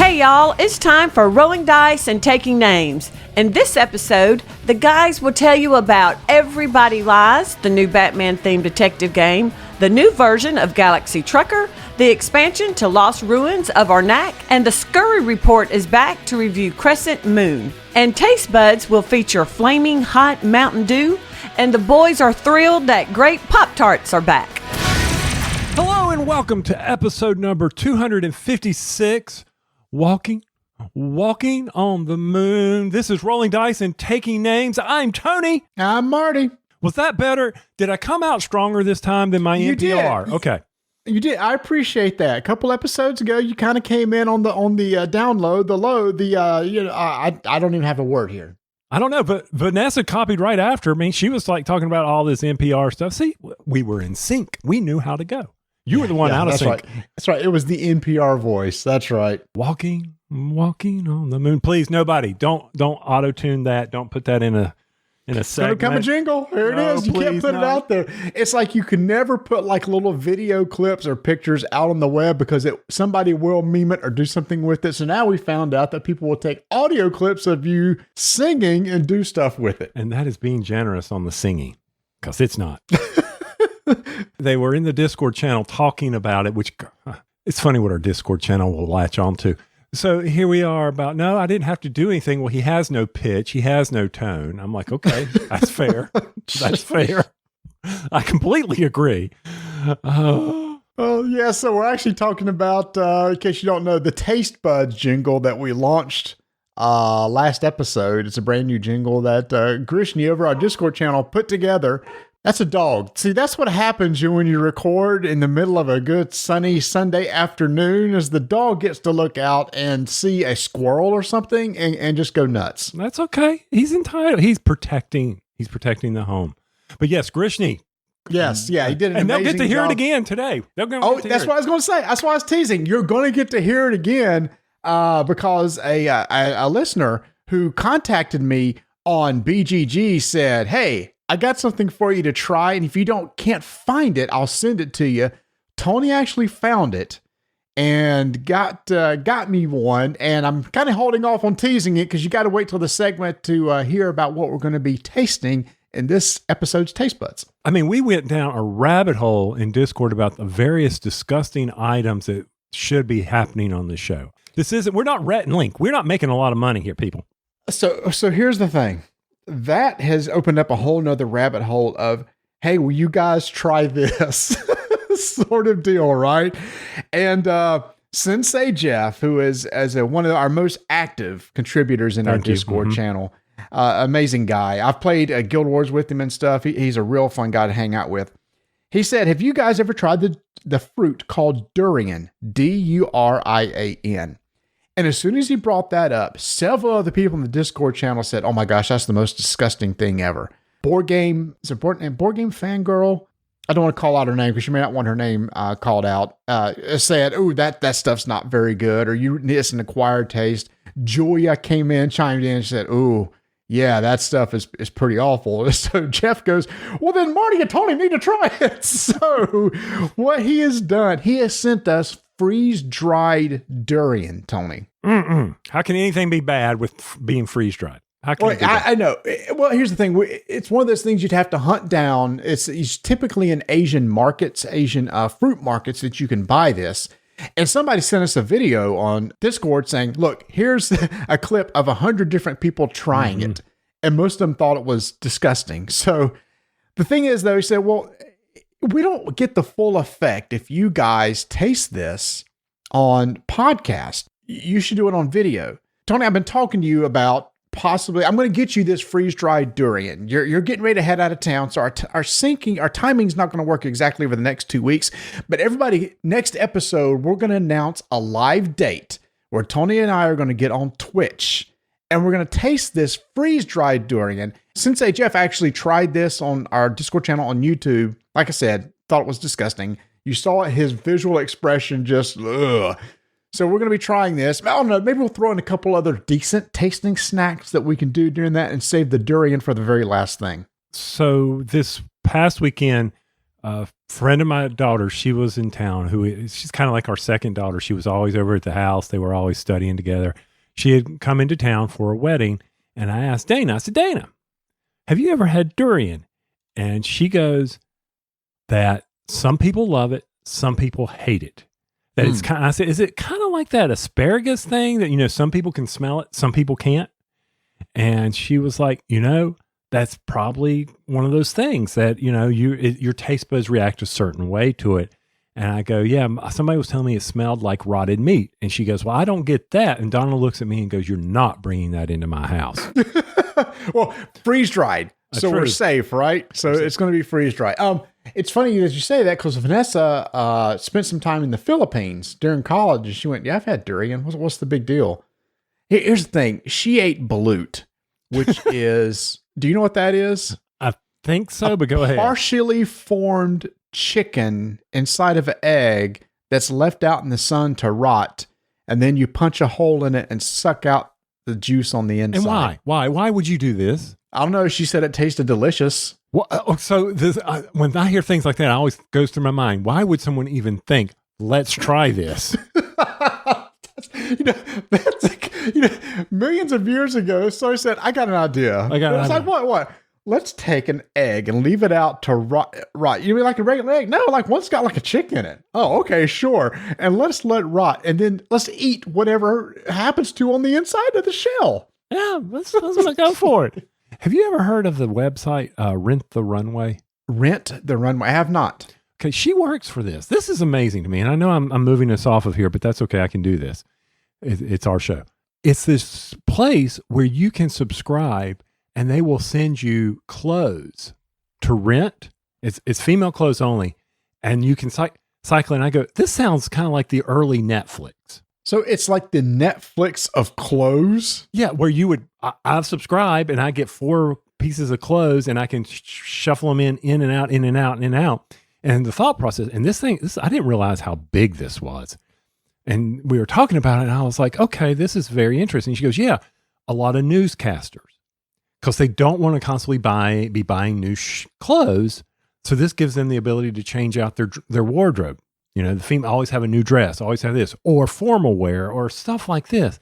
Hey y'all, it's time for Rolling Dice and Taking Names. In this episode, the guys will tell you about Everybody Lies, the new Batman-themed detective game, the new version of Galaxy Trucker, the expansion to Lost Ruins of Arnak, and the Scurry Report is back to review Crescent Moon. And Taste Buds will feature Flaming Hot Mountain Dew, and the boys are thrilled that Grape Pop-tarts are back. Hello and welcome to episode number 256, Walking on the Moon. This is Rolling Dice and Taking Names. I'm Tony. I'm Marty. Was that better? Did I come out stronger this time than my NPR? Did. Okay. You did. I appreciate that. A couple episodes ago, you kind of came in on the download, the low, I don't even have a word here. I don't know, but Vanessa copied right after me. She was like talking about all this NPR stuff. See, we were in sync. We knew how to go. You were the one out of sync. Right. That's right. It was the NPR voice. That's right. Walking on the moon. Please, nobody, don't auto-tune that. Don't put that in a segment. Come a jingle. Here it is. You can't put it out there. It's like you can never put like little video clips or pictures out on the web because somebody will meme it or do something with it. So now we found out that people will take audio clips of you singing and do stuff with it. And that is being generous on the singing, because it's not. They were in the Discord channel talking about it, which it's funny what our Discord channel will latch on to. So here we are about, no, I didn't have to do anything. Well, he has no pitch. He has no tone. I'm like, okay, that's fair. That's fair. I completely agree. Oh, yeah. So we're actually talking about, in case you don't know, the Taste Buds jingle that we launched last episode. It's a brand new jingle that Grishny over our Discord channel put together. That's a dog. See, that's what happens when you record in the middle of a good sunny Sunday afternoon is the dog gets to look out and see a squirrel or something and just go nuts. That's okay. He's entitled. He's protecting the home. But yes, Grishny. Yes, yeah, he did an amazing job. And they'll get to hear it again today. That's what I was going to say. That's why I was teasing. You're going to get to hear it again because a listener who contacted me on BGG said, hey, I got something for you to try, and if you can't find it, I'll send it to you. Tony actually found it and got me one, and I'm kind of holding off on teasing it because you got to wait till the segment to hear about what we're going to be tasting in this episode's Taste Buds. I mean, we went down a rabbit hole in Discord about the various disgusting items that should be happening on the show. We're not Rhett and Link. We're not making a lot of money here, people. So here's the thing. That has opened up a whole nother rabbit hole of, hey, will you guys try this sort of deal, right? And Sensei Jeff, who is one of our most active contributors in our Discord channel, amazing guy. I've played Guild Wars with him and stuff. He's a real fun guy to hang out with. He said, have you guys ever tried the fruit called durian? Durian. And as soon as he brought that up, several other people in the Discord channel said, oh my gosh, that's the most disgusting thing ever. Board Game Fangirl, I don't want to call out her name because you may not want her name called out, said, oh, that stuff's not very good, or it's an acquired taste. Julia chimed in and said, oh, yeah, that stuff is pretty awful. So Jeff goes, well, then Marty and Tony need to try it. So what he has done, he has sent us freeze-dried durian, Tony. How can anything be bad with being freeze-dried? How can I know. Well, here's the thing. It's one of those things you'd have to hunt down. It's typically in Asian markets, Asian fruit markets that you can buy this. And somebody sent us a video on Discord saying, look, here's a clip of 100 different people trying it. And most of them thought it was disgusting. So the thing is, though, he said, well, we don't get the full effect if you guys taste this on podcast. You should do it on video. Tony, I've been talking to you about possibly, I'm going to get you this freeze-dried durian. You're getting ready to head out of town, so our timing's not going to work exactly over the next 2 weeks. But everybody, next episode, we're going to announce a live date where Tony and I are going to get on Twitch, and we're going to taste this freeze-dried durian. Sensei Jeff actually tried this on our Discord channel on YouTube. Like I said, thought it was disgusting. You saw his visual expression just, ugh. So we're going to be trying this. I don't know, maybe we'll throw in a couple other decent tasting snacks that we can do during that and save the durian for the very last thing. So this past weekend, a friend of my daughter, she was in town, she's kind of like our second daughter. She was always over at the house. They were always studying together. She had come into town for a wedding, and I asked Dana, I said, Dana, have you ever had durian? And she goes that some people love it, some people hate it. That it's kind of, I said, is it kind of like that asparagus thing that, some people can smell it, some people can't? And she was like, that's probably one of those things that, your taste buds react a certain way to it. And I go, yeah, somebody was telling me it smelled like rotted meat. And she goes, well, I don't get that. And Donna looks at me and goes, you're not bringing that into my house. Well, freeze-dried. So we're safe, right? So it's going to be freeze-dried. It's funny that you say that because Vanessa spent some time in the Philippines during college. And she went, yeah, I've had durian. What's the big deal? Here's the thing. She ate balut, which is, do you know what that is? I think so, but go ahead. Partially formed chicken inside of an egg that's left out in the sun to rot. And then you punch a hole in it and suck out the juice on the inside. And why? Why would you do this? I don't know. She said it tasted delicious. Well, so when I hear things like that, it always goes through my mind. Why would someone even think, let's try this? That's like, millions of years ago, so I said, I got an idea. It's like, what? Let's take an egg and leave it out to rot. You mean like a regular egg? No, like one's got like a chick in it. Oh, okay, sure. And let's let it rot. And then let's eat whatever happens to on the inside of the shell. Yeah, let's go for it. Have you ever heard of the website Rent the Runway? Rent the Runway. I have not. Okay, she works for this. This is amazing to me. And I know I'm moving us off of here, but that's okay. I can do this. It's our show. It's this place where you can subscribe and they will send you clothes to rent. It's female clothes only. And you can cycle. And I go, this sounds kind of like the early Netflix. So it's like the Netflix of clothes? Yeah, where you would, I subscribe and I get 4 pieces of clothes and I can shuffle them in and out, in and out, in and out. And the thought process, and this I didn't realize how big this was. And we were talking about it and I was like, okay, this is very interesting. She goes, yeah, a lot of newscasters, because they don't want to constantly be buying new clothes. So this gives them the ability to change out their wardrobe. The female always have a new dress, always have this, or formal wear, or stuff like this.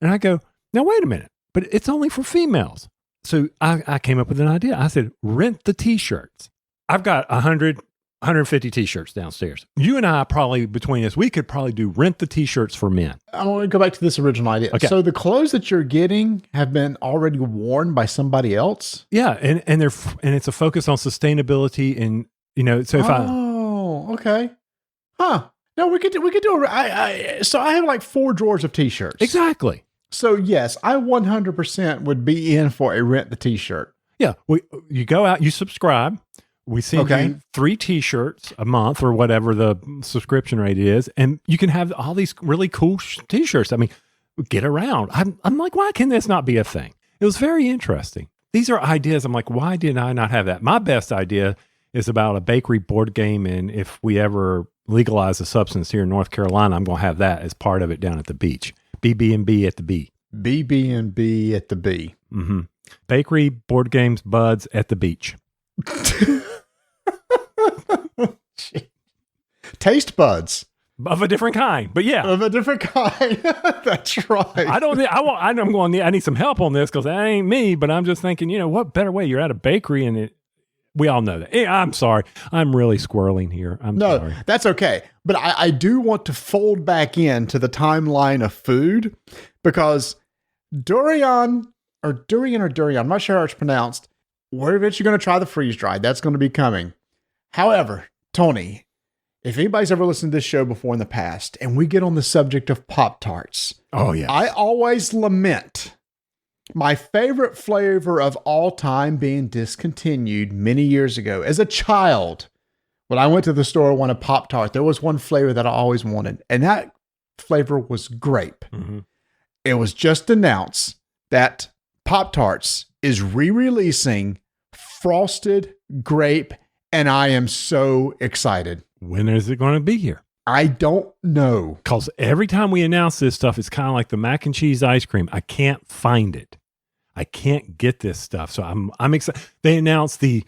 And I go, now wait a minute, but it's only for females. So I came up with an idea. I said, rent the t-shirts. I've got 150 t-shirts downstairs. You and I probably, between us, we could probably do rent the t-shirts for men. I want to go back to this original idea. Okay. So the clothes that you're getting have been already worn by somebody else? Yeah, and it's a focus on sustainability and, so if okay. Huh. No, we could do it. So I have like 4 drawers of t-shirts. Exactly. So yes, I 100% would be in for a rent the t-shirt. Yeah. You go out, you subscribe. We send you 3 t-shirts a month or whatever the subscription rate is. And you can have all these really cool t-shirts. I mean, get around. I'm like, why can this not be a thing? It was very interesting. These are ideas. I'm like, why did I not have that? My best idea is about a bakery board game. And if we ever legalize a substance here in North Carolina, I'm going to have that as part of it down at the beach. BB&B at the B. BB&B at the B. Mm-hmm. Bakery, board games, buds at the beach. Taste buds. Of a different kind, but yeah. Of a different kind. That's right. I need some help on this because that ain't me, but I'm just thinking, what better way? You're at a bakery and we all know that. I'm sorry. I'm really squirreling here. Sorry. That's okay. But I do want to fold back into the timeline of food because durian, I'm not sure how it's pronounced. We're eventually going to try the freeze dried. That's going to be coming. However, Tony, if anybody's ever listened to this show before in the past and we get on the subject of Pop-Tarts, oh yeah, I always lament my favorite flavor of all time being discontinued many years ago. As a child, when I went to the store and wanted a Pop-Tart, there was one flavor that I always wanted, and that flavor was grape. Mm-hmm. It was just announced that Pop-Tarts is re-releasing frosted grape, and I am so excited. When is it going to be here? I don't know. Because every time we announce this stuff, it's kind of like the mac and cheese ice cream. I can't find it. I can't get this stuff. So I'm excited. They announced I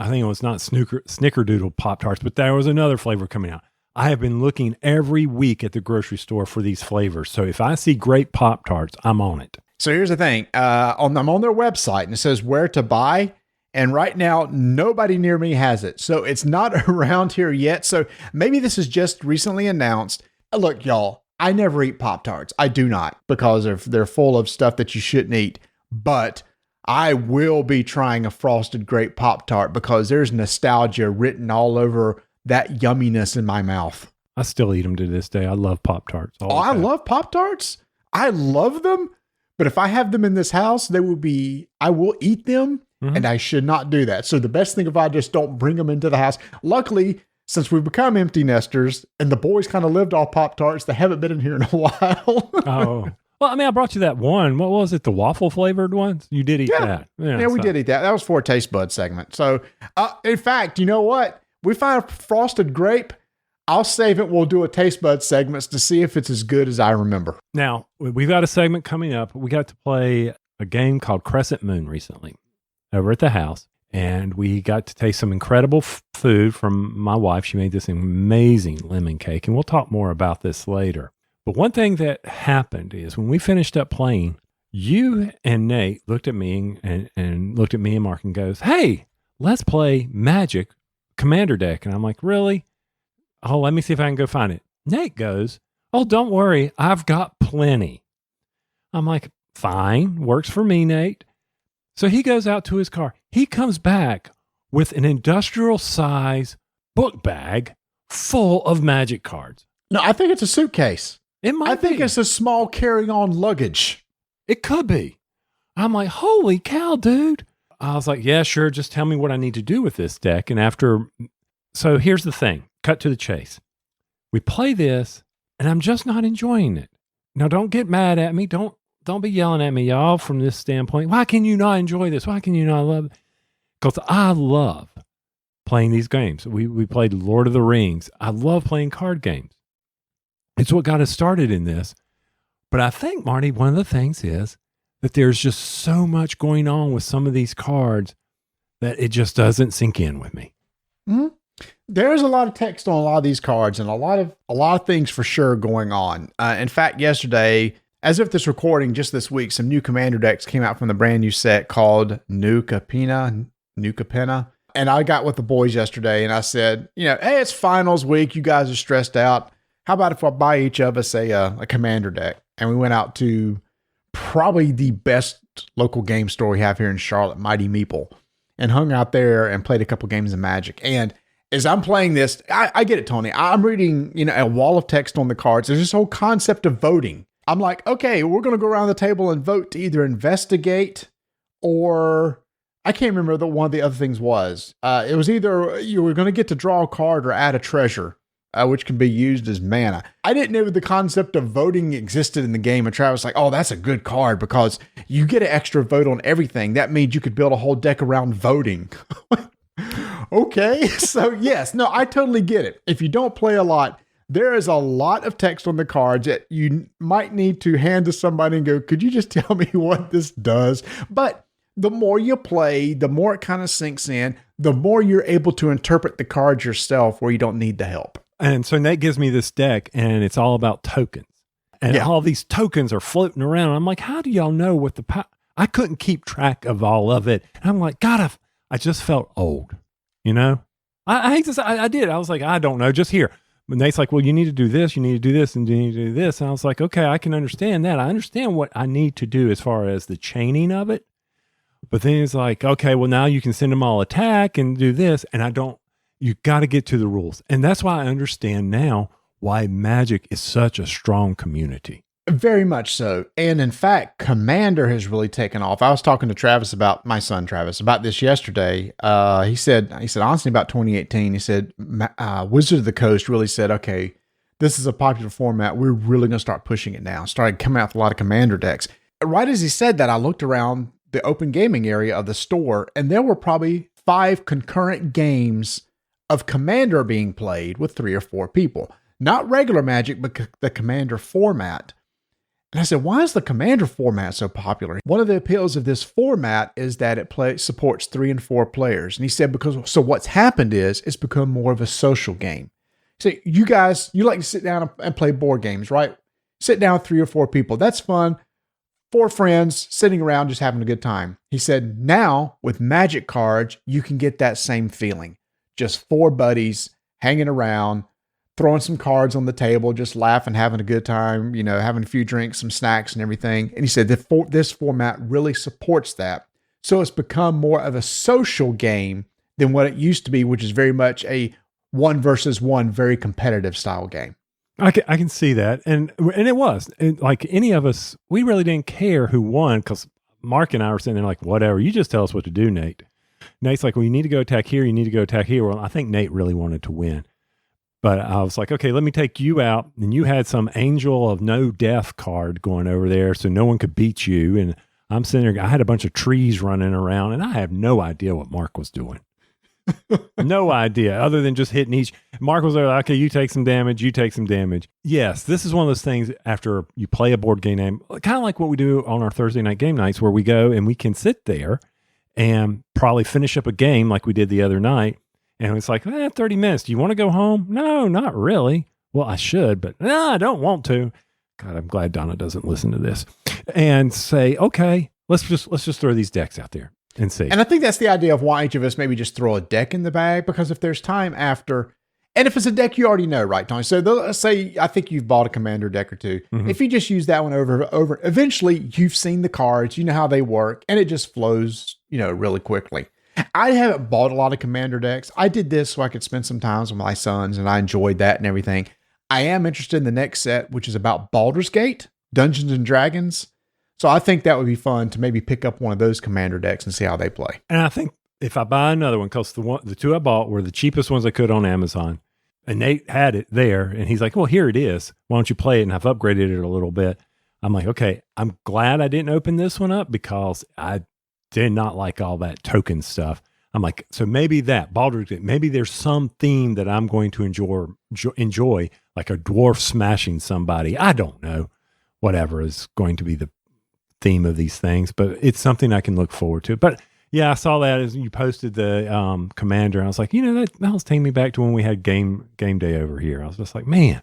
think it was not Snickerdoodle Pop-Tarts, but there was another flavor coming out. I have been looking every week at the grocery store for these flavors. So if I see Grape Pop-Tarts, I'm on it. So here's the thing. I'm on their website and it says where to buy. And right now, nobody near me has it. So it's not around here yet. So maybe this is just recently announced. Look, y'all, I never eat Pop-Tarts. I do not, because they're full of stuff that you shouldn't eat. But I will be trying a frosted grape Pop-Tart because there's nostalgia written all over that yumminess in my mouth. I still eat them to this day. I love Pop-Tarts. I love Pop-Tarts. I love them. But if I have them in this house, I will eat them. And I should not do that. So the best thing if I just don't bring them into the house. Luckily, since we've become empty nesters and the boys kind of lived off Pop-Tarts, they haven't been in here in a while. Oh. Well, I mean, I brought you that one. What was it? The waffle flavored ones? You did eat that. Yeah, we did eat that. That was for a taste bud segment. So, in fact, you know what? We find a frosted grape. I'll save it. We'll do a taste bud segments to see if it's as good as I remember. Now, we've got a segment coming up. We got to play a game called Crescent Moon recently over at the house. And we got to taste some incredible food from my wife. She made this amazing lemon cake. And we'll talk more about this later. But one thing that happened is when we finished up playing, you and Nate looked at me and looked at me and Mark and goes, "Hey, let's play Magic Commander Deck." And I'm like, "Really? Oh, let me see if I can go find it." Nate goes, "Oh, don't worry. I've got plenty." I'm like, "Fine. Works for me, Nate." So he goes out to his car. He comes back with an industrial size book bag full of Magic cards. No, I think it's a suitcase. It might be. I think it's a small carry-on luggage. It could be. I'm like, "Holy cow, dude." I was like, "Yeah, sure. Just tell me what I need to do with this deck." And so here's the thing. Cut to the chase. We play this, and I'm just not enjoying it. Now, don't get mad at me. Don't be yelling at me, y'all, from this standpoint. Why can you not enjoy this? Why can you not love it? Because I love playing these games. We played Lord of the Rings. I love playing card games. It's what got us started in this. But I think, Marty, one of the things is that there's just so much going on with some of these cards that it just doesn't sink in with me. Mm-hmm. There's a lot of text on a lot of these cards and a lot of things for sure going on. In fact, yesterday, as if this recording just this week, some new Commander decks came out from the brand new set called Nuka Penna. And I got with the boys yesterday and I said, hey, it's finals week. You guys are stressed out. How about if I buy each of us a Commander deck? And we went out to probably the best local game store we have here in Charlotte, Mighty Meeple, and hung out there and played a couple games of Magic. And as I'm playing this, I get it, Tony. I'm reading, a wall of text on the cards. There's this whole concept of voting. I'm like, okay, we're going to go around the table and vote to either investigate or I can't remember one of the other things was. It was either you were going to get to draw a card or add a treasure, which can be used as mana. I didn't know the concept of voting existed in the game. And Travis was like, oh, that's a good card because you get an extra vote on everything. That means you could build a whole deck around voting. Okay, so yes, no, I totally get it. If you don't play a lot, there is a lot of text on the cards that you might need to hand to somebody and go, could you just tell me what this does? But the more you play, the more it kind of sinks in, the more you're able to interpret the cards yourself where you don't need the help. And so Nate gives me this deck and it's all about tokens. And all these tokens are floating around. I'm like, how do y'all know what I couldn't keep track of all of it. And I'm like, God, I just felt old. I hate to say, I did. I was like, I don't know, just here. But Nate's like, well, you need to do this, you need to do this, and you need to do this. And I was like, okay, I can understand that. I understand what I need to do as far as the chaining of it. But then it's like, okay, well, now you can send them all attack and do this. And you got to get to the rules. And that's why I understand now why Magic is such a strong community. Very much so. And in fact, Commander has really taken off. I was talking to my son Travis, about this yesterday. He said, honestly, about 2018, he said, Wizard of the Coast really said, okay, this is a popular format. We're really going to start pushing it now. Started coming out with a lot of Commander decks. Right as he said that, I looked around the open gaming area of the store, and there were probably 5 concurrent games of Commander being played with 3 or 4 people. Not regular Magic, but the Commander format. And I said, why is the Commander format so popular? One of the appeals of this format is that it supports 3 and 4 players. And he said, so what's happened is it's become more of a social game. So you guys, you like to sit down and play board games, right? Sit down with 3 or 4 people. That's fun. 4 friends sitting around just having a good time. He said, now with Magic cards, you can get that same feeling. Just 4 buddies hanging around, throwing some cards on the table, just laughing, having a good time, having a few drinks, some snacks and everything. And he said that this format really supports that. So it's become more of a social game than what it used to be, which is very much a 1 versus 1, very competitive style game. I can see that. And it was. And like any of us, we really didn't care who won because Mark and I were sitting there like, whatever, you just tell us what to do, Nate. Nate's like, well, you need to go attack here. You need to go attack here. Well, I think Nate really wanted to win. But I was like, okay, let me take you out. And you had some angel of no death card going over there so no one could beat you. And I'm sitting there, I had a bunch of trees running around and I have no idea what Mark was doing. No idea other than just hitting each. Mark was there, like, okay, you take some damage, you take some damage. Yes, this is one of those things after you play a board game, kind of like what we do on our Thursday night game nights where we go and we can sit there and probably finish up a game like we did the other night. And it's like, 30 minutes. Do you want to go home? No, not really. Well, I should, but no, I don't want to. God, I'm glad Donna doesn't listen to this. And say, okay, let's just throw these decks out there and see. And I think that's the idea of why each of us maybe just throw a deck in the bag, because if there's time after, and if it's a deck you already know, right, Tony? So let's say I think you've bought a Commander deck or 2. Mm-hmm. If you just use that one over, eventually you've seen the cards, you know how they work, and it just flows, really quickly. I haven't bought a lot of Commander decks. I did this so I could spend some time with my sons, and I enjoyed that and everything. I am interested in the next set, which is about Baldur's Gate, Dungeons and Dragons. So I think that would be fun to maybe pick up one of those Commander decks and see how they play. And I think if I buy another one, because the 2 I bought were the cheapest ones I could on Amazon, and Nate had it there, and he's like, well, here it is. Why don't you play it? And I've upgraded it a little bit. I'm like, okay, I'm glad I didn't open this one up because I did not like all that token stuff. I'm like, so maybe that Baldur's Gate, maybe there's some theme that I'm going to enjoy, like a dwarf smashing somebody. I don't know, whatever is going to be the theme of these things, but it's something I can look forward to. But yeah, I saw that as you posted the Commander. I was like, that was taking me back to when we had game day over here. I was just like, man,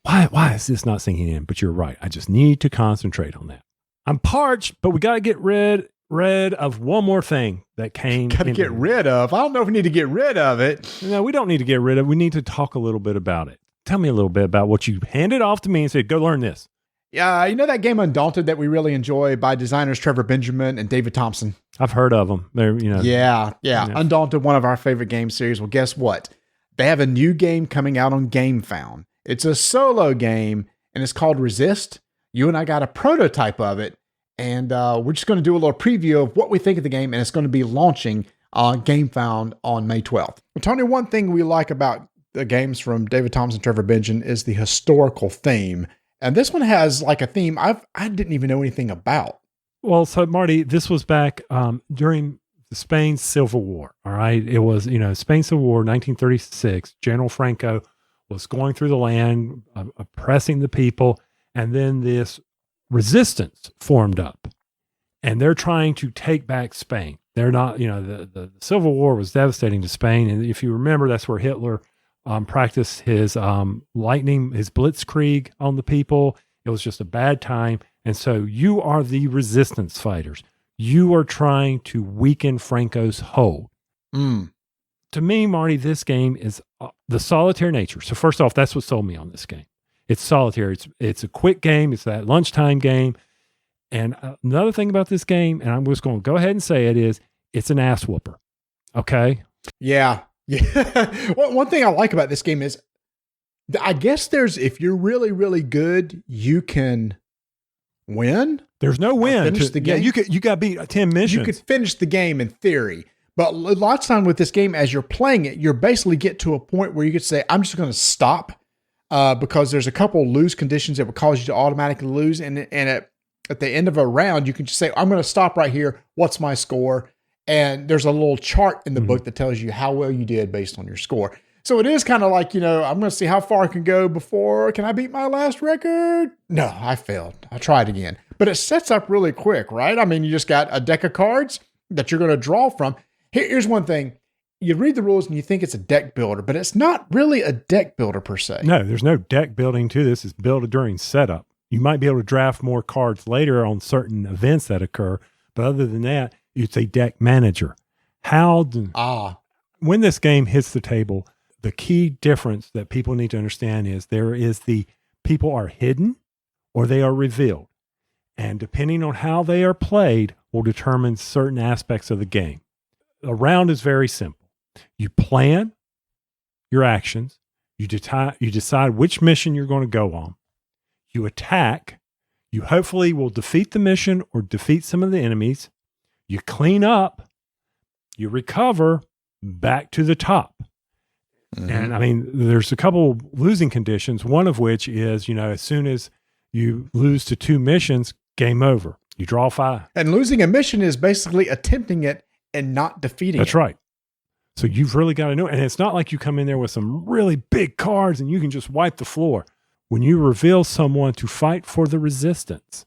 why is this not sinking in? But you're right. I just need to concentrate on that. I'm parched, but we got to get rid of one more thing that came. Got to get rid of. I don't know if we need to get rid of it. No, we don't need to get rid of it. We need to talk a little bit about it. Tell me a little bit about what you handed off to me and said, go learn this. Yeah, that game Undaunted that we really enjoy by designers Trevor Benjamin and David Thompson. I've heard of them. They're, Yeah. Undaunted, one of our favorite game series. Well, guess what? They have a new game coming out on GameFound. It's a solo game, and it's called Resist. You and I got a prototype of it, and we're just going to do a little preview of what we think of the game, and it's going to be launching on GameFound on May 12th. Well, Tony, one thing we like about the games from David Thompson, Trevor Benjamin is the historical theme. And this one has like a theme I didn't even know anything about. Well, so Marty, this was back during Spain's Civil War. All right. It was, Spain's Civil War, 1936. General Franco was going through the land, oppressing the people. And then this resistance formed up. And they're trying to take back Spain. They're not, the Civil War was devastating to Spain. And if you remember, that's where Hitler practiced his his blitzkrieg on the people. It was just a bad time. And so you are the resistance fighters. You are trying to weaken Franco's hold. To me, Marty, this game is the solitaire nature. So first off, that's what sold me on this game. It's solitaire. It's a quick game. It's that lunchtime game. And another thing about this game, and I'm just going to go ahead and say it, is it's an ass whooper. Okay? Yeah. Well, one thing I like about this game is, I guess if you're really, really good, you can win. There's no win. Finish the game. Yeah, you got to beat 10 missions. You could finish the game in theory. But lots of time with this game, as you're playing it, you're basically get to a point where you could say, I'm just going to stop because there's a couple lose conditions that would cause you to automatically lose. And at the end of a round, you can just say, I'm going to stop right here. What's my score? And there's a little chart in the book that tells you how well you did based on your score. So it is kind of like, I'm going to see how far I can go before, can I beat my last record? No, I failed. I'll try it again. But it sets up really quick, right? I mean, you just got a deck of cards that you're going to draw from. Here's one thing. You read the rules and you think it's a deck builder, but it's not really a deck builder per se. No, there's no deck building to this. It's built during setup. You might be able to draft more cards later on certain events that occur, but other than that, it's a deck manager. When this game hits the table, the key difference that people need to understand is people are hidden or they are revealed. And depending on how they are played will determine certain aspects of the game. A round is very simple. You plan your actions. You decide which mission you're going to go on. You attack. You hopefully will defeat the mission or defeat some of the enemies. You clean up. You recover back to the top. Mm-hmm. And I mean, there's a couple losing conditions, one of which is, as soon as you lose to 2 missions, game over. You draw 5. And losing a mission is basically attempting it and not defeating it. That's right. So you've really got to know. And it's not like you come in there with some really big cards and you can just wipe the floor. When you reveal someone to fight for the resistance,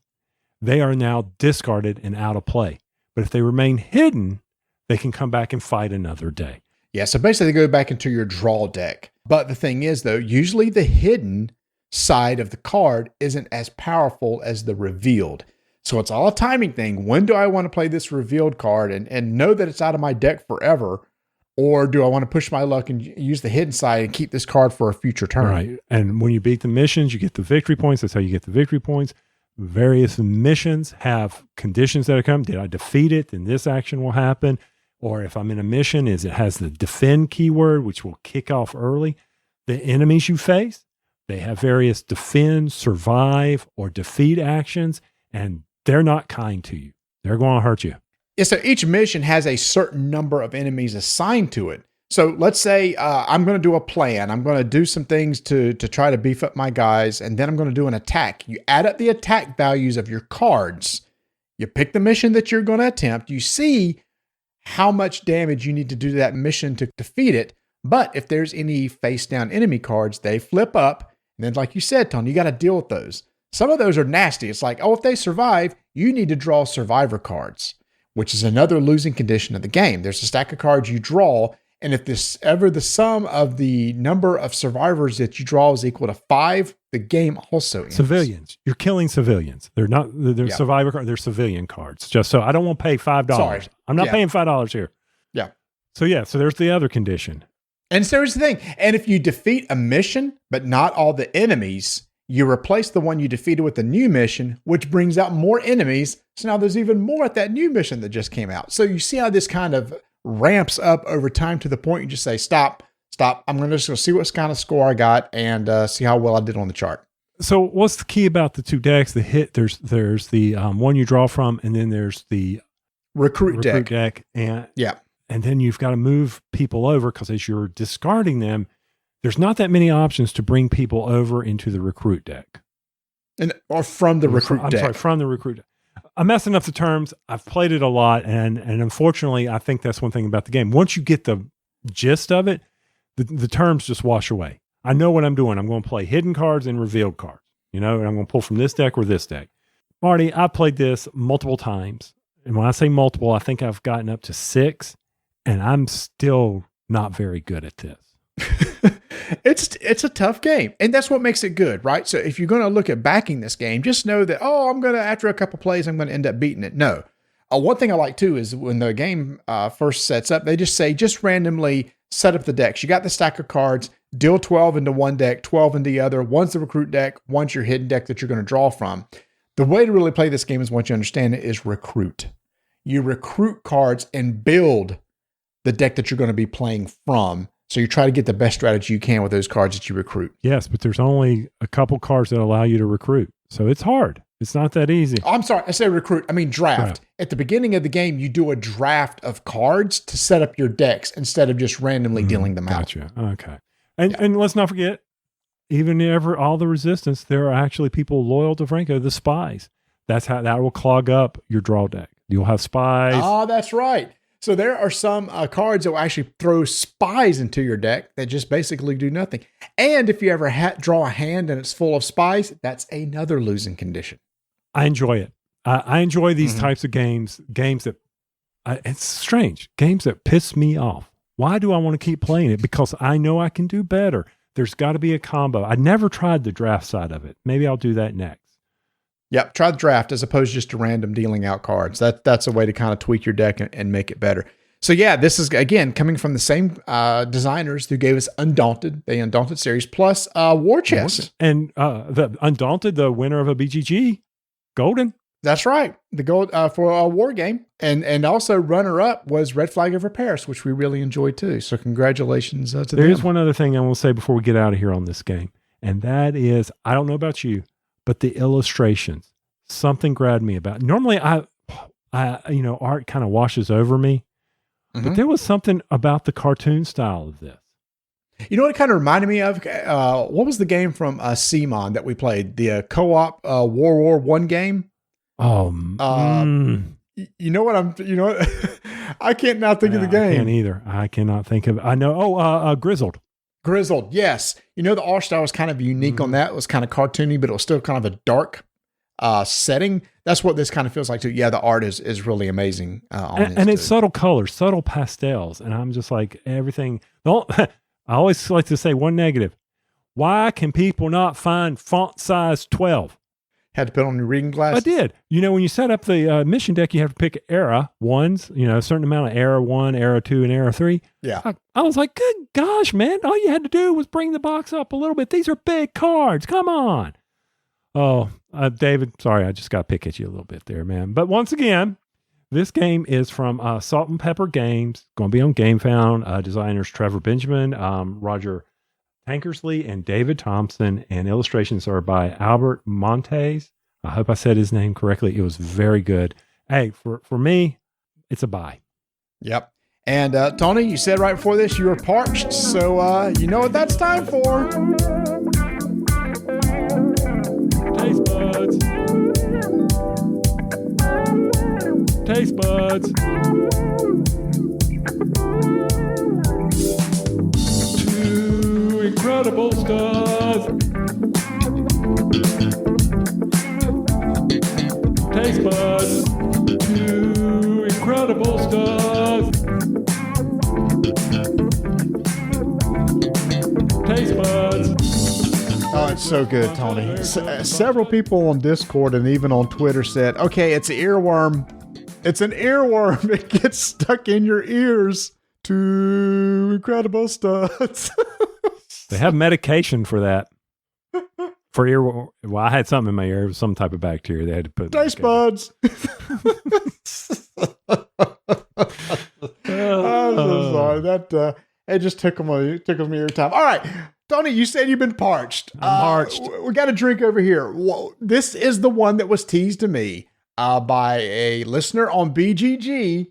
they are now discarded and out of play. But if they remain hidden, they can come back and fight another day. Yeah, so basically they go back into your draw deck. But the thing is, though, usually the hidden side of the card isn't as powerful as the revealed. So it's all a timing thing. When do I want to play this revealed card and know that it's out of my deck forever? Or do I want to push my luck and use the hidden side and keep this card for a future turn? Right. And when you beat the missions, you get the victory points. That's how you get the victory points. Various missions have conditions that come. Did I defeat it? Then this action will happen. Or if I'm in a mission, it has the defend keyword, which will kick off early. The enemies you face, they have various defend, survive, or defeat actions, and they're not kind to you. They're going to hurt you. Yeah, so each mission has a certain number of enemies assigned to it. So let's say I'm going to do a plan. I'm going to do some things to try to beef up my guys, and then I'm going to do an attack. You add up the attack values of your cards. You pick the mission that you're going to attempt. You see how much damage you need to do to that mission to defeat it. But if there's any face-down enemy cards, they flip up. And then, like you said, Tony, you got to deal with those. Some of those are nasty. It's like, if they survive, you need to draw survivor cards, which is another losing condition of the game. There's a stack of cards you draw, and if the sum of the number of survivors that you draw is equal to 5, the game also ends. Civilians. You're killing civilians. They're not, they're survivor cards, they're civilian cards. Just so I don't want to pay $5. Sorry. I'm not paying $5 here. Yeah. So there's the other condition. And so here's the thing. And if you defeat a mission, but not all the enemies, you replace the one you defeated with a new mission, which brings out more enemies. So now there's even more at that new mission that just came out. So you see how this kind of ramps up over time to the point you just say, stop. I'm just going to see what kind of score I got and see how well I did on the chart. So what's the key about the 2 decks? The hit, there's the one you draw from, and then there's the recruit deck. And then you've got to move people over because as you're discarding them, there's not that many options to bring people over into the recruit deck. Or from the recruit deck. I'm sorry, from the recruit deck. I'm messing up the terms. I've played it a lot, and unfortunately, I think that's one thing about the game. Once you get the gist of it, the terms just wash away. I know what I'm doing. I'm going to play hidden cards and revealed cards, and I'm going to pull from this deck or this deck. Marty, I played this multiple times, and when I say multiple, I think I've gotten up to 6, and I'm still not very good at this. It's a tough game, and that's what makes it good, right? So if you're going to look at backing this game, just know that, after a couple plays, I'm going to end up beating it. No. One thing I like too is when the game first sets up, they just say, just randomly set up the decks. You got the stack of cards, deal 12 into one deck, 12 into the other. One's the recruit deck, one's your hidden deck that you're going to draw from. The way to really play this game is, once you understand it, is recruit. You recruit cards and build the deck that you're going to be playing from. So you try to get the best strategy you can with those cards that you recruit. Yes, but there's only a couple cards that allow you to recruit. So it's hard. It's not that easy. I'm sorry. I say recruit. I mean draft. At the beginning of the game, you do a draft of cards to set up your decks instead of just randomly dealing them out. Gotcha. Okay. And let's not forget, even all the resistance, there are actually people loyal to Franco, the spies. That's how that will clog up your draw deck. You'll have spies. Oh, that's right. So there are some cards that will actually throw spies into your deck that just basically do nothing. And if you ever draw a hand and it's full of spies, that's another losing condition. I enjoy it. I enjoy these types of games that, it's strange, games that piss me off. Why do I want to keep playing it? Because I know I can do better. There's got to be a combo. I never tried the draft side of it. Maybe I'll do that next. Yep, try the draft as opposed to just to random dealing out cards. That's a way to kind of tweak your deck and make it better. So yeah, this is, again, coming from the same designers who gave us Undaunted, the Undaunted series, plus War Chest. And the Undaunted, the winner of a BGG, Golden. That's right. The gold for a war game. And also runner-up was Red Flag Over Paris, which we really enjoyed too. So congratulations to them. There is one other thing I will say before we get out of here on this game. And that is, I don't know about you, but the illustrations, something grabbed me about. Normally, I art kind of washes over me, but there was something about the cartoon style of this. You know what it kind of reminded me of? What was the game from CMON that we played? The co-op World War I game. Oh, you know what I can't now think of the game. I can't either. I cannot think of it. I know. Grizzled. Grizzled, yes. You know, the art style was kind of unique on that. It was kind of cartoony, but it was still kind of a dark setting. That's what this kind of feels like too. Yeah, the art is really amazing on this. And it's subtle colors, subtle pastels. And I'm just like, everything. I always like to say one negative. Why can people not find font size 12? Had to put on your reading glasses? I did. When you set up the mission deck, you have to pick era ones, a certain amount of era 1, era 2, and era 3. Yeah. I was like, good gosh, man. All you had to do was bring the box up a little bit. These are big cards. Come on. Oh, David, sorry, I just got to pick at you a little bit there, man. But once again, this game is from Salt and Pepper Games. Going to be on GameFound. Designers Trevor Benjamin, Roger Tankersley, and David Thompson, and illustrations are by Albert Montes. I hope I said his name correctly. It was very good. Hey, for me, it's a buy. Yep. And Tony, you said right before this you were parched, so you know what that's time for. Taste buds. Taste buds. Incredible stuff. Taste buds. Two incredible stuff. Taste buds. Oh, it's so good, Tony. Several people on Discord and even on Twitter said, okay, it's an earworm. It's an earworm. It gets stuck in your ears. Two incredible stuff. They have medication for that. For ear, well, I had something in my ear. It was some type of bacteria. They had to put taste buds. I'm so sorry. That it just tickles me every time. All right, Tony, you said you've been parched. I'm parched. We got a drink over here. Whoa, this is the one that was teased to me by a listener on BGG.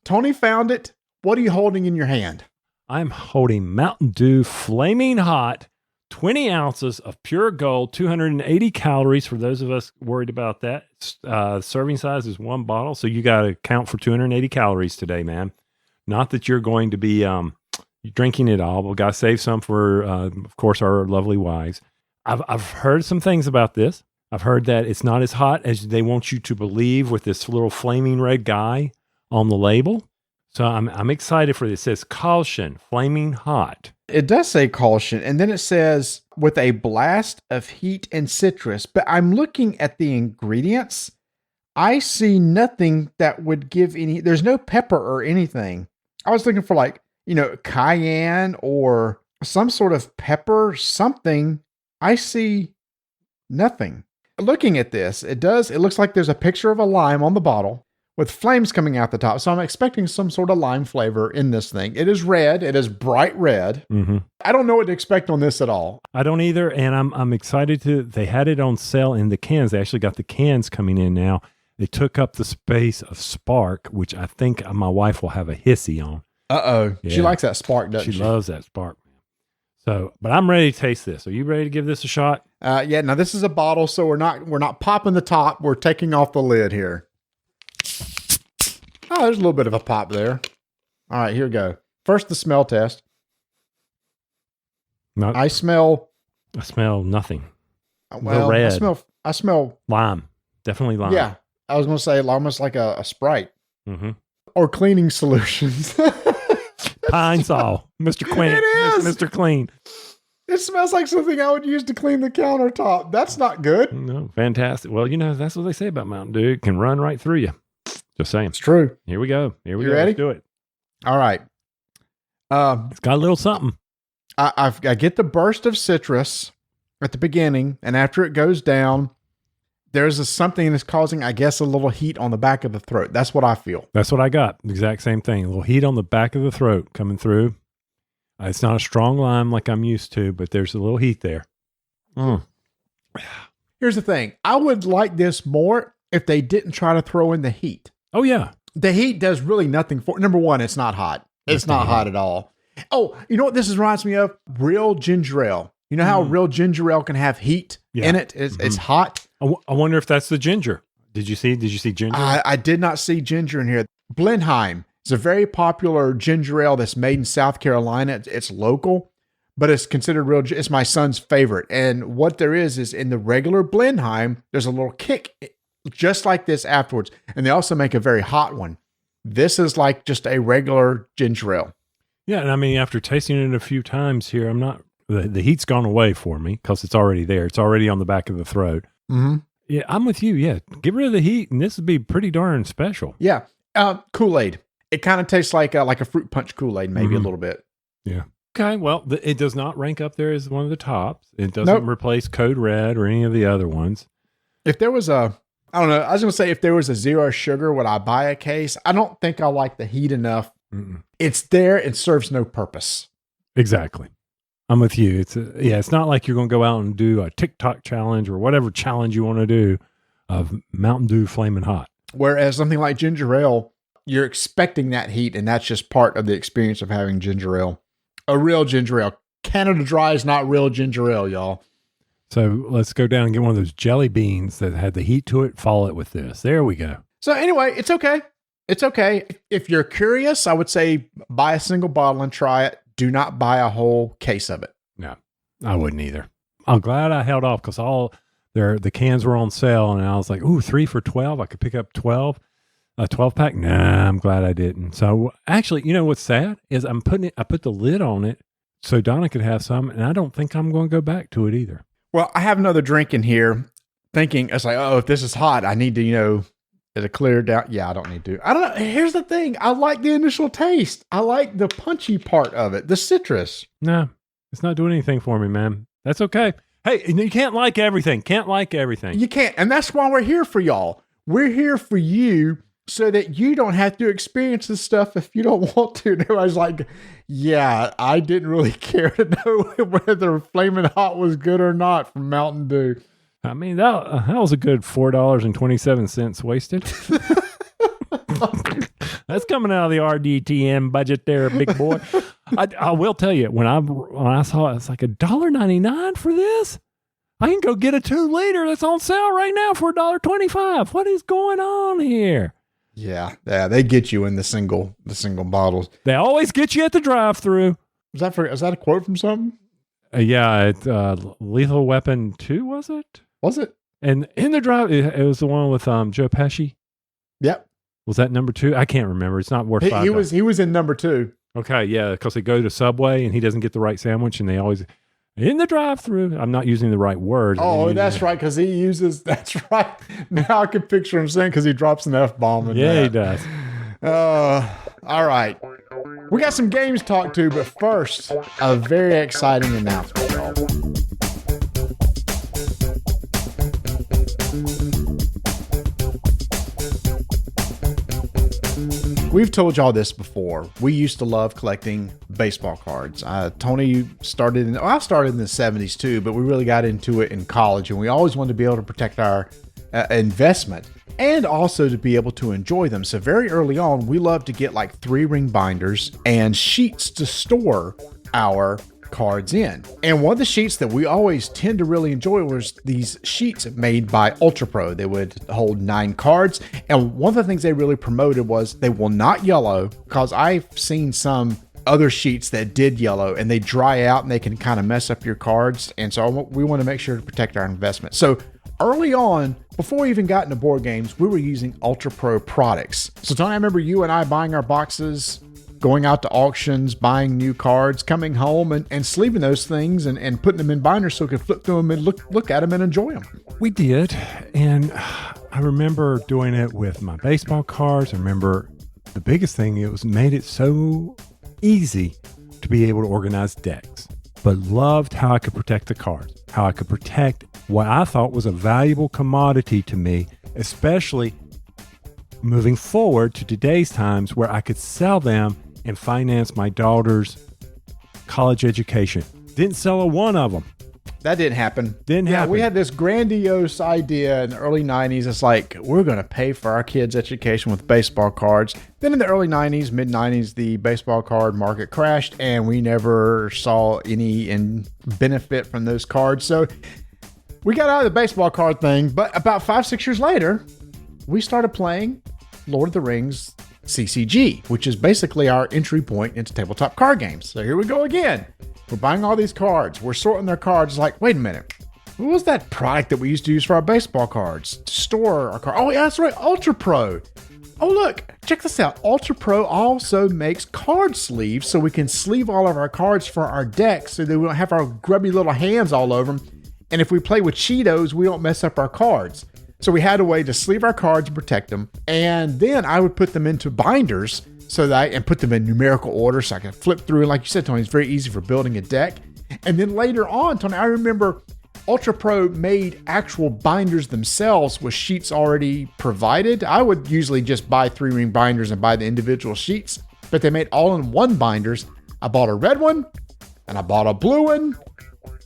Tony found it. What are you holding in your hand? I'm holding Mountain Dew Flaming Hot, 20 ounces of pure gold, 280 calories for those of us worried about that. Serving size is one bottle, so you got to count for 280 calories today, man. Not that you're going to be drinking it all. We've got to save some for, of course, our lovely wives. I've heard some things about this. I've heard that it's not as hot as they want you to believe with this little flaming red guy on the label. So I'm excited for this. It says caution, flaming hot. It does say caution, and then it says with a blast of heat and citrus. But I'm looking at the ingredients. I see nothing that would give any. There's no pepper or anything. I was looking for cayenne or some sort of pepper, something. I see nothing. Looking at this, it looks like there's a picture of a lime on the bottle with flames coming out the top. So I'm expecting some sort of lime flavor in this thing. It is red. It is bright red. Mm-hmm. I don't know what to expect on this at all. I don't either. And I'm excited they had it on sale in the cans. They actually got the cans coming in now. They took up the space of Spark, which I think my wife will have a hissy on. Uh-oh. Yeah. She likes that Spark, doesn't she? She loves that Spark. So, but I'm ready to taste this. Are you ready to give this a shot? Yeah. Now this is a bottle, so we're not popping the top. We're taking off the lid here. Oh, there's a little bit of a pop there. All right, here we go. First, the smell test. I smell nothing. Well, red. I smell Lime. Definitely lime. Yeah, I was going to say almost like a Sprite. Mm-hmm. Or cleaning solutions. Pine Sol. Mr. Quinn. It is. Mr. Clean. It smells like something I would use to clean the countertop. That's not good. No, fantastic. Well, that's what they say about Mountain Dew. It can run right through you. Just saying. It's true. Here we go. You ready? Let's do it. All right. It's got a little something. I get the burst of citrus at the beginning, and after it goes down, there's something that's causing, I guess, a little heat on the back of the throat. That's what I feel. That's what I got. The exact same thing. A little heat on the back of the throat coming through. It's not a strong lime like I'm used to, but there's a little heat there. Here's the thing. I would like this more if they didn't try to throw in the heat. Oh, yeah. The heat does really nothing for. Number one, it's not hot. It's not hot at all. Oh, you know what this reminds me of? Real ginger ale. You know how real ginger ale can have heat in it? It's hot. I wonder if that's the ginger. Did you see ginger? I did not see ginger in here. Blenheim is a very popular ginger ale that's made in South Carolina. It's local, but it's considered real. It's my son's favorite. And what there is in the regular Blenheim, there's a little kick just like this afterwards. And they also make a very hot one. This is like just a regular ginger ale. Yeah, and I mean, after tasting it a few times here, I'm not, the heat's gone away for me because it's already there. It's already on the back of the throat. Mm-hmm. Yeah, I'm with you. Yeah, get rid of the heat, and this would be pretty darn special. Yeah, Kool-Aid. It kind of tastes like a fruit punch Kool-Aid, maybe a little bit. Yeah. Okay, well, it does not rank up there as one of the tops. It doesn't replace Code Red or any of the other ones. If there was I don't know, I was going to say if there was a zero sugar, would I buy a case? I don't think I like the heat enough. Mm-mm. It's there. It serves no purpose. Exactly. I'm with you. It's not like you're going to go out and do a TikTok challenge or whatever challenge you want to do of Mountain Dew Flammin' Hot. Whereas something like ginger ale, you're expecting that heat, and that's just part of the experience of having ginger ale. A real ginger ale. Canada Dry is not real ginger ale, y'all. So let's go down and get one of those jelly beans that had the heat to it. Follow it with this. There we go. So anyway, it's okay. It's okay. If you're curious, I would say buy a single bottle and try it. Do not buy a whole case of it. No, I wouldn't either. I'm glad I held off because the cans were on sale, and I was like, ooh, 3 for $12. I could pick up 12, a 12-pack. Nah, I'm glad I didn't. So actually, you know what's sad is I put the lid on it so Donna could have some, and I don't think I'm going to go back to it either. Well, I have another drink in here thinking, it's like, oh, if this is hot, I need to, it'll clear down. Yeah, I don't need to. I don't know. Here's the thing. I like the initial taste. I like the punchy part of it, the citrus. No, it's not doing anything for me, man. That's okay. Hey, you can't like everything. You can't. And that's why we're here for y'all. We're here for you so that you don't have to experience this stuff if you don't want to. And everybody's like, yeah, I didn't really care to know whether Flammin' Hot was good or not from Mountain Dew. I mean, that was a good $4.27 wasted. That's coming out of the RDTM budget there, big boy. I will tell you, when I saw it, it's like $1.99 for this. I can go get a 2-liter that's on sale right now for $1.25. What is going on here? Yeah, they get you in the single bottles. They always get you at the drive-through. Is that a quote from something? Yeah, it's Lethal Weapon 2, was it? Was it? And in the drive, it was the one with Joe Pesci. Yep. Was that number 2? I can't remember. It's not worth $5. He was in number 2. Okay, yeah, because they go to Subway and he doesn't get the right sandwich, and they always in the drive-through. I'm not using the right word. Oh, that's right, because he uses. That's right. Now I can picture him saying because he drops an F-bomb. Yeah, he does. All right. We got some games to talk to, but first, a very exciting announcement, y'all. We've told y'all this before. We used to love collecting baseball cards. Tony started in the 70s too, but we really got into it in college, and we always wanted to be able to protect our investment and also to be able to enjoy them. So very early on, we loved to get like 3-ring binders and sheets to store our cards in. And one of the sheets that we always tend to really enjoy was these sheets made by Ultra Pro. They would hold 9 cards. And one of the things they really promoted was they will not yellow, because I've seen some other sheets that did yellow and they dry out and they can kind of mess up your cards. And so we want to make sure to protect our investment. So early on, before we even got into board games, we were using Ultra Pro products. So Tony, I remember you and I buying our boxes, going out to auctions, buying new cards, coming home and sleeving those things and putting them in binders so we could flip through them and look at them and enjoy them. We did. And I remember doing it with my baseball cards. I remember the biggest thing, it made it so easy to be able to organize decks, but loved how I could protect the cards, how I could protect what I thought was a valuable commodity to me, especially moving forward to today's times where I could sell them and finance my daughter's college education. Didn't sell a one of them. That didn't happen. Didn't happen. We had this grandiose idea in the early 90s. It's like, we're going to pay for our kids' education with baseball cards. Then in the early 90s, mid 90s, the baseball card market crashed and we never saw any benefit from those cards. So we got out of the baseball card thing, but about 5-6 years later, we started playing Lord of the Rings CCG, which is basically our entry point into tabletop card games. So here we go again. We're buying all these cards. We're sorting their cards. Like, wait a minute. What was that product that we used to use for our baseball cards to store our cards? Oh, yeah, that's right. Ultra Pro. Oh, look, check this out. Ultra Pro also makes card sleeves so we can sleeve all of our cards for our decks so that we don't have our grubby little hands all over them. And if we play with Cheetos, we don't mess up our cards. So we had a way to sleeve our cards and protect them. And then I would put them into binders and put them in numerical order so I could flip through. And like you said, Tony, it's very easy for building a deck. And then later on, Tony, I remember Ultra Pro made actual binders themselves with sheets already provided. I would usually just buy 3-ring binders and buy the individual sheets, but they made all-in-one binders. I bought a red one and I bought a blue one.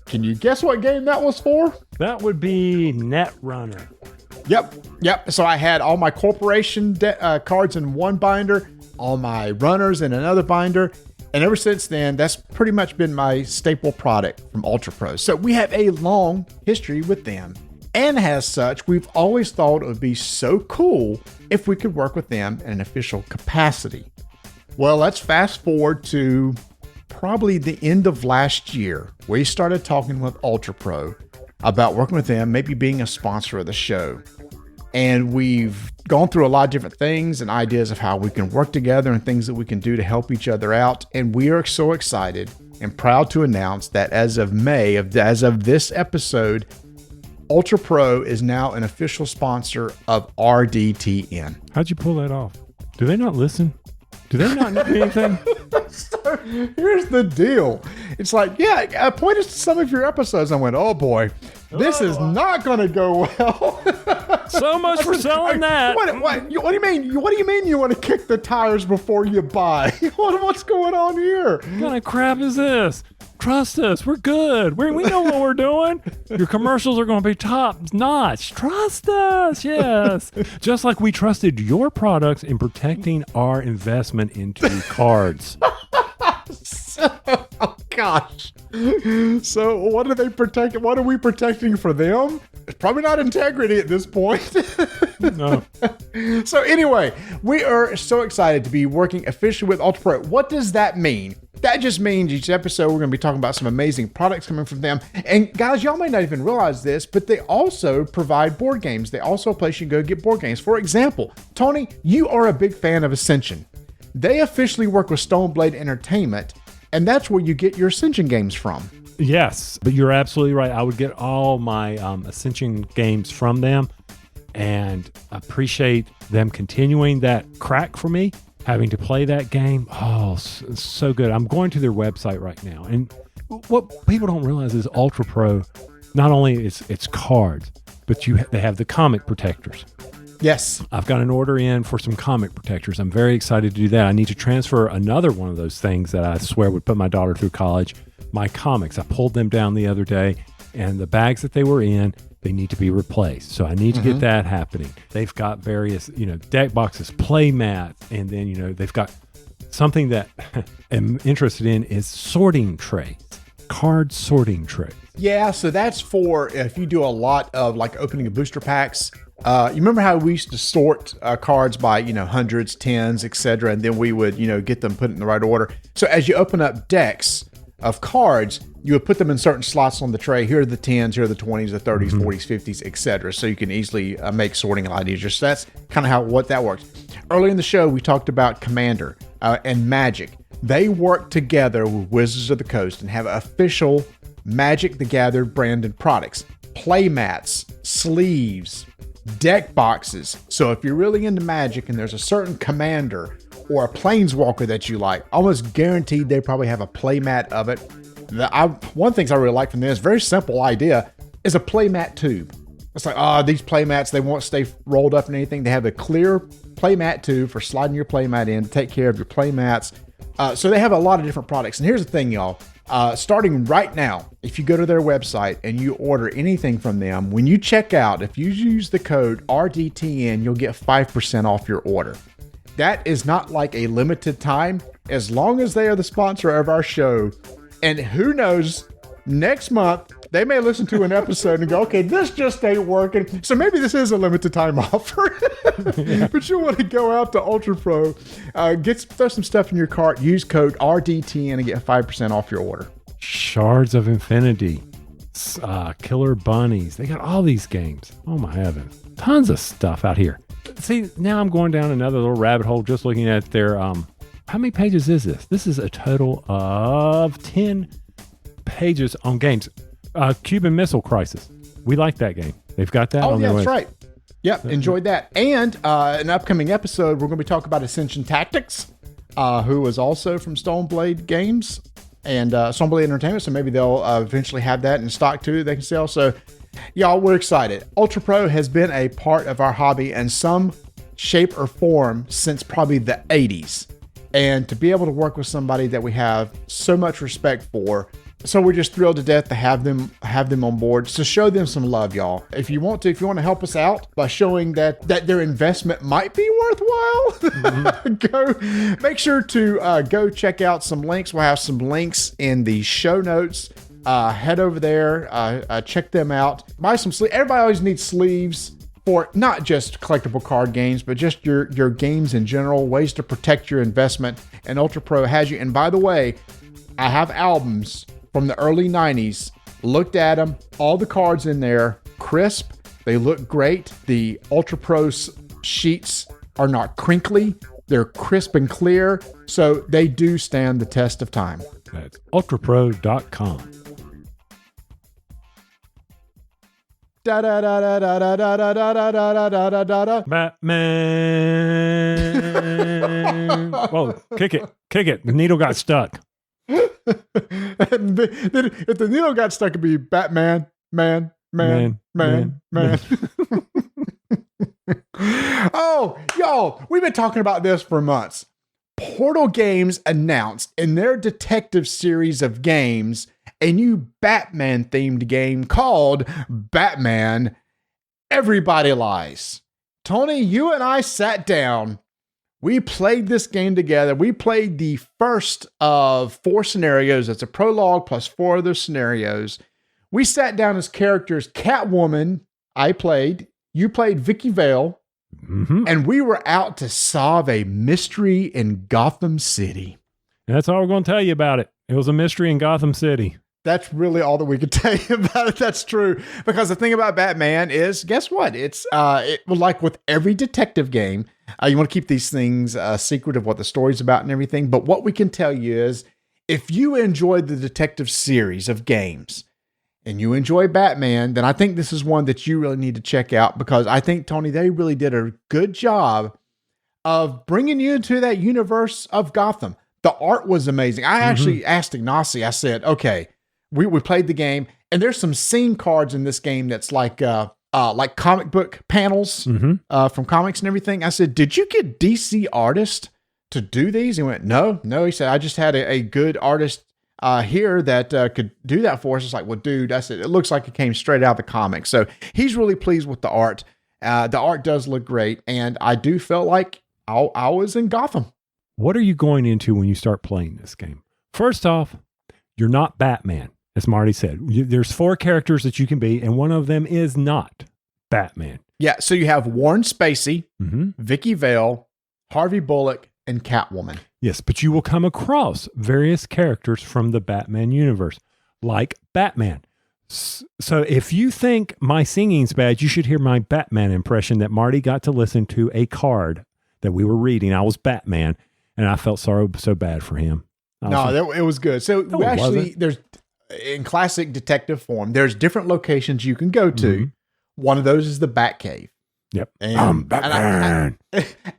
Can you guess what game that was for? That would be Netrunner. Yep. So I had all my corporation cards in one binder, all my runners in another binder. And ever since then, that's pretty much been my staple product from Ultra Pro. So we have a long history with them. And as such, we've always thought it would be so cool if we could work with them in an official capacity. Well, let's fast forward to probably the end of last year. We started talking with Ultra Pro about working with them, maybe being a sponsor of the show. And we've gone through a lot of different things and ideas of how we can work together and things that we can do to help each other out. And we are so excited and proud to announce that as of this episode, Ultra Pro is now an official sponsor of RDTN. How'd you pull that off? Do they not listen? Do they not know anything? So here's the deal. It's like, yeah, I pointed to some of your episodes and I went, oh boy, this is not going to go well. So much for selling that. What do you mean? What do you mean you want to kick the tires before you buy? What's going on here? What kind of crap is this? Trust us. We're good. We know what we're doing. Your commercials are going to be top notch. Trust us. Yes. Just like we trusted your products in protecting our investment into cards. Oh, gosh. So what are they protecting? What are we protecting for them? It's probably not integrity at this point. No. So anyway, we are so excited to be working officially with Ultra Pro. What does that mean? That just means each episode we're going to be talking about some amazing products coming from them. And guys, y'all may not even realize this, but they also provide board games. They also a place you can go get board games. For example, Tony, you are a big fan of Ascension. They officially work with Stoneblade Entertainment, and that's where you get your Ascension games from. Yes, but you're absolutely right. I would get all my Ascension games from them and appreciate them continuing that crack for me, having to play that game. Oh, so good. I'm going to their website right now. And what people don't realize is Ultra Pro, not only it's cards, but they have the comic protectors. Yes. I've got an order in for some comic protectors. I'm very excited to do that. I need to transfer another one of those things that I swear would put my daughter through college, my comics. I pulled them down the other day, and the bags that they were in, they need to be replaced. So I need to get that happening. They've got various, deck boxes, play mats, and then, they've got something that I'm interested in is sorting trays. card sorting trays. Yeah, so that's for if you do a lot of like opening of booster packs. You remember how we used to sort cards by, hundreds, tens, etc., and then we would, get them put in the right order. So as you open up decks of cards, you would put them in certain slots on the tray. Here are the 10s, here are the 20s, the 30s, 40s, 50s, etc. So you can easily make sorting a lot easier. So that's kind of what that works. Earlier in the show, we talked about Commander and Magic. They work together with Wizards of the Coast and have official Magic the Gathering branded products, play mats, sleeves, deck boxes. So if you're really into Magic and there's a certain commander or a planeswalker that you like, almost guaranteed they probably have a play mat of it. One of the things I really like from this, very simple idea, is a play mat tube. It's like, these play mats, they won't stay rolled up in anything. They have a clear play mat tube for sliding your play mat in to take care of your play mats. So they have a lot of different products. And here's the thing, y'all. Starting right now, if you go to their website and you order anything from them, when you check out, if you use the code RDTN, you'll get 5% off your order. That is not like a limited time, as long as they are the sponsor of our show. And who knows, next month, they may listen to an episode and go, okay, this just ain't working. So maybe this is a limited time offer. But you want to go out to Ultra Pro, throw some stuff in your cart, use code RDTN and get 5% off your order. Shards of Infinity, Killer Bunnies. They got all these games. Oh my heavens. Tons of stuff out here. See, now I'm going down another little rabbit hole just looking at their, how many pages is this? This is a total of 10 pages on games. Cuban Missile Crisis. We like that game. They've got that on their that's list. right. Yep, enjoyed that. And an upcoming episode, we're going to be talking about Ascension Tactics, who is also from Stoneblade Games and Stoneblade Entertainment. So maybe they'll eventually have that in stock too. They can sell. So, y'all, we're excited. Ultra Pro has been a part of our hobby in some shape or form since probably the 80s. And to be able to work with somebody that we have so much respect for, so we're just thrilled to death to have them on board. So show them some love, y'all. If you want to help us out by showing that their investment might be worthwhile, go make sure to go check out some links. We'll have some links in the show notes. Head over there, check them out. Buy some sleeves. Everybody always needs sleeves for not just collectible card games, but just your games in general, ways to protect your investment. And Ultra Pro has you. And by the way, I have albums from the early 90s, looked at them, all the cards in there, crisp, they look great. The Ultra Pro sheets are not crinkly, they're crisp and clear, so they do stand the test of time. That's ultrapro.com. Batman. Whoa, kick it. The needle got stuck. And then if the needle got stuck, it'd be Batman, man. Oh, y'all, we've been talking about this for months. Portal Games announced in their detective series of games a new Batman-themed game called Batman Everybody Lies. Tony, you and I sat down. We played this game together. We played the first of 4 scenarios. It's a prologue plus 4 other scenarios. We sat down as characters. Catwoman, I played. You played Vicky Vale. Mm-hmm. And we were out to solve a mystery in Gotham City. And that's all we're going to tell you about it. It was a mystery in Gotham City. That's really all that we could tell you about it. That's true. Because the thing about Batman is, guess what? It's like with every detective game, you want to keep these things secret of what the story's about and everything. But what we can tell you is, if you enjoyed the detective series of games and you enjoy Batman, then I think this is one that you really need to check out, because I think, Tony, they really did a good job of bringing you into that universe of Gotham. The art was amazing. I actually asked Ignacy, I said, okay, we played the game, and there's some scene cards in this game that's like comic book panels from comics and everything. I said, did you get DC artists to do these? He went, no. He said, I just had a good artist here that could do that for us. It's like, well, dude, I said, it looks like it came straight out of the comics. So he's really pleased with the art. The art does look great, and I do feel like I was in Gotham. What are you going into when you start playing this game? First off, you're not Batman. as Marty said. There's 4 characters that you can be, and one of them is not Batman. Yeah, so you have Warren Spacey, Mm-hmm. Vicky Vale, Harvey Bullock, and Catwoman. Yes, but you will come across various characters from the Batman universe, like Batman. So if you think my singing's bad, you should hear my Batman impression that Marty got to listen to a card that we were reading. I was Batman, and I felt so bad for him. It was good. So No, it wasn't. there's in classic detective form, there's different locations you can go to. Mm-hmm. One of those is the Batcave. Yep. And, Batman.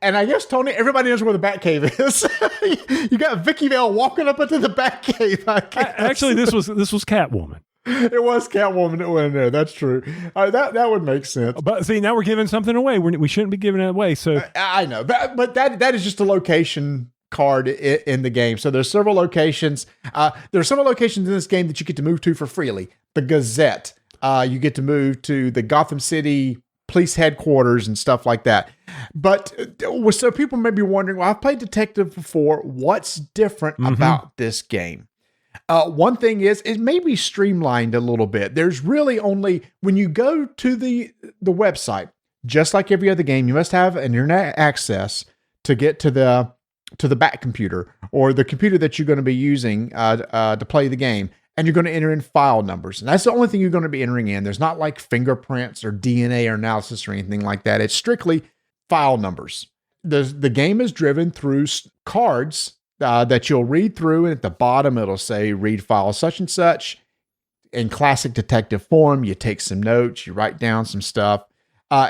And I guess, Tony, everybody knows where the Batcave is. You got Vicky Vale walking up into the Batcave. Actually, this was Catwoman. It was Catwoman that went in there. That's true. That would make sense. But see, now we're giving something away. We shouldn't be giving it away. So I know, but that is just a location card in the game. So there's several locations. There are several locations in this game that you get to move to for freely. The Gazette. You get to move to the Gotham City police headquarters and stuff like that. But so people may be wondering, well, I've played detective before. What's different about this game? One thing is it may be streamlined a little bit. There's really only, when you go to the website, just like every other game, you must have an internet access to get to the back computer or the computer that you're going to be using to play the game. And you're going to enter in file numbers. And that's the only thing you're going to be entering in. There's not like fingerprints or DNA or analysis or anything like that. It's strictly file numbers. The game is driven through cards that you'll read through. And at the bottom, it'll say read file such and such. In classic detective form, you take some notes, you write down some stuff.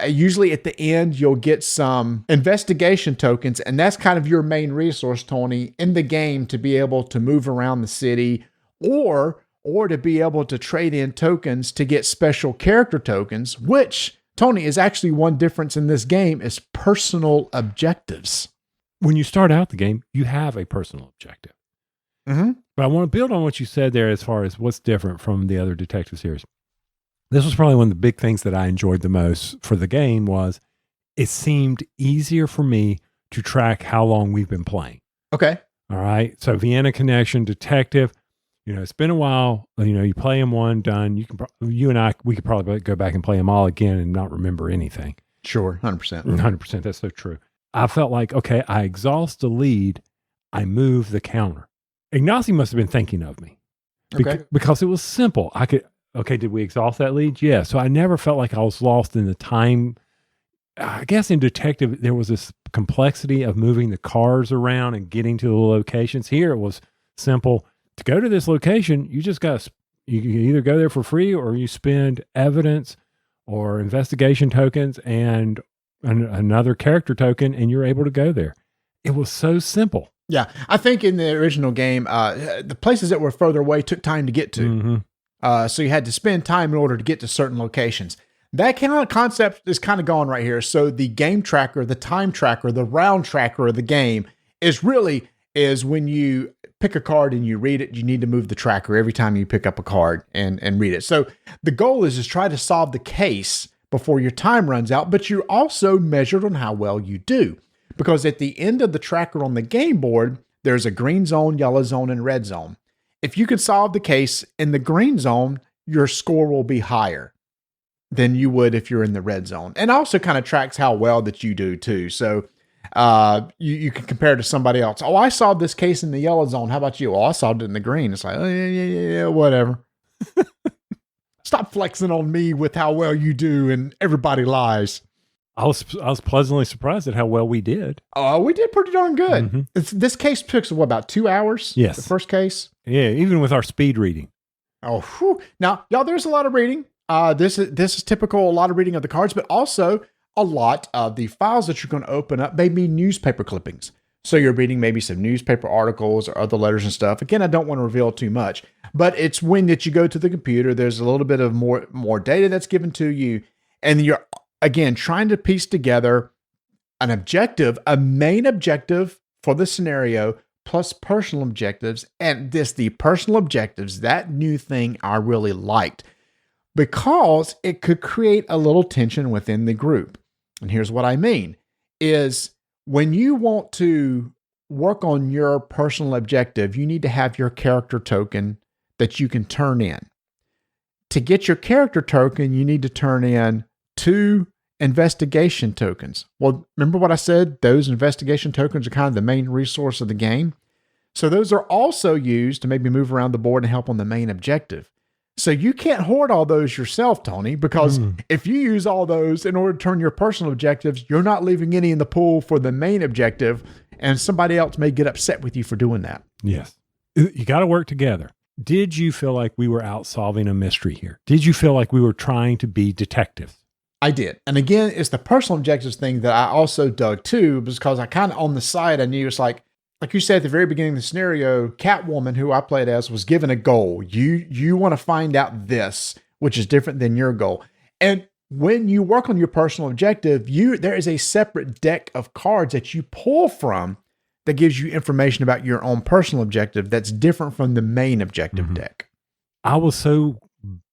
Usually at the end, you'll get some investigation tokens. And that's kind of your main resource, Tony, in the game to be able to move around the city or to be able to trade in tokens to get special character tokens, which, Tony, is actually one difference in this game is personal objectives. when you start out the game, you have a personal objective. Mm-hmm. But I want to build on what you said there as far as what's different from the other detective series. This was probably one of the big things that I enjoyed the most for the game was it seemed easier for me to track how long we've been playing. Okay. All right. So Vienna Connection, Detective, it's been a while. You play them one, done. You and I, we could probably go back and play them all again and not remember anything. Sure. 100%. 100%. That's so true. I felt like, okay, I exhaust the lead. I move the counter. Ignacy must have been thinking of me because it was simple. Did we exhaust that lead? Yeah. So I never felt like I was lost in the time. I guess in Detective, there was this complexity of moving the cars around and getting to the locations. Here it was simple. To go to this location, you just you can either go there for free or you spend evidence or investigation tokens and another character token, and you're able to go there. It was so simple. Yeah. I think in the original game, the places that were further away took time to get to. Mm-hmm. So you had to spend time in order to get to certain locations. That kind of concept is kind of gone right here. So the game tracker, the time tracker, the round tracker of the game is when you pick a card and you read it, you need to move the tracker every time you pick up a card and read it. So the goal is try to solve the case before your time runs out, but you're also measured on how well you do. Because at the end of the tracker on the game board, there's a green zone, yellow zone, and red zone. If you can solve the case in the green zone, your score will be higher than you would if you're in the red zone. And also kind of tracks how well that you do too. So you can compare to somebody else. Oh, I solved this case in the yellow zone. How about you? Oh, I solved it in the green. It's like, oh, yeah, whatever. Stop flexing on me with how well you do and everybody lies. I was pleasantly surprised at how well we did. Oh, we did pretty darn good. Mm-hmm. This case took, about 2 hours? Yes. The first case? Yeah, even with our speed reading. Oh, whew. Now, y'all, there's a lot of reading. This is typical, a lot of reading of the cards, but also a lot of the files that you're going to open up may be newspaper clippings. So you're reading maybe some newspaper articles or other letters and stuff. Again, I don't want to reveal too much, but it's when that you go to the computer, there's a little bit of more data that's given to you, and you're, again, trying to piece together an objective, a main objective for the scenario, plus personal objectives. And the personal objectives, that new thing I really liked because it could create a little tension within the group. And here's what I mean is when you want to work on your personal objective, you need to have your character token that you can turn in. To get your character token, you need to turn in 2 investigation tokens. Well, remember what I said? Those investigation tokens are kind of the main resource of the game. So those are also used to maybe move around the board and help on the main objective. So you can't hoard all those yourself, Tony, because if you use all those in order to turn your personal objectives, you're not leaving any in the pool for the main objective, and somebody else may get upset with you for doing that. Yes. You got to work together. Did you feel like we were out solving a mystery here? Did you feel like we were trying to be detectives? I did. And again, it's the personal objectives thing that I also dug too, because I kind of on the side, I knew it's like you said at the very beginning of the scenario, Catwoman, who I played as, was given a goal. You want to find out this, which is different than your goal. And when you work on your personal objective, there is a separate deck of cards that you pull from that gives you information about your own personal objective that's different from the main objective deck. I was so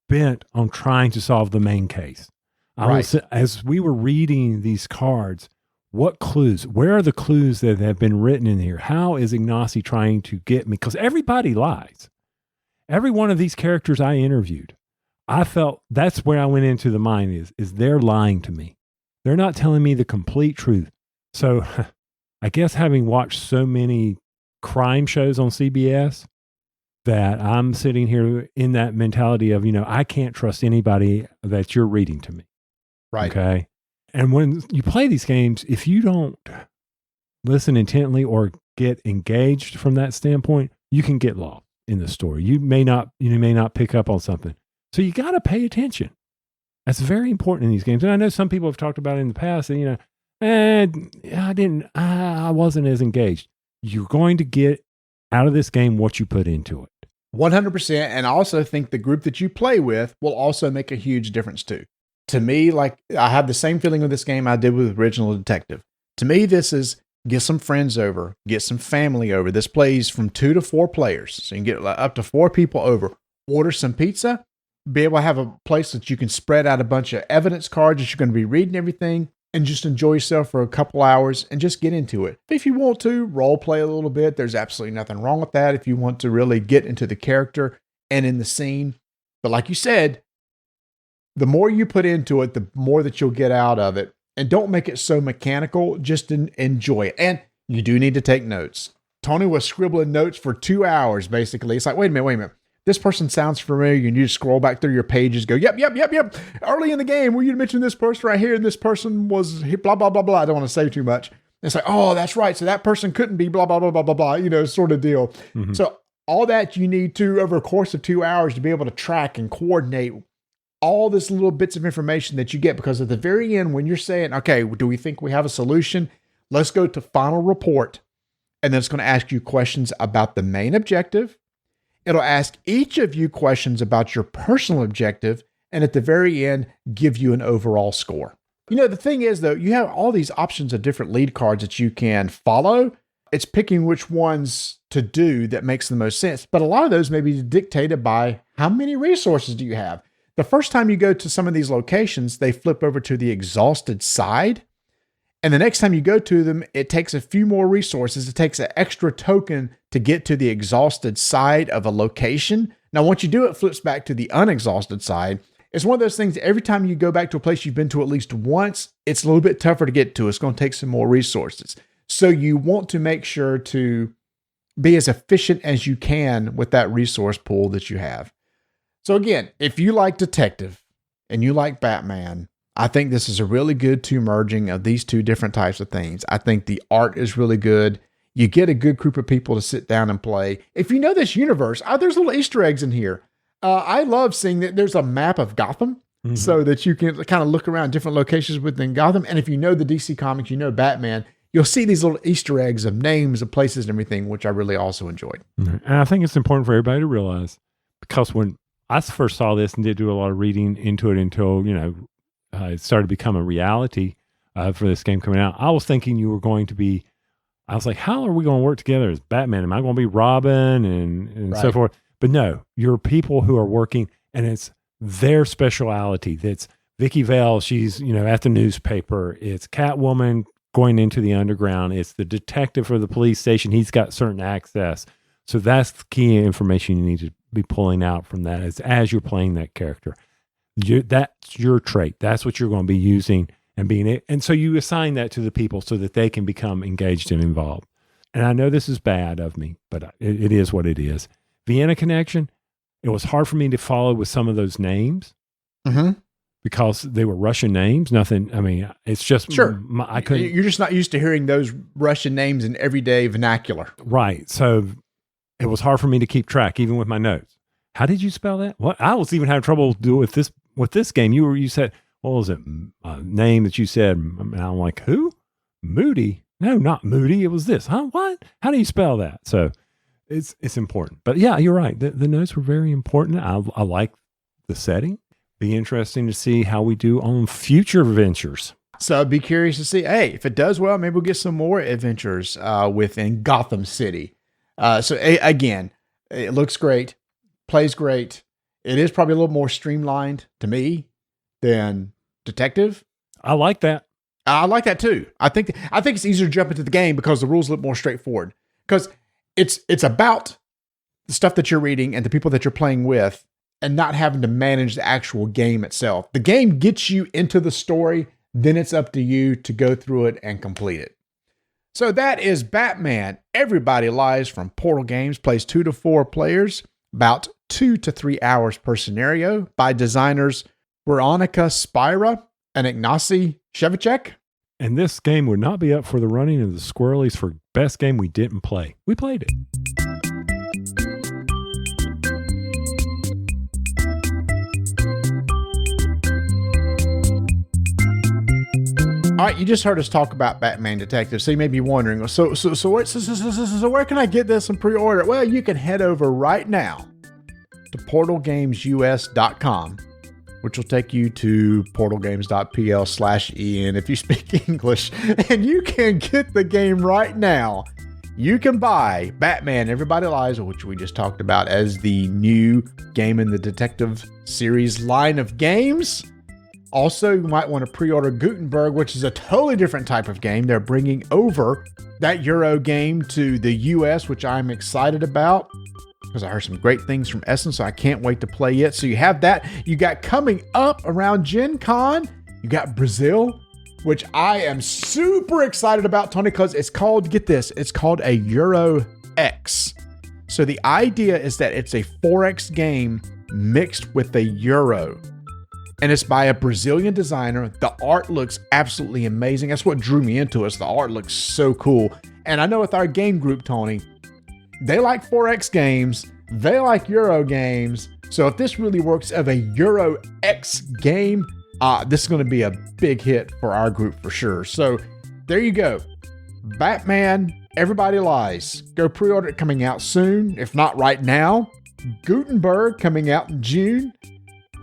bent on trying to solve the main case. As we were reading these cards, what clues? Where are the clues that have been written in here? How is Ignacy trying to get me? Because everybody lies. Every one of these characters I interviewed, I felt that's where I went into the mind is they're lying to me. They're not telling me the complete truth. So I guess having watched so many crime shows on CBS that I'm sitting here in that mentality of, I can't trust anybody that you're reading to me. Right. Okay. And when you play these games, if you don't listen intently or get engaged from that standpoint, you can get lost in the story. You may not pick up on something. So you got to pay attention. That's very important in these games. And I know some people have talked about it in the past and, I wasn't as engaged. You're going to get out of this game what you put into it. 100%. And I also think the group that you play with will also make a huge difference too. To me, like I have the same feeling with this game I did with Original Detective. To me, this is get some friends over, get some family over. This plays from 2 to 4 players. So you can get up to 4 people over. Order some pizza, be able to have a place that you can spread out a bunch of evidence cards that you're going to be reading everything, and just enjoy yourself for a couple hours and just get into it. If you want to, role play a little bit. There's absolutely nothing wrong with that if you want to really get into the character and in the scene. But like you said, the more you put into it, the more that you'll get out of it. And don't make it so mechanical. Just enjoy it. And you do need to take notes. Tony was scribbling notes for 2 hours, basically. It's like, wait a minute. This person sounds familiar. And you just scroll back through your pages, go, yep. Early in the game, you mentioned this person right here, and this person was blah, blah, blah, blah. I don't want to say too much. It's like, oh, that's right. So that person couldn't be blah, blah, blah, blah, blah, blah, sort of deal. Mm-hmm. So all that you need to, over a course of 2 hours, to be able to track and coordinate all this little bits of information that you get, because at the very end, when you're saying, okay, do we think we have a solution? Let's go to final report. And then it's going to ask you questions about the main objective. It'll ask each of you questions about your personal objective. And at the very end, give you an overall score. The thing is, though, you have all these options of different lead cards that you can follow. It's picking which ones to do that makes the most sense. But a lot of those may be dictated by how many resources do you have. The first time you go to some of these locations, they flip over to the exhausted side. And the next time you go to them, it takes a few more resources. It takes an extra token to get to the exhausted side of a location. Now, once you do, it flips back to the unexhausted side. It's one of those things, every time you go back to a place you've been to at least once, it's a little bit tougher to get to. It's going to take some more resources. So you want to make sure to be as efficient as you can with that resource pool that you have. So again, if you like Detective and you like Batman, I think this is a really good merging of these 2 different types of things. I think the art is really good. You get a good group of people to sit down and play. If you know this universe, there's little Easter eggs in here. I love seeing that there's a map of Gotham so that you can kind of look around different locations within Gotham. And if you know the DC Comics, Batman, you'll see these little Easter eggs of names of places and everything, which I really also enjoyed. And I think it's important for everybody to realize, because when I first saw this and did do a lot of reading into it until, it started to become a reality for this game coming out. I was thinking you were going to be, I was like, how are we going to work together as Batman? Am I going to be Robin and so forth? But no, you're people who are working, and it's their speciality. That's Vicky Vale. She's, at the newspaper. It's Catwoman going into the underground. It's the detective for the police station. He's got certain access. So that's the key information you need to be pulling out from that as you're playing that character. That's your trait. That's what you're going to be using and so you assign that to the people so that they can become engaged and involved. And I know this is bad of me, but it is what it is. Vienna Connection, it was hard for me to follow with some of those names because they were Russian names. Nothing, I mean, it's just, sure. I couldn't. You're just not used to hearing those Russian names in everyday vernacular. Right. So it was hard for me to keep track, even with my notes. How did you spell that? What? I was even having trouble doing with this game. You said, what was it? A name that you said, and I'm like, who? Moody? No, not Moody. It was this. Huh? What? How do you spell that? So it's important. But yeah, you're right. The notes were very important. I like the setting. Be interesting to see how we do on future ventures. So I'd be curious to see, hey, if it does well, maybe we'll get some more adventures within Gotham City. Again, it looks great, plays great. It is probably a little more streamlined to me than Detective. I like that. I like that too. I think it's easier to jump into the game because the rules look more straightforward. Because it's about the stuff that you're reading and the people that you're playing with, and not having to manage the actual game itself. The game gets you into the story, then it's up to you to go through it and complete it. So that is Batman Everybody Lies from Portal Games. Plays 2 to 4 players, about 2 to 3 hours per scenario, by designers Veronica Spira and Ignacy Shevchik. And this game would not be up for the running of the Squirrelies for best game we didn't play. We played it. All right, you just heard us talk about Batman Detective, so you may be wondering, so where can I get this and pre-order? Well, you can head over right now to portalgamesus.com, which will take you to portalgames.pl/en if you speak English, and you can get the game right now. You can buy Batman Everybody Lies, which we just talked about as the new game in the Detective series line of games. Also, you might want to pre-order Gutenberg, which is a totally different type of game. They're bringing over that Euro game to the US, which I'm excited about because I heard some great things from Essen, so I can't wait to play it. So you have that. You got coming up around Gen Con, you got Brazil, which I am super excited about, Tony, because it's called, get this, it's called a Euro X. So the idea is that it's a 4X game mixed with a Euro. And it's by a Brazilian designer. The art looks absolutely amazing. That's what drew me into it. The art looks so cool. And I know with our game group, Tony, they like 4X games. They like Euro games. So if this really works of a Euro X game, this is going to be a big hit for our group for sure. So there you go. Batman, Everybody Lies. Go pre-order it, coming out soon, if not right now. Gutenberg coming out in June.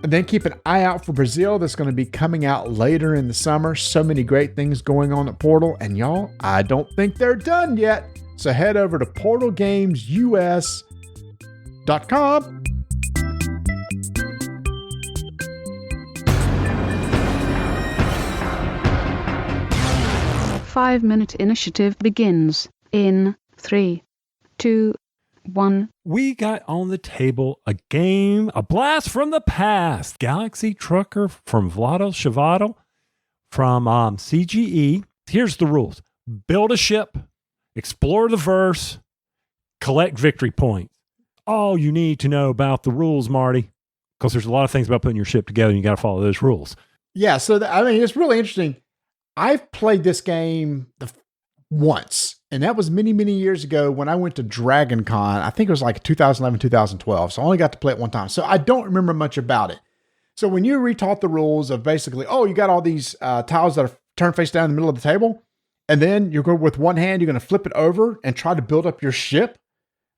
And then keep an eye out for Brazil. That's going to be coming out later in the summer. So many great things going on at Portal. And y'all, I don't think they're done yet. So head over to portalgamesus.com. Five-minute initiative begins in 3, 2, 1. We got on the table a game, a blast from the past. Galaxy Trucker from Vlado Shavato from CGE. Here's the rules. Build a ship, explore the verse, collect victory points. All you need to know about the rules, Marty, because there's a lot of things about putting your ship together and you got to follow those rules. Yeah, so it's really interesting. I've played this game once, and that was many, many years ago when I went to Dragon Con. I think it was like 2011, 2012. So I only got to play it one time. So I don't remember much about it. So when you retaught the rules of basically, you got all these tiles that are turned face down in the middle of the table, and then you're going with one hand, you're going to flip it over and try to build up your ship.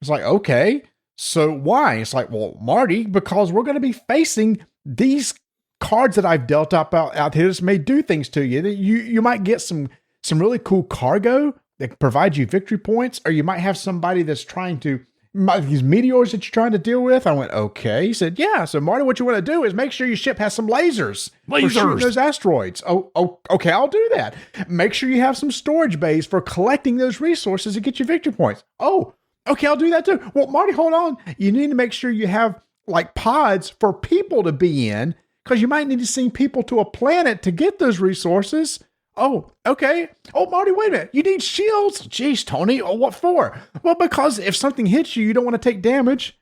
It's like, okay, so why? It's like, well, Marty, because we're going to be facing these cards that I've dealt up out here. This may do things to you. You might get some really cool cargo that provides you victory points, or you might have somebody that's these meteors that you're trying to deal with. I went, okay. He said, yeah. So Marty, what you want to do is make sure your ship has some lasers. For shooting those asteroids. Oh, okay. I'll do that. Make sure you have some storage bays for collecting those resources to get you victory points. Oh, Okay, I'll do that too. Well, Marty, hold on. You need to make sure you have like pods for people to be in, because you might need to send people to a planet to get those resources. Oh, okay. Oh, Marty, wait a minute. You need shields? Jeez, Tony. Oh, what for? Well, because if something hits you, you don't want to take damage.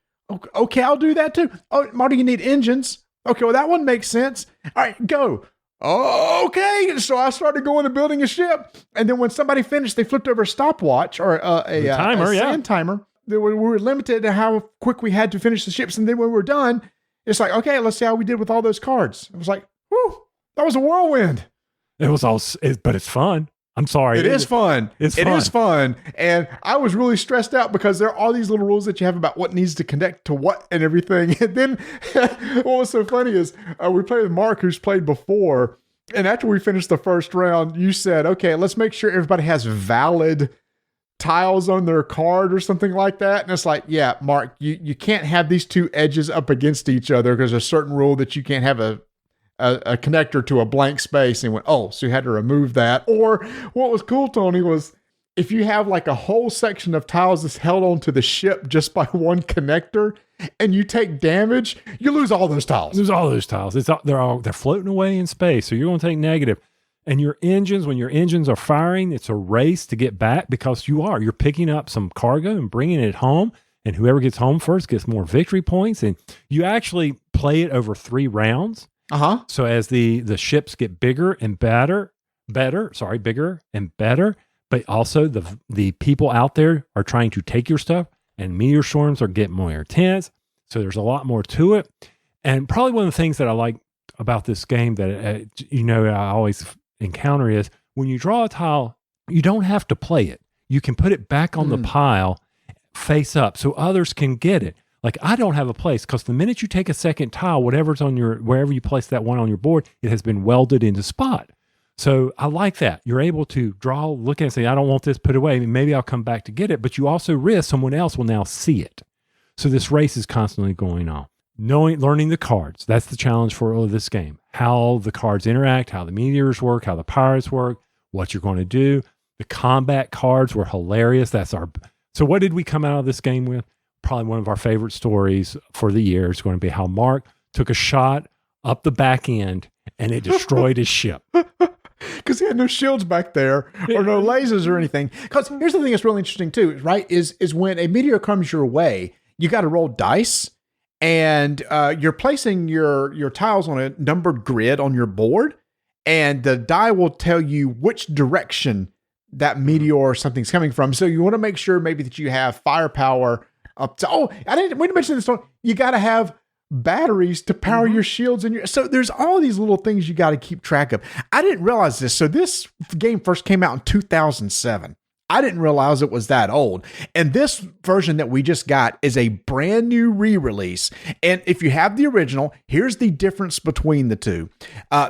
Okay, I'll do that too. Oh, Marty, you need engines. Okay, well, that one makes sense. All right, go. Oh, okay. So I started going to building a ship. And then when somebody finished, they flipped over a stopwatch or a timer, a sand timer. We were limited to how quick we had to finish the ships. And then when we were done, it's like, okay, let's see how we did with all those cards. It was like, whew, that was a whirlwind. It was all, but it's fun. I'm sorry. It is fun. It is fun. And I was really stressed out because there are all these little rules that you have about what needs to connect to what and everything. And then what was so funny is we played with Mark, who's played before. And after we finished the first round, you said, okay, let's make sure everybody has valid tiles on their card or something like that. And it's like, yeah, Mark, you can't have these two edges up against each other because there's a certain rule that you can't have a connector to a blank space. And went, oh, so you had to remove that. Or what was cool, Tony, was if you have like a whole section of tiles that's held onto the ship just by one connector and you take damage, you lose all those tiles. Lose all those tiles. They're floating away in space. So you're going to take negative. And your engines, when your engines are firing, it's a race to get back because you're picking up some cargo and bringing it home. And whoever gets home first gets more victory points. And you actually play it over 3 rounds. Uh-huh. So as the ships get bigger and bigger and better, but also the people out there are trying to take your stuff, and meteor storms are getting more intense. So there's a lot more to it. And probably one of the things that I like about this game that, I always encounter is when you draw a tile, you don't have to play it. You can put it back on the pile face up so others can get it. Like I don't have a place because the minute you take a second tile, whatever's on wherever you place that one on your board, it has been welded into spot. So I like that. You're able to look at it and say, I don't want this put away. Maybe I'll come back to get it. But you also risk someone else will now see it. So this race is constantly going on. Learning the cards. That's the challenge for this game. How the cards interact, how the meteors work, how the pirates work, what you're going to do. The combat cards were hilarious. So what did we come out of this game with? Probably one of our favorite stories for the year is going to be how Mark took a shot up the back end and it destroyed his ship. Because he had no shields back there or no lasers or anything. Because here's the thing that's really interesting too, right? Is when a meteor comes your way, you got to roll dice and you're placing your tiles on a numbered grid on your board. And the die will tell you which direction that meteor or something's coming from. So you want to make sure maybe that you have firepower up to, we didn't mention this one. You got to have batteries to power your shields so there's all these little things you got to keep track of. I didn't realize this. So this game first came out in 2007. I didn't realize it was that old. And this version that we just got is a brand new re-release. And if you have the original, here's the difference between the two.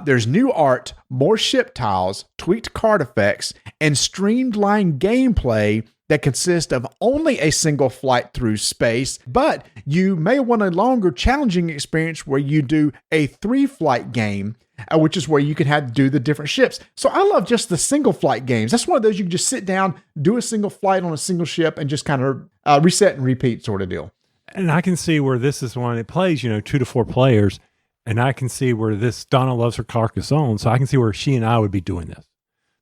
There's new art, more ship tiles, tweaked card effects, and streamlined gameplay that consist of only a single flight through space, but you may want a longer, challenging experience where you do a 3-flight game, which is where you can do the different ships. So I love just the single flight games. That's one of those you can just sit down, do a single flight on a single ship, and just kind of reset and repeat sort of deal. And I can see where this is one. It plays, 2 to 4 players, and I can see where Donna loves her Carcassonne, so I can see where she and I would be doing this.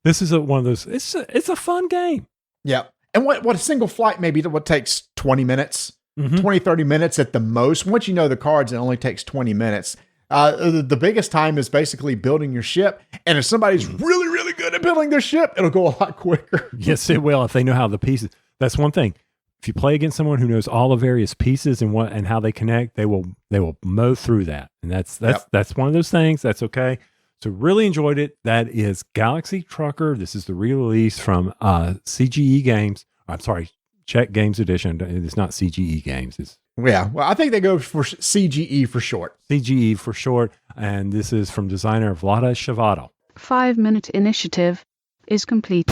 This is one of those. It's a fun game. Yep. And what a single flight maybe what takes 20 minutes, 20, 30 minutes at the most. Once you know the cards, it only takes 20 minutes. The biggest time is basically building your ship. And if somebody's really, really good at building their ship, it'll go a lot quicker. Yes, it will. If they know how the pieces, that's one thing. If you play against someone who knows all the various pieces and how they connect, they will mow through that. And that's one of those things. That's okay. So really enjoyed it. That is Galaxy Trucker. This is the re-release from CGE Games. I'm sorry, Czech Games Edition. It's not CGE Games. Well, I think they go for CGE for short. CGE for short. And this is from designer Vlada Shavato. 5-minute initiative is complete.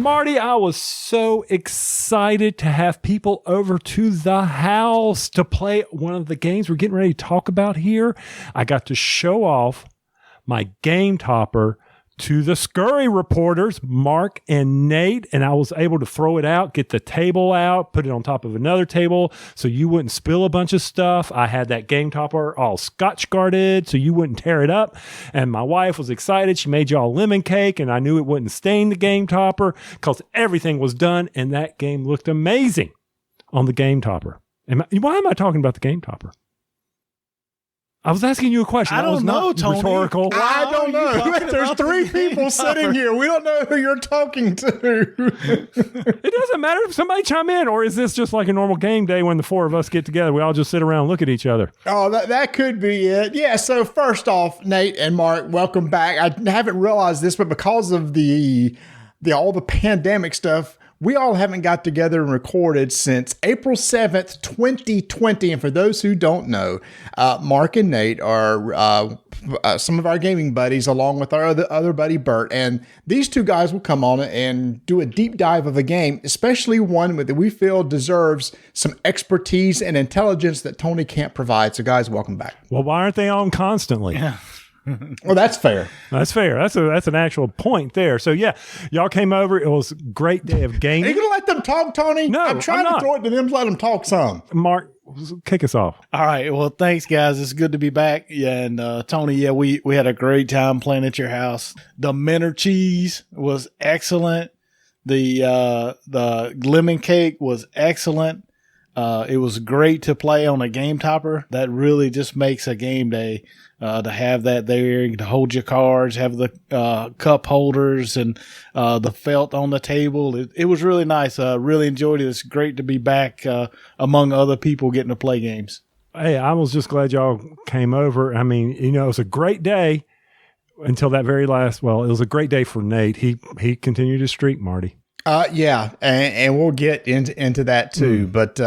Marty, I was so excited to have people over to the house to play one of the games we're getting ready to talk about here. I got to show off my Gametopper to the Scurry reporters, Mark and Nate, and I was able to throw it out, get the table out, put it on top of another table so you wouldn't spill a bunch of stuff. I had that Gametopper all scotch guarded so you wouldn't tear it up. And my wife was excited. She made y'all lemon cake, and I knew it wouldn't stain the Gametopper because everything was done, and that game looked amazing on the Gametopper. Why am I talking about the Gametopper? I was asking you a question. I don't know, Tony. Rhetorical. I don't know. There's three people sitting here. We don't know who you're talking to. It doesn't matter if somebody chime in, or is this just like a normal game day when the four of us get together? We all just sit around and look at each other. Oh, that could be it. Yeah, so first off, Nate and Mark, welcome back. I haven't realized this, but because of the all the pandemic stuff, we all haven't got together and recorded since April 7th, 2020. And for those who don't know, Mark and Nate are some of our gaming buddies, along with our other buddy, Bert. And these two guys will come on and do a deep dive of a game, especially one that we feel deserves some expertise and intelligence that Tony can't provide. So, guys, welcome back. Well, why aren't they on constantly? Yeah. Well, that's fair. That's fair. That's an actual point there. So yeah, y'all came over. It was a great day of Are gaming. you going to let them talk, Tony? No, I'm trying I'm to not. throw it to them to let them talk some. Mark, kick us off. All right. Well, thanks, guys. It's good to be back. Yeah, and Tony, yeah, we had a great time playing at your house. The Menor cheese was excellent. The lemon cake was excellent. It was great to play on a Gametopper. That really just makes a game day. To have that there, to hold your cards, have the cup holders and the felt on the table. It was really nice. Really enjoyed it. It's great to be back among other people getting to play games. Hey, I was just glad y'all came over. I mean, it was a great day until that very last. Well, it was a great day for Nate. He continued his streak, Marty. Yeah, and we'll get into that too. But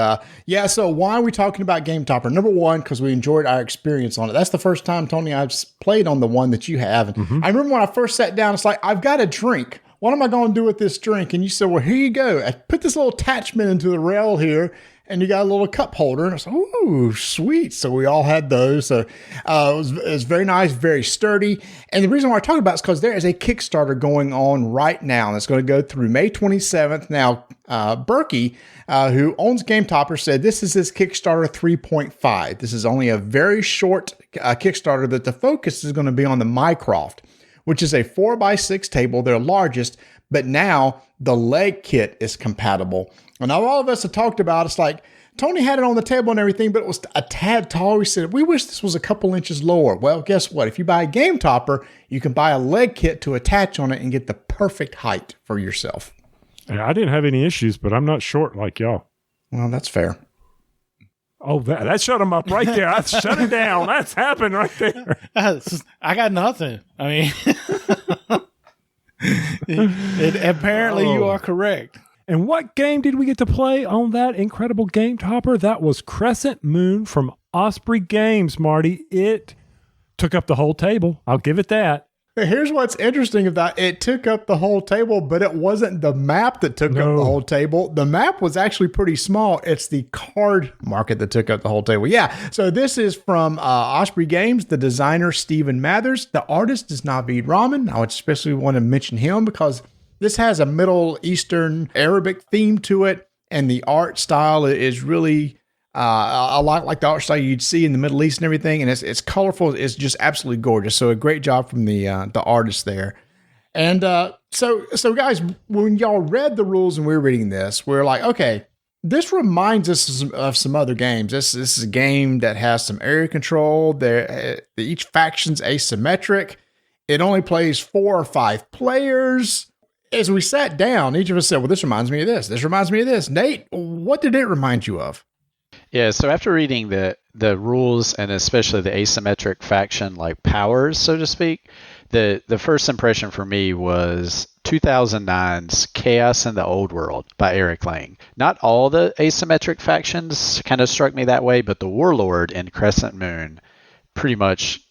yeah, so why are we talking about Gametopper? Number one, because we enjoyed our experience on it. That's the first time, Tony, I've played on the one that you have. And I remember when I first sat down, it's like, I've got a drink. What am I going to do with this drink? And you said, well, here you go. I put this little attachment into the rail here, and you got a little cup holder. And I was like, ooh, sweet. So we all had those. So it was very nice, very sturdy. And the reason why I talk about it is because there is a Kickstarter going on right now, and it's going to go through May 27th. Now, Berkey, who owns Gametopper, said this is his Kickstarter 3.5. This is only a very short Kickstarter that the focus is going to be on the Mycroft, which is a 4x6 table, their largest, but now the leg kit is compatible. And now all of us have talked about, it's like, Tony had it on the table and everything, but it was a tad tall. We said, we wish this was a couple inches lower. Well, guess what? If you buy a Gametopper, you can buy a leg kit to attach on it and get the perfect height for yourself. I didn't have any issues, but I'm not short like y'all. Well, that's fair. Oh, that shut him up right there. I shut it down. That's happened right there. I got nothing. I mean, apparently you are correct. And what game did we get to play on that incredible Gametopper? That was Crescent Moon from Osprey Games, Marty. It took up the whole table. I'll give it that. Here's what's interesting about it. It took up the whole table, but it wasn't the map that took up the whole table. The map was actually pretty small. It's the card market that took up the whole table. Yeah. So this is from Osprey Games, the designer, Stephen Mathers. The artist is Naveed Rahman. I would especially want to mention him because this has a Middle Eastern Arabic theme to it, and the art style is really a lot like the art style you'd see in the Middle East and everything, and it's colorful. It's just absolutely gorgeous. So a great job from the artist there. And so guys, when y'all read the rules and we were reading this, we're like, okay, this reminds us of some other games. This is a game that has some area control. Each faction's asymmetric. It only plays 4 or 5 players. As we sat down, each of us said, well, this reminds me of this. This reminds me of this. Nate, what did it remind you of? Yeah, so after reading the rules and especially the asymmetric faction like powers, so to speak, the first impression for me was 2009's Chaos in the Old World by Eric Lang. Not all the asymmetric factions kind of struck me that way, but the Warlord in Crescent Moon pretty much,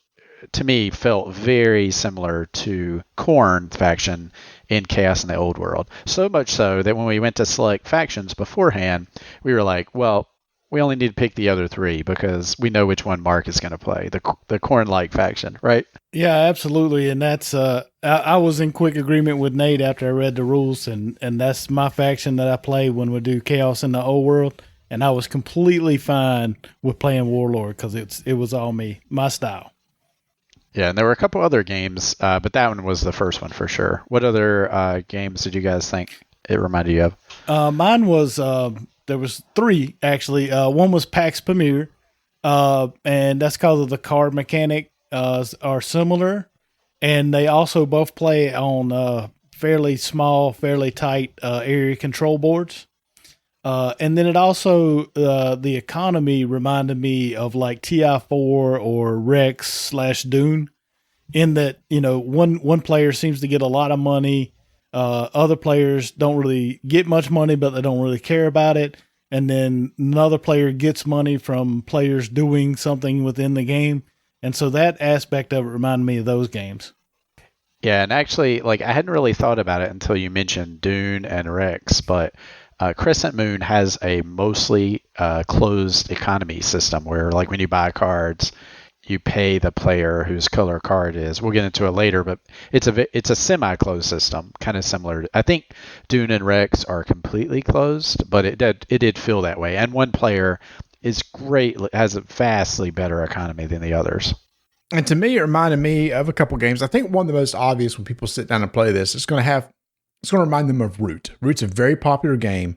to me, felt very similar to Khorne faction in Chaos in the Old World. So much so that when we went to select factions beforehand, we were like, well, we only need to pick the other 3 because we know which one Mark is going to play, the corn-like faction, right? Yeah, absolutely. And that's I was in quick agreement with Nate after I read the rules, and that's my faction that I play when we do Chaos in the Old World. And I was completely fine with playing Warlord because it was all me, my style. Yeah, and there were a couple other games, but that one was the first one for sure. What other games did you guys think it reminded you of? Mine was there was 3 actually. One was PAX Premier, and that's because of the card mechanic are similar, and they also both play on fairly small, fairly tight area control boards. And then it also, the economy reminded me of like TI4 or Rex/Dune, in that, one player seems to get a lot of money. Other players don't really get much money, but they don't really care about it. And then another player gets money from players doing something within the game. And so that aspect of it reminded me of those games. Yeah, and actually, I hadn't really thought about it until you mentioned Dune and Rex, but Crescent Moon has a mostly closed economy system where, when you buy cards, you pay the player whose color card is. We'll get into it later, but it's a semi-closed system, kind of similar. I think Dune and Rex are completely closed, but it did feel that way. And one player is great, has a vastly better economy than the others. And to me, it reminded me of a couple games. I think one of the most obvious when people sit down and play this, it's going to remind them of Root. Root's a very popular game.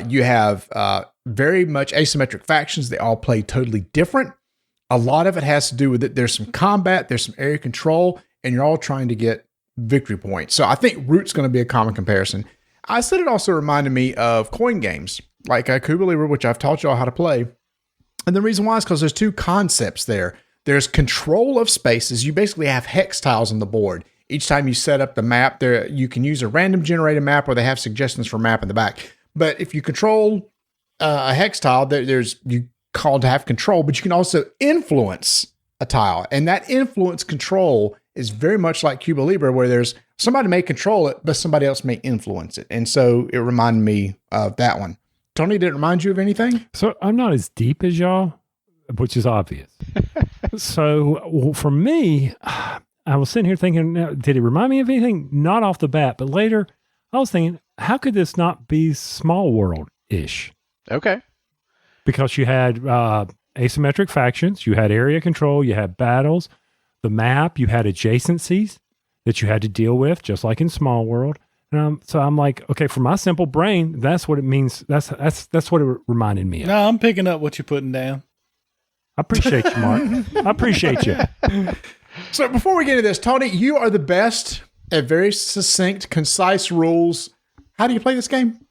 You have very much asymmetric factions. They all play totally different. A lot of it has to do with it. There's some combat, there's some area control, and you're all trying to get victory points. So I think Root's going to be a common comparison. I said it also reminded me of coin games, like Cuba Libre, which I've taught you all how to play. And the reason why is because there's 2 concepts there. There's control of spaces. You basically have hex tiles on the board. Each time you set up the map, you can use a random generated map, or they have suggestions for map in the back. But if you control a hex tile, you called to have control, but you can also influence a tile. And that influence control is very much like Cuba Libre, where there's somebody may control it, but somebody else may influence it. And so it reminded me of that one. Tony, did it remind you of anything? So I'm not as deep as y'all, which is obvious. So for me, I was sitting here thinking, did it remind me of anything? Not off the bat, but later I was thinking, how could this not be Small World-ish? Okay. Because you had asymmetric factions, you had area control, you had battles, the map, you had adjacencies that you had to deal with, just like in Small World. And so I'm like, okay, for my simple brain, that's what it means. That's what it reminded me of. No, I'm picking up what you're putting down. I appreciate you, Mark. I appreciate you. So before we get into this, Tony, you are the best at very succinct, concise rules. How do you play this game?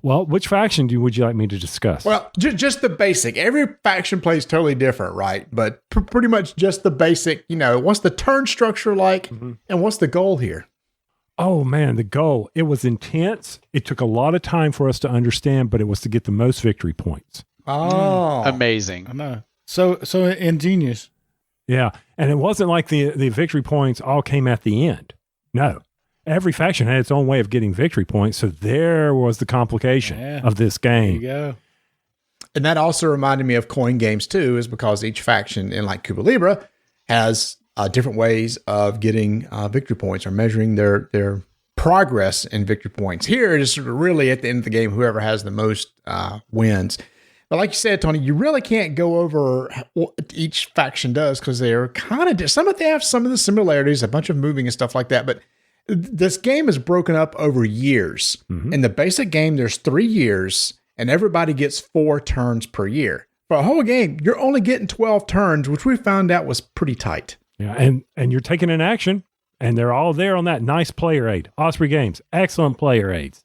Well, which faction would you like me to discuss? Well, just the basic. Every faction plays totally different, right? But pretty much just the basic, what's the turn structure like, and what's the goal here? Oh, man, the goal. It was intense. It took a lot of time for us to understand, but it was to get the most victory points. Oh. Amazing. I know. So ingenious. Yeah, and it wasn't like the victory points all came at the end. No. Every faction had its own way of getting victory points, so there was the complication of this game. There you go. And that also reminded me of coin games, too, is because each faction, in like Cuba Libre, has different ways of getting victory points or measuring their progress in victory points. Here, it is really at the end of the game, whoever has the most wins. But like you said, Tony, you really can't go over what each faction does because they're kind of some of them have some of the similarities, a bunch of moving and stuff like that. But this game is broken up over years. In the basic game, there's 3 years, and everybody gets 4 turns per year. For a whole game, you're only getting 12 turns, which we found out was pretty tight. Yeah, and you're taking an action, and they're all there on that nice player aid. Osprey Games, excellent player aids.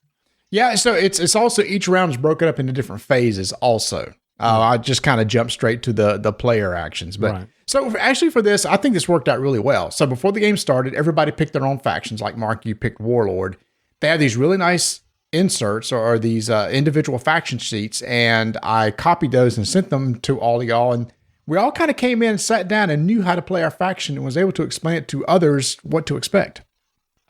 Yeah, so it's also each round is broken up into different phases also. I just kind of jumped straight to the player actions. But right. So actually for this, I think this worked out really well. So before the game started, everybody picked their own factions. Like Mark, you picked Warlord. They have these really nice inserts or these individual faction sheets, and I copied those and sent them to all of y'all. And we all kind of came in and sat down and knew how to play our faction and was able to explain it to others what to expect.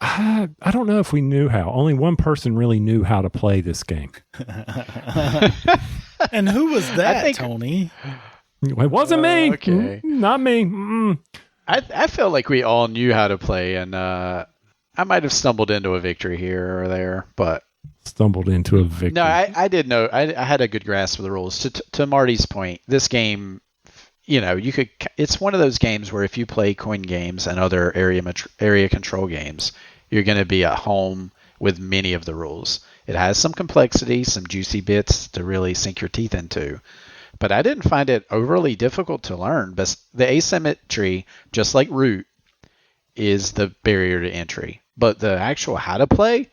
I don't know if we knew how. Only one person really knew how to play this game. And who was that, think- Tony? It wasn't me. Okay. Not me. I felt like we all knew how to play, and I might have stumbled into a victory here or there, but Stumbled into a victory. no, I did know. I had a good grasp of the rules. To Marty's point, this game, you could. It's one of those games where if you play coin games and other area control games, you're going to be at home with many of the rules. It has some complexity, some juicy bits to really sink your teeth into. But I didn't find it overly difficult to learn. But the asymmetry, just like Root, is the barrier to entry. But the actual how to play,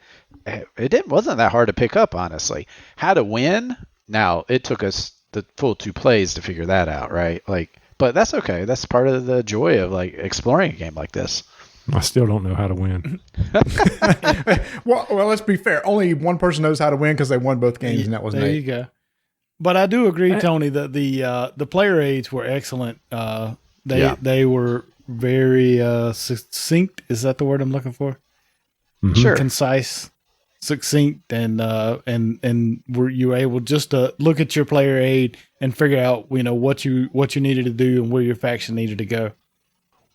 wasn't that hard to pick up, honestly. How to win, now, it took us the full 2 plays to figure that out, right? But that's okay. That's part of the joy of exploring a game like this. I still don't know how to win. Well, let's be fair. Only one person knows how to win because they won both games, and that was There Nate. you go. But I do agree, Tony, that the player aids were excellent. They were very succinct. Is that the word I'm looking for? Sure. Concise, succinct, and were you able just to look at your player aid and figure out what you needed to do and where your faction needed to go.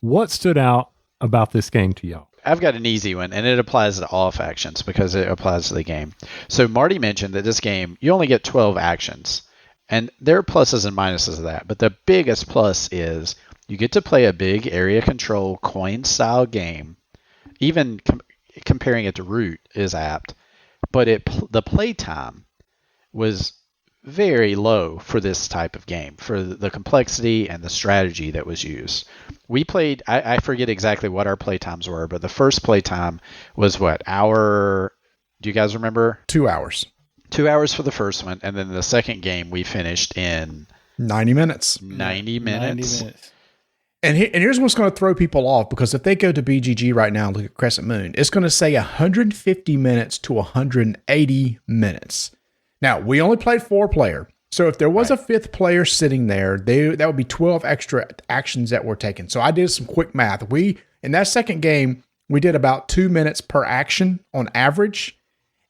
What stood out about this game to y'all? I've got an easy one, and it applies to all factions because it applies to the game. So Marty mentioned that this game, you only get 12 actions, and there are pluses and minuses of that. But the biggest plus is you get to play a big area control coin-style game. Even comparing it to Root is apt, but the play time was very low for this type of game, for the complexity and the strategy that was used. We played, I forget exactly what our play times were, but the first play time was what, hour, do you guys remember? 2 hours. 2 hours for the first one, and then the second game we finished in 90 minutes. 90 minutes. 90 minutes. And here's what's going to throw people off, because if they go to BGG right now and look at Crescent Moon, it's going to say 150 minutes to 180 minutes. Now, we only played 4-player. So if there was a 5th player sitting there, that would be 12 extra actions that were taken. So I did some quick math. In that second game, we did about 2 minutes per action on average.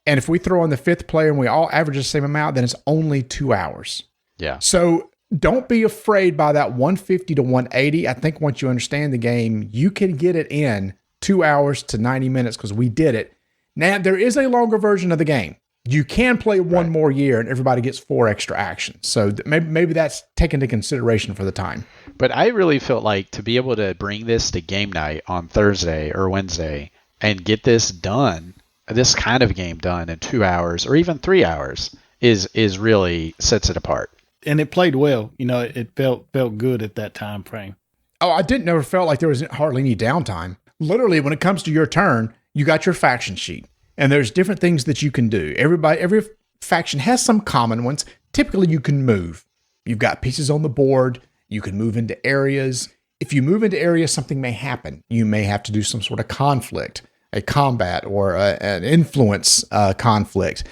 And if we throw in the 5th player and we all average the same amount, then it's only 2 hours. Yeah. So don't be afraid by that 150 to 180. I think once you understand the game, you can get it in 2 hours to 90 minutes because we did it. Now, there is a longer version of the game. You can play one more year and everybody gets 4 extra actions. So maybe that's taken into consideration for the time. But I really felt like to be able to bring this to game night on Thursday or Wednesday and get this done, this kind of game done in 2 hours or even 3 hours is really sets it apart. And it played well. It felt good at that time frame. Oh, I didn't never felt like there was hardly any downtime. Literally, when it comes to your turn, you got your faction sheet. And there's different things that you can do. Every faction has some common ones. Typically, you can move. You've got pieces on the board. You can move into areas. If you move into areas, something may happen. You may have to do some sort of conflict, a combat, or an influence conflict.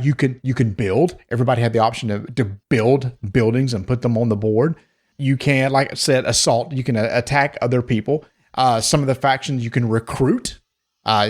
You can build. Everybody had the option to build buildings and put them on the board. You can, like I said, assault. You can attack other people. Some of the factions you can recruit.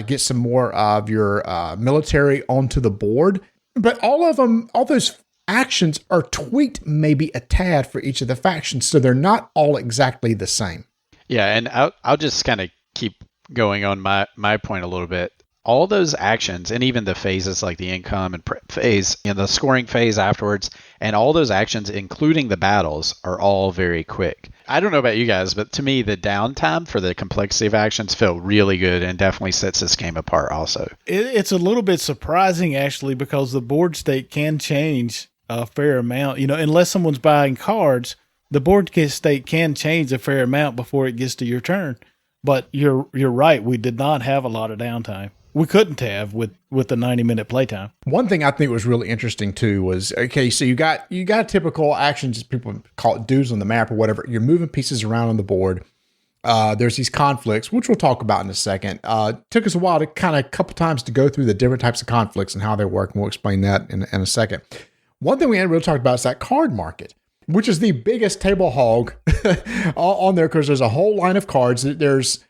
Get some more of your military onto the board. But all those actions are tweaked maybe a tad for each of the factions, so they're not all exactly the same. Yeah, and I'll just kind of keep going on my point a little bit. All those actions, and even the phases like the income and prep phase, and the scoring phase afterwards, and all those actions, including the battles, are all very quick. I don't know about you guys, but to me, the downtime for the complexity of actions felt really good and definitely sets this game apart also. It's a little bit surprising, actually, because the board state can change a fair amount. Unless someone's buying cards, the board state can change a fair amount before it gets to your turn. But you're right. We did not have a lot of downtime. We couldn't have with the 90-minute playtime. One thing I think was really interesting too was, okay, so you got typical actions, people call it dudes on the map or whatever. You're moving pieces around on the board. There's these conflicts, which we'll talk about in a second. Took us a while to kind of a couple times to go through the different types of conflicts and how they work, and we'll explain that in a second. One thing we hadn't really talked about is that card market, which is the biggest table hog on there because there's a whole line of cards. There's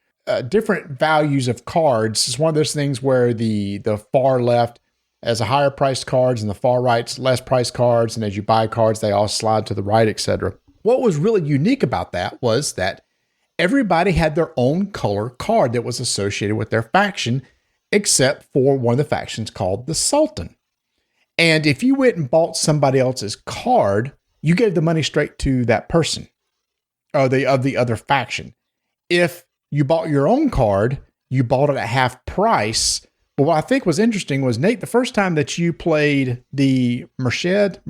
different values of cards. It's one of those things where the far left has a higher priced cards and the far right's less priced cards. And as you buy cards, they all slide to the right, etc. What was really unique about that was that everybody had their own color card that was associated with their faction, except for one of the factions called the Sultan. And if you went and bought somebody else's card, you gave the money straight to that person or of the other faction. If you bought your own card, you bought it at half price. But what I think was interesting was, Nate, the first time that you played the Merced?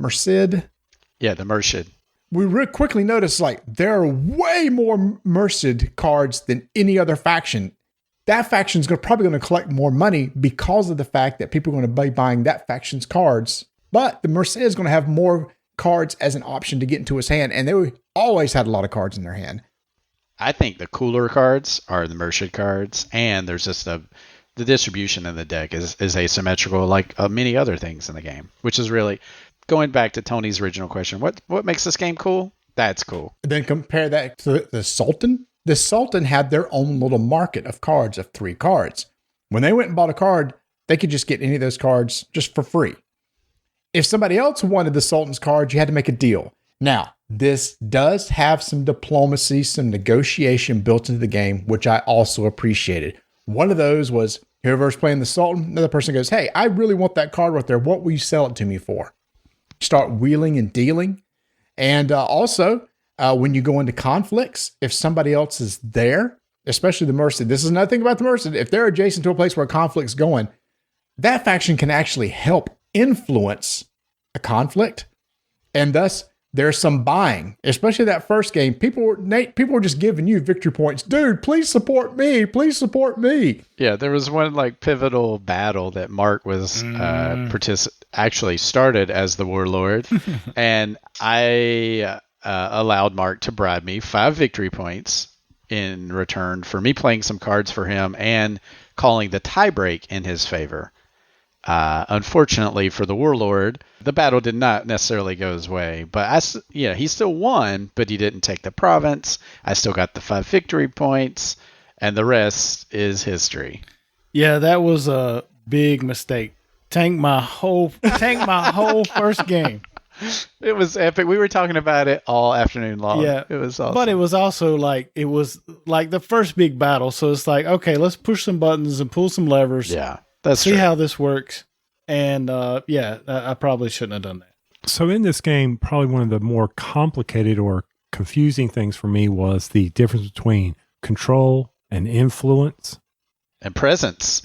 Yeah, the Merced. We quickly noticed, like, there are way more Merced cards than any other faction. That faction's probably going to collect more money because of the fact that people are going to be buying that faction's cards. But the Merced is going to have more cards as an option to get into his hand. And they always had a lot of cards in their hand. I think the cooler cards are the Merced cards. And there's just the distribution in the deck is asymmetrical, like many other things in the game, which is really, going back to Tony's original question, what makes this game cool? That's cool. And then compare that to the Sultan. The Sultan had their own little market of cards of 3 cards. When they went and bought a card, they could just get any of those cards just for free. If somebody else wanted the Sultan's cards, you had to make a deal. Now, this does have some diplomacy, some negotiation built into the game, which I also appreciated. One of those was, whoever's playing the Sultan, another person goes, hey, I really want that card right there. What will you sell it to me for? Start wheeling and dealing. And also, when you go into conflicts, if somebody else is there, especially the Merced, this is another thing about the Merced, if they're adjacent to a place where a conflict's going, that faction can actually help influence a conflict. And thus, there's some buying, especially that first game. People were just giving you victory points. Dude, please support me. Please support me. Yeah, there was one like pivotal battle that Mark was actually started as the warlord, and I allowed Mark to bribe me 5 victory points in return for me playing some cards for him and calling the tiebreak in his favor. Unfortunately for the warlord, the battle did not necessarily go his way, but he still won, but he didn't take the province. I still got the 5 victory points, and the rest is history. Yeah, that was a big mistake. Tank my whole first game. It was epic. We were talking about it all afternoon long. Yeah, it was awesome. But it was also like the first big battle. So it's like, okay, let's push some buttons and pull some levers. Yeah, that's see true. how this works. And I probably shouldn't have done that. So in this game, probably one of the more complicated or confusing things for me was the difference between control and influence. And presence.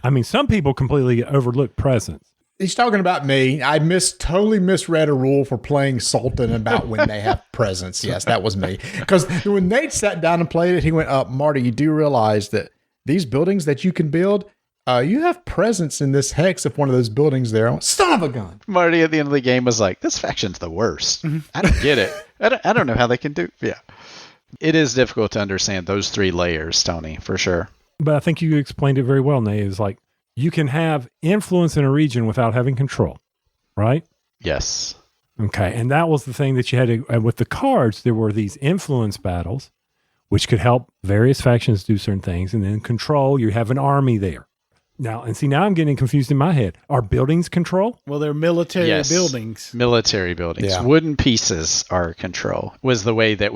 I mean, some people completely overlook presence. He's talking about me. I totally misread a rule for playing Sultan about when they have presence. Yes, that was me. Because when Nate sat down and played it, he went, Marty, you do realize that these buildings that you can build, you have presence in this hex of one of those buildings there. I went, son of a gun. Marty at the end of the game was like, this faction's the worst. I don't get it. I don't know how they can do. Yeah. It is difficult to understand those 3 layers, Tony, for sure. But I think you explained it very well, Nate. It's like, you can have influence in a region without having control, right? Yes. Okay. And that was the thing that you had to, with the cards, there were these influence battles, which could help various factions do certain things. And then control, you have an army there. Now I'm getting confused in my head. Are buildings control? Well, they're military buildings. Military buildings. Yeah. Wooden pieces are control. Was the way that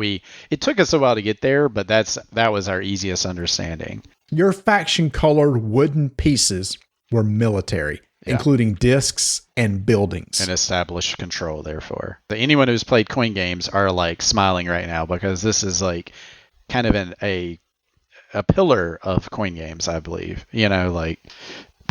it took us a while to get there, but that was our easiest understanding. Your faction colored wooden pieces were military, including discs and buildings. And established control, therefore. Anyone who's played coin games are like smiling right now because this is like kind of a pillar of coin games, I believe. Like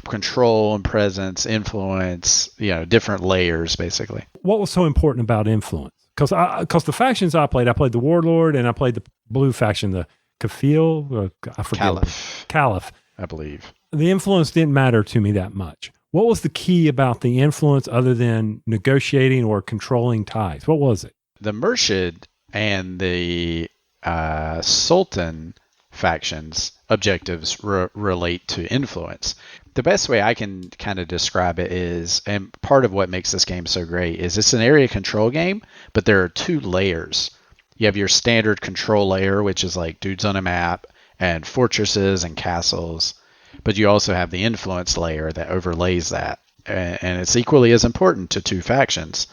control and presence, influence, different layers, basically. What was so important about influence? Because the factions I played the Warlord and I played the blue faction, the Kafil, I forget. Caliph, I believe. The influence didn't matter to me that much. What was the key about the influence other than negotiating or controlling ties? What was it? The Merced and the Sultan factions' objectives relate to influence. The best way I can kind of describe it is, and part of what makes this game so great, is it's an area control game, but there are 2 layers. You have your standard control layer, which is like dudes on a map, and fortresses and castles. But you also have the influence layer that overlays that. And it's equally as important to two factions.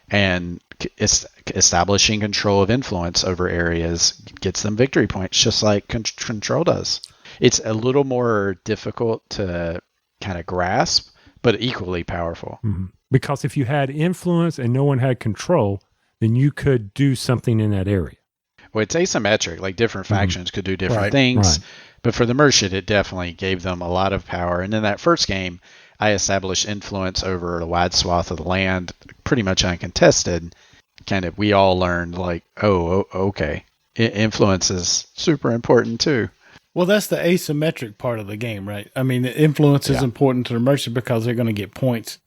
And establishing control of influence over areas gets them victory points, just like control does. It's a little more difficult to kind of grasp, but equally powerful. Mm-hmm. Because if you had influence and no one had control, then you could do something in that area. Well, it's asymmetric. Like different factions could do different Right. things. Right. But for the merchant, it definitely gave them a lot of power. And in that first game, I established influence over a wide swath of the land, pretty much uncontested. Kind of, we all learned like, okay, influence is super important too. Well, that's the asymmetric part of the game, right? I mean, the influence is important to the merchant because they're going to get points.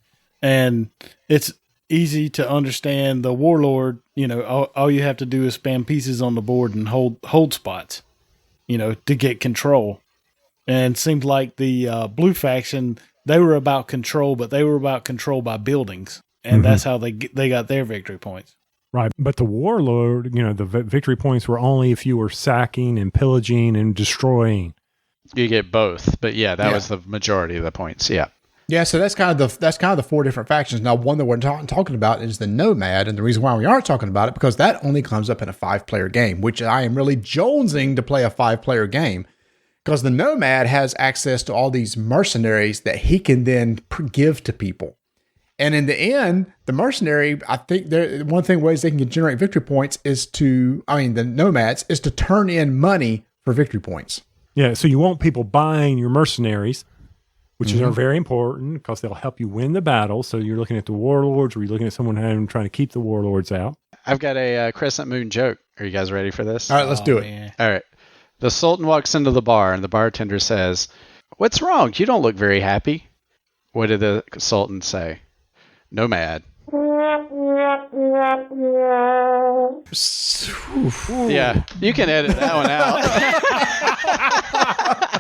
And it's easy to understand the warlord. You know, all you have to do is spam pieces on the board and hold spots, you know, to get control. And it seemed like the blue faction, they were about control, but they were about control by buildings. And that's how they got their victory points. Right. But the warlord, you know, the victory points were only if you were sacking and pillaging and destroying. You get both. But yeah, that was the majority of the points. Yeah. Yeah, so that's kind of the four different factions. Now, one that we're talking about is the Nomad, and the reason why we aren't talking about it because that only comes up in a 5-player game, which I am really jonesing to play a 5-player game because the Nomad has access to all these mercenaries that he can then give to people. And in the end, the mercenary, I think one thing ways they can generate victory points the Nomads is to turn in money for victory points. Yeah, so you want people buying your mercenaries, which are very important because they'll help you win the battle. So you're looking at the warlords, or you're looking at someone trying to keep the warlords out. I've got a Crescent Moon joke. Are you guys ready for this? All right, let's do it. Man. All right. The Sultan walks into the bar, and the bartender says, "What's wrong? You don't look very happy." What did the Sultan say? Nomad. Yeah, you can edit that one out.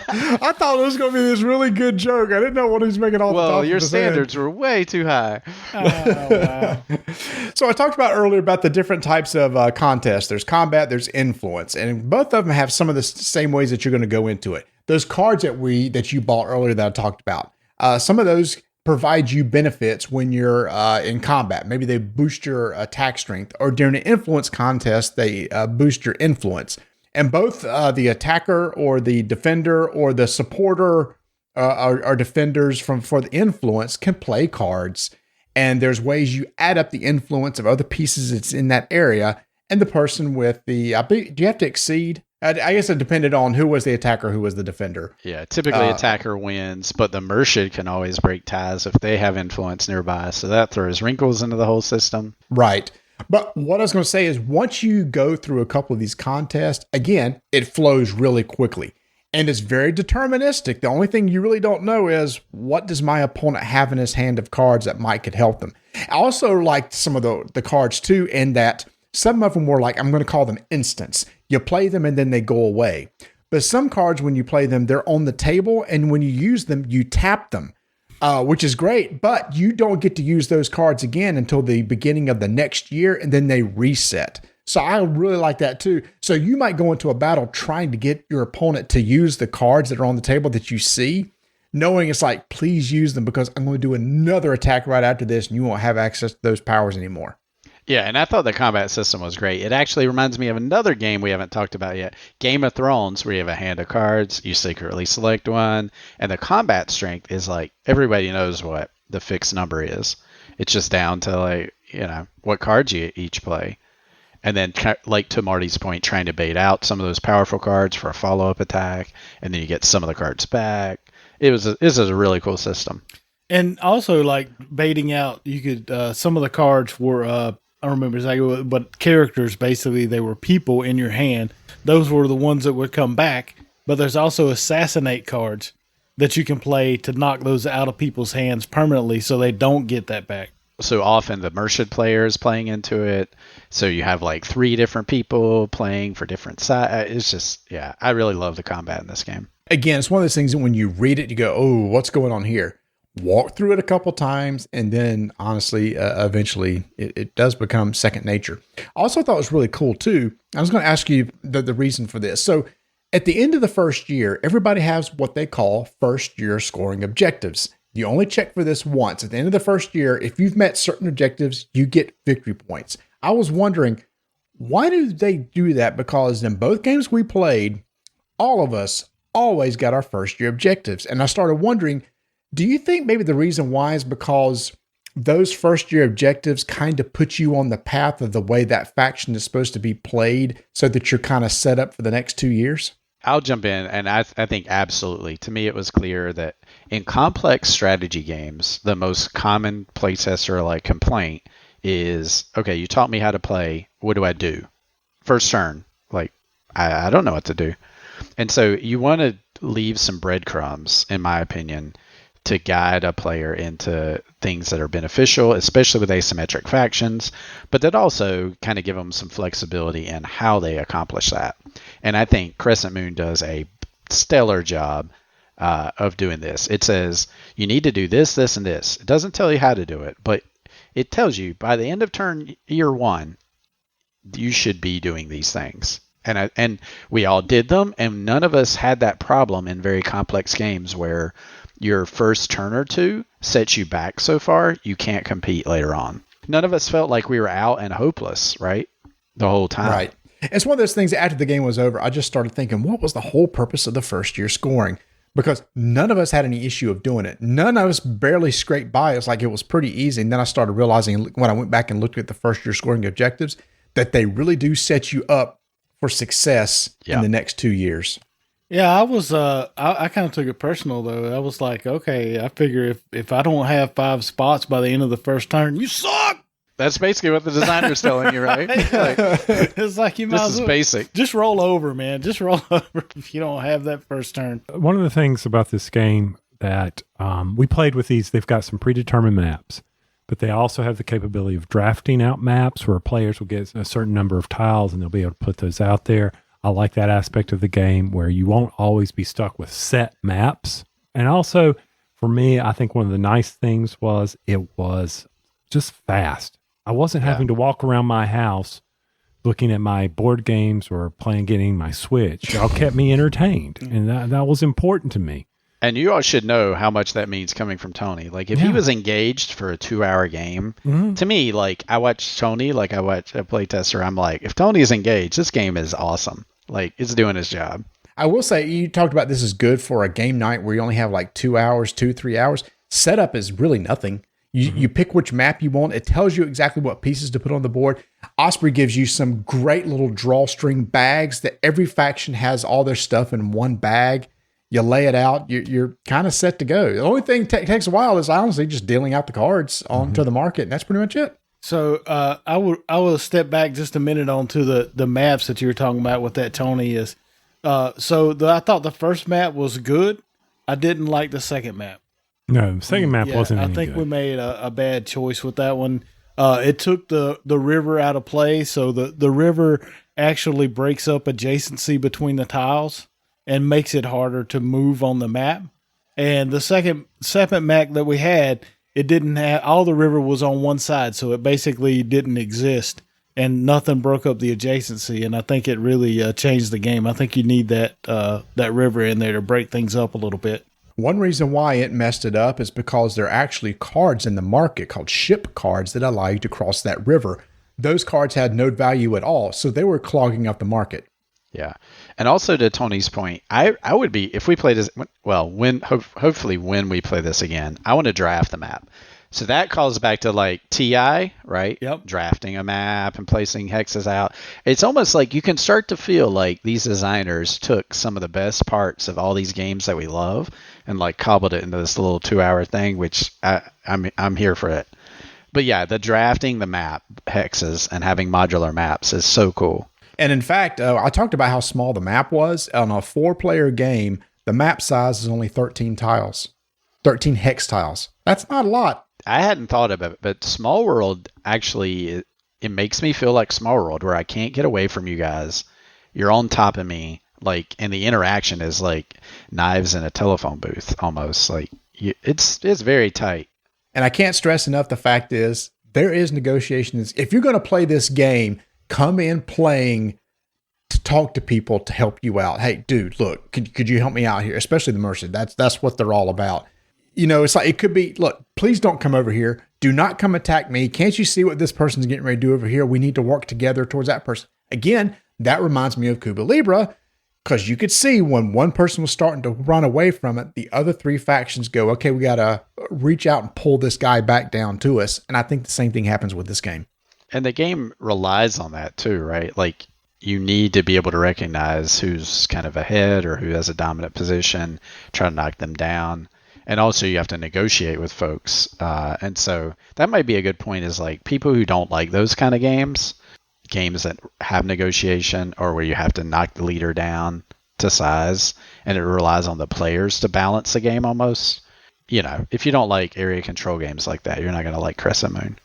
I thought it was going to be this really good joke. I didn't know what he was making all the time. Well, your standards were way too high. Oh, wow. So I talked about earlier about the different types of contests. There's combat, there's influence, and both of them have some of the same ways that you're going to go into it. Those cards that you bought earlier that I talked about, some of those provide you benefits when you're in combat. Maybe they boost your attack strength, or during an influence contest, they boost your influence. And both the attacker or the defender or the supporter or defenders for the influence can play cards. And there's ways you add up the influence of other pieces that's in that area. And the person with do you have to exceed? I guess it depended on who was the attacker, who was the defender. Yeah, typically attacker wins, but the merchant can always break ties if they have influence nearby. So that throws wrinkles into the whole system. Right. But what I was going to say is once you go through a couple of these contests, again, it flows really quickly. And it's very deterministic. The only thing you really don't know is what does my opponent have in his hand of cards that could help them. I also liked some of the cards too, in that some of them were like, I'm going to call them instants. You play them and then they go away. But some cards, when you play them, they're on the table. And when you use them, you tap them. Which is great, but you don't get to use those cards again until the beginning of the next year, and then they reset. So I really like that too. So you might go into a battle trying to get your opponent to use the cards that are on the table that you see, knowing it's like, please use them because I'm going to do another attack right after this, and you won't have access to those powers anymore. Yeah, and I thought the combat system was great. It actually reminds me of another game we haven't talked about yet, Game of Thrones, where you have a hand of cards, you secretly select one, and the combat strength is like, everybody knows what the fixed number is. It's just down to what cards you each play. And then, like to Marty's point, trying to bait out some of those powerful cards for a follow-up attack, and then you get some of the cards back. This is a really cool system. And also, like, baiting out, you could, some of the cards were, I don't remember exactly, but characters, basically, they were people in your hand. Those were the ones that would come back. But there's also assassinate cards that you can play to knock those out of people's hands permanently so they don't get that back. So often the merchant player is playing into it. So you have like 3 different people playing for different sides. It's just, yeah, I really love the combat in this game. Again, it's one of those things that when you read it, you go, oh, what's going on here? Walk through it a couple times, and then honestly, eventually it does become second nature. I also thought it was really cool too. I was going to ask you the reason for this. So At the end of the first year, everybody has what they call first year scoring objectives. You only check for this once. At the end of the first year, if you've met certain objectives, you get victory points. I was wondering, why do they do that? Because in both games we played, all of us always got our first year objectives. And I started wondering, do you think maybe the reason why is because those first year objectives kind of put you on the path of the way that faction is supposed to be played so that you're kind of set up for the next 2 years? I'll jump in, and I think absolutely. To me, it was clear that in complex strategy games, the most common playtester complaint is, okay, you taught me how to play. What do I do? First turn, I don't know what to do. And so you want to leave some breadcrumbs, in my opinion, to guide a player into things that are beneficial, especially with asymmetric factions, but that also kind of give them some flexibility in how they accomplish that. And I think Crescent Moon does a stellar job of doing this. It says you need to do this, this, and this. It doesn't tell you how to do it, but it tells you by the end of turn year 1, you should be doing these things. And we all did them, and none of us had that problem in very complex games where your first turn or two sets you back so far you can't compete later on. None of us felt like we were out and hopeless, right? The whole time. Right. It's one of those things after the game was over, I just started thinking, what was the whole purpose of the first year scoring? Because none of us had any issue of doing it. None of us barely scraped by. It's like it was pretty easy. And then I started realizing when I went back and looked at the first year scoring objectives that they really do set you up for success in the next 2 years. Yeah, I was, I kind of took it personal though. I was like, okay, I figure if I don't have 5 spots by the end of the first turn, you suck. That's basically what the designer's telling you, right? It's like you might this is basic. Just roll over, man. Just roll over if you don't have that first turn. One of the things about this game that we played with these, they've got some predetermined maps, but they also have the capability of drafting out maps where players will get a certain number of tiles and they'll be able to put those out there. I like that aspect of the game where you won't always be stuck with set maps. And also, for me, I think one of the nice things was it was just fast. I wasn't having to walk around my house looking at my board games or getting my Switch. It all kept me entertained, and that was important to me. And you all should know how much that means coming from Tony. Like, if he was engaged for a 2-hour game, to me, I watch Tony, I watch a playtester, I'm like, if Tony's engaged, this game is awesome. It's doing his job. I will say, you talked about this is good for a game night where you only have 2 hours, 3 hours. Setup is really nothing. You pick which map you want. It tells you exactly what pieces to put on the board. Osprey gives you some great little drawstring bags that every faction has all their stuff in one bag. You lay it out, you're kind of set to go. The only thing takes a while is honestly just dealing out the cards onto the market, and that's pretty much it. So I will step back just a minute onto the maps that you were talking about with that, Tony. I thought the first map was good. I didn't like the second map. No, the second map wasn't any I think good. we made a bad choice with that one. It took the river out of play, so the river actually breaks up adjacency between the tiles and makes it harder to move on the map. And the second map that we had, it didn't have, all the river was on one side, so it basically didn't exist, and nothing broke up the adjacency. And I think it really changed the game. I think you need that river in there to break things up a little bit. One reason why it messed it up is because there are actually cards in the market called ship cards that allow you to cross that river. Those cards had no value at all, so they were clogging up the market. Yeah. And also to Tony's point, I would be, if we play this, hopefully when we play this again, I want to draft the map. So that calls back to TI, right? Yep. Drafting a map and placing hexes out. It's almost like you can start to feel like these designers took some of the best parts of all these games that we love and cobbled it into this little 2-hour thing, which I'm here for it. But yeah, the drafting the map hexes and having modular maps is so cool. And in fact, I talked about how small the map was. On a 4-player game, the map size is only 13 tiles, 13 hex tiles. That's not a lot. I hadn't thought of it, but Small World actually, it makes me feel like Small World, where I can't get away from you guys. You're on top of me, and the interaction is like knives in a telephone booth almost. It's very tight. And I can't stress enough the fact is there is negotiations. If you're going to play this game, come in playing talk to people to help you out. Hey, dude, look, could you help me out here? Especially the mercy. That's what they're all about. You know, it's like, it could be, look, please don't come over here. Do not come attack me. Can't you see what this person's getting ready to do over here? We need to work together towards that person. Again, that reminds me of Cuba Libre, because you could see when one person was starting to run away from it, the other three factions go, okay, we got to reach out and pull this guy back down to us. And I think the same thing happens with this game. And the game relies on that too, right? Like, you need to be able to recognize who's kind of ahead or who has a dominant position, try to knock them down. And also you have to negotiate with folks. And so that might be a good point, is like people who don't like those kind of games that have negotiation or where you have to knock the leader down to size and it relies on the players to balance the game almost. You know, if you don't like area control games like that, you're not going to like Crescent Moon.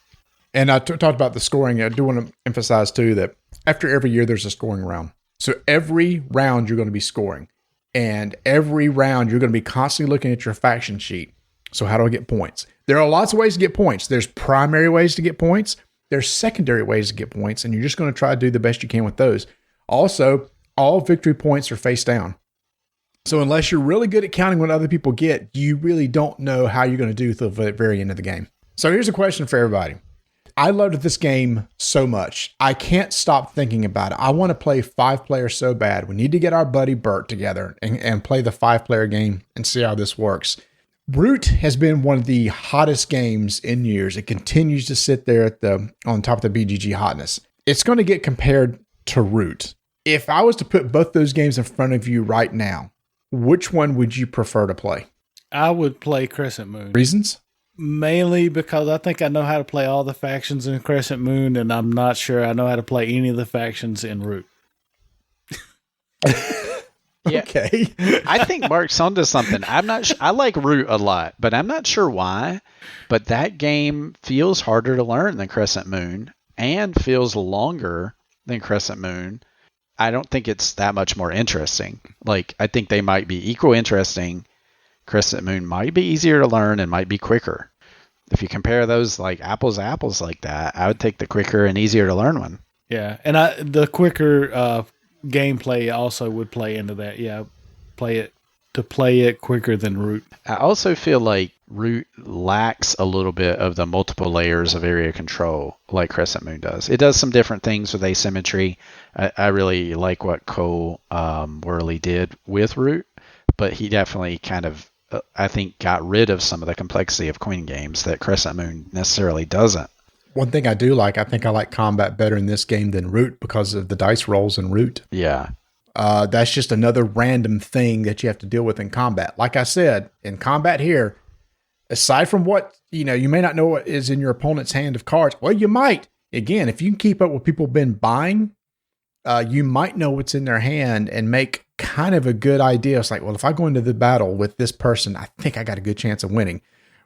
And I talked about the scoring. I do want to emphasize too that after every year there's a scoring round. So every round you're going to be scoring. And every round, you're going to be constantly looking at your faction sheet. So how do I get points? There are lots of ways to get points. There's primary ways to get points. There's secondary ways to get points. And you're just going to try to do the best you can with those. Also, all victory points are face down. So unless you're really good at counting what other people get, you really don't know how you're going to do till the very end of the game. So here's a question for everybody. I loved this game so much. I can't stop thinking about it. I want to play 5-player so bad. We need to get our buddy Bert together and play the 5-player game and see how this works. Root has been one of the hottest games in years. It continues to sit there on top of the BGG hotness. It's going to get compared to Root. If I was to put both those games in front of you right now, which one would you prefer to play? I would play Crescent Moon. Reasons? Mainly because I think I know how to play all the factions in Crescent Moon, and I'm not sure I know how to play any of the factions in Root. Okay. I think Mark's onto something. I'm not. I like Root a lot, but I'm not sure why. But that game feels harder to learn than Crescent Moon, and feels longer than Crescent Moon. I don't think it's that much more interesting. Like, I think they might be equal interesting. Crescent Moon might be easier to learn and might be quicker. If you compare those like apples to apples like that, I would take the quicker and easier to learn one. Yeah, and the quicker gameplay also would play into that. Yeah, play it quicker than Root. I also feel like Root lacks a little bit of the multiple layers of area control like Crescent Moon does. It does some different things with asymmetry. I really like what Cole Worley did with Root, but he definitely kind of, I think, got rid of some of the complexity of coin games that Crescent Moon necessarily doesn't. One thing I do like, I think I like combat better in this game than Root because of the dice rolls in Root. Yeah. That's just another random thing that you have to deal with in combat. Like I said, in combat here, aside from what, you may not know what is in your opponent's hand of cards. Well, you might. Again, if you can keep up with people been buying, you might know what's in their hand and make kind of a good idea. It's like, well, if I go into the battle with this person, I think I got a good chance of winning.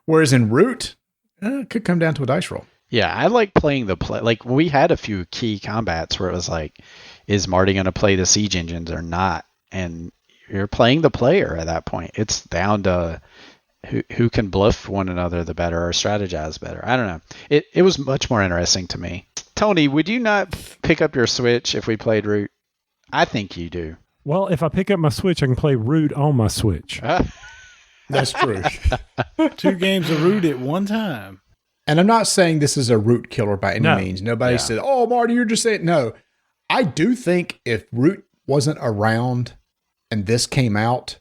Whereas in Root, it could come down to a dice roll. Yeah, I like playing the play. Like, we had a few key combats where it was like, is Marty going to play the siege engines or not? And you're playing the player at that point. It's down to who can bluff one another the better or strategize better. I don't know. It was much more interesting to me. Tony, would you not pick up your Switch if we played Root? I think you do. Well, if I pick up my Switch, I can play Root on my Switch. That's true. 2 games of Root at one time. And I'm not saying this is a Root killer by any means. Nobody said, oh, Marty, you're just saying. No, I do think if Root wasn't around and this came out,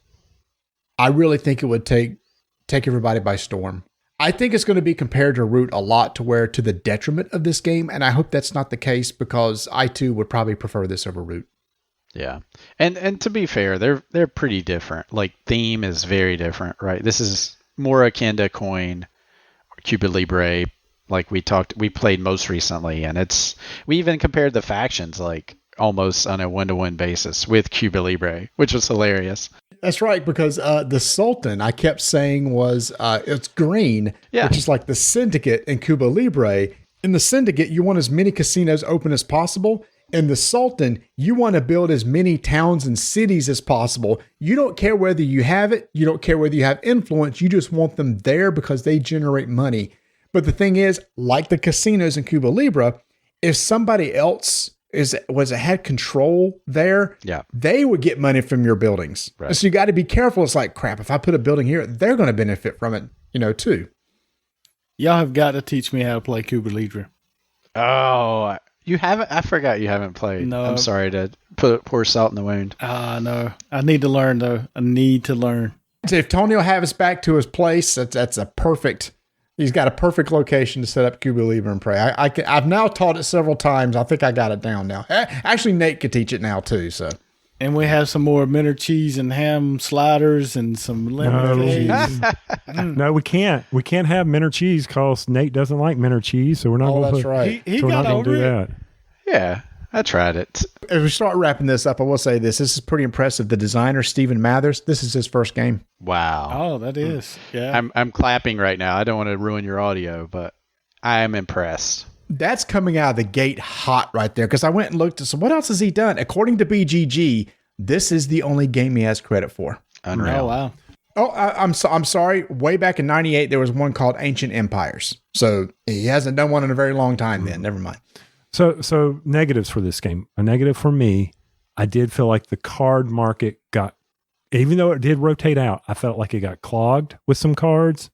I really think it would take everybody by storm. I think it's going to be compared to Root a lot to the detriment of this game. And I hope that's not the case because I too would probably prefer this over Root. Yeah. And to be fair, they're pretty different. Like, theme is very different, right? This is more akin to Coin or Cuba Libre. Like we played most recently, and we even compared the factions like almost on a 1-to-1 basis with Cuba Libre, which was hilarious. That's right, because the Sultan I kept saying was it's green, which is like the Syndicate in Cuba Libre. In the Syndicate, you want as many casinos open as possible. In the Sultan, you want to build as many towns and cities as possible. You don't care whether you have it. You don't care whether you have influence. You just want them there because they generate money. But the thing is, like the casinos in Cuba Libre, if had control there, they would get money from your buildings. Right. So you got to be careful. It's like, crap, if I put a building here, they're going to benefit from it, too. Y'all have got to teach me how to play Cuba Libre. Oh, you haven't? I forgot you haven't played. No. I'm sorry to pour salt in the wound. No. I need to learn, though. I need to learn. So if Tony will have us back to his place, that's a perfect... He's got a perfect location to set up Cuba Libre and pray. I've now taught it several times. I think I got it down now. Actually, Nate could teach it now too. So, and we have some more minter cheese and ham sliders and some lemon cheese. No, we can't. We can't have minter cheese because Nate doesn't like minter cheese. So we're not. That's right. He so got over do it. that. Yeah. I tried it. As we start wrapping this up, I will say this. This is pretty impressive. The designer, Stephen Mathers, this is his first game. Wow. Oh, that is. Yeah. I'm clapping right now. I don't want to ruin your audio, but I am impressed. That's coming out of the gate hot right there because I went and looked at, so what else has he done? According to BGG, this is the only game he has credit for. Unreal. Oh, wow. Oh, I'm sorry. Way back in 98, there was one called Ancient Empires. So he hasn't done one in a very long time then. Never mind. So negatives for this game. A negative for me, I did feel like the card market got, even though it did rotate out, I felt like it got clogged with some cards,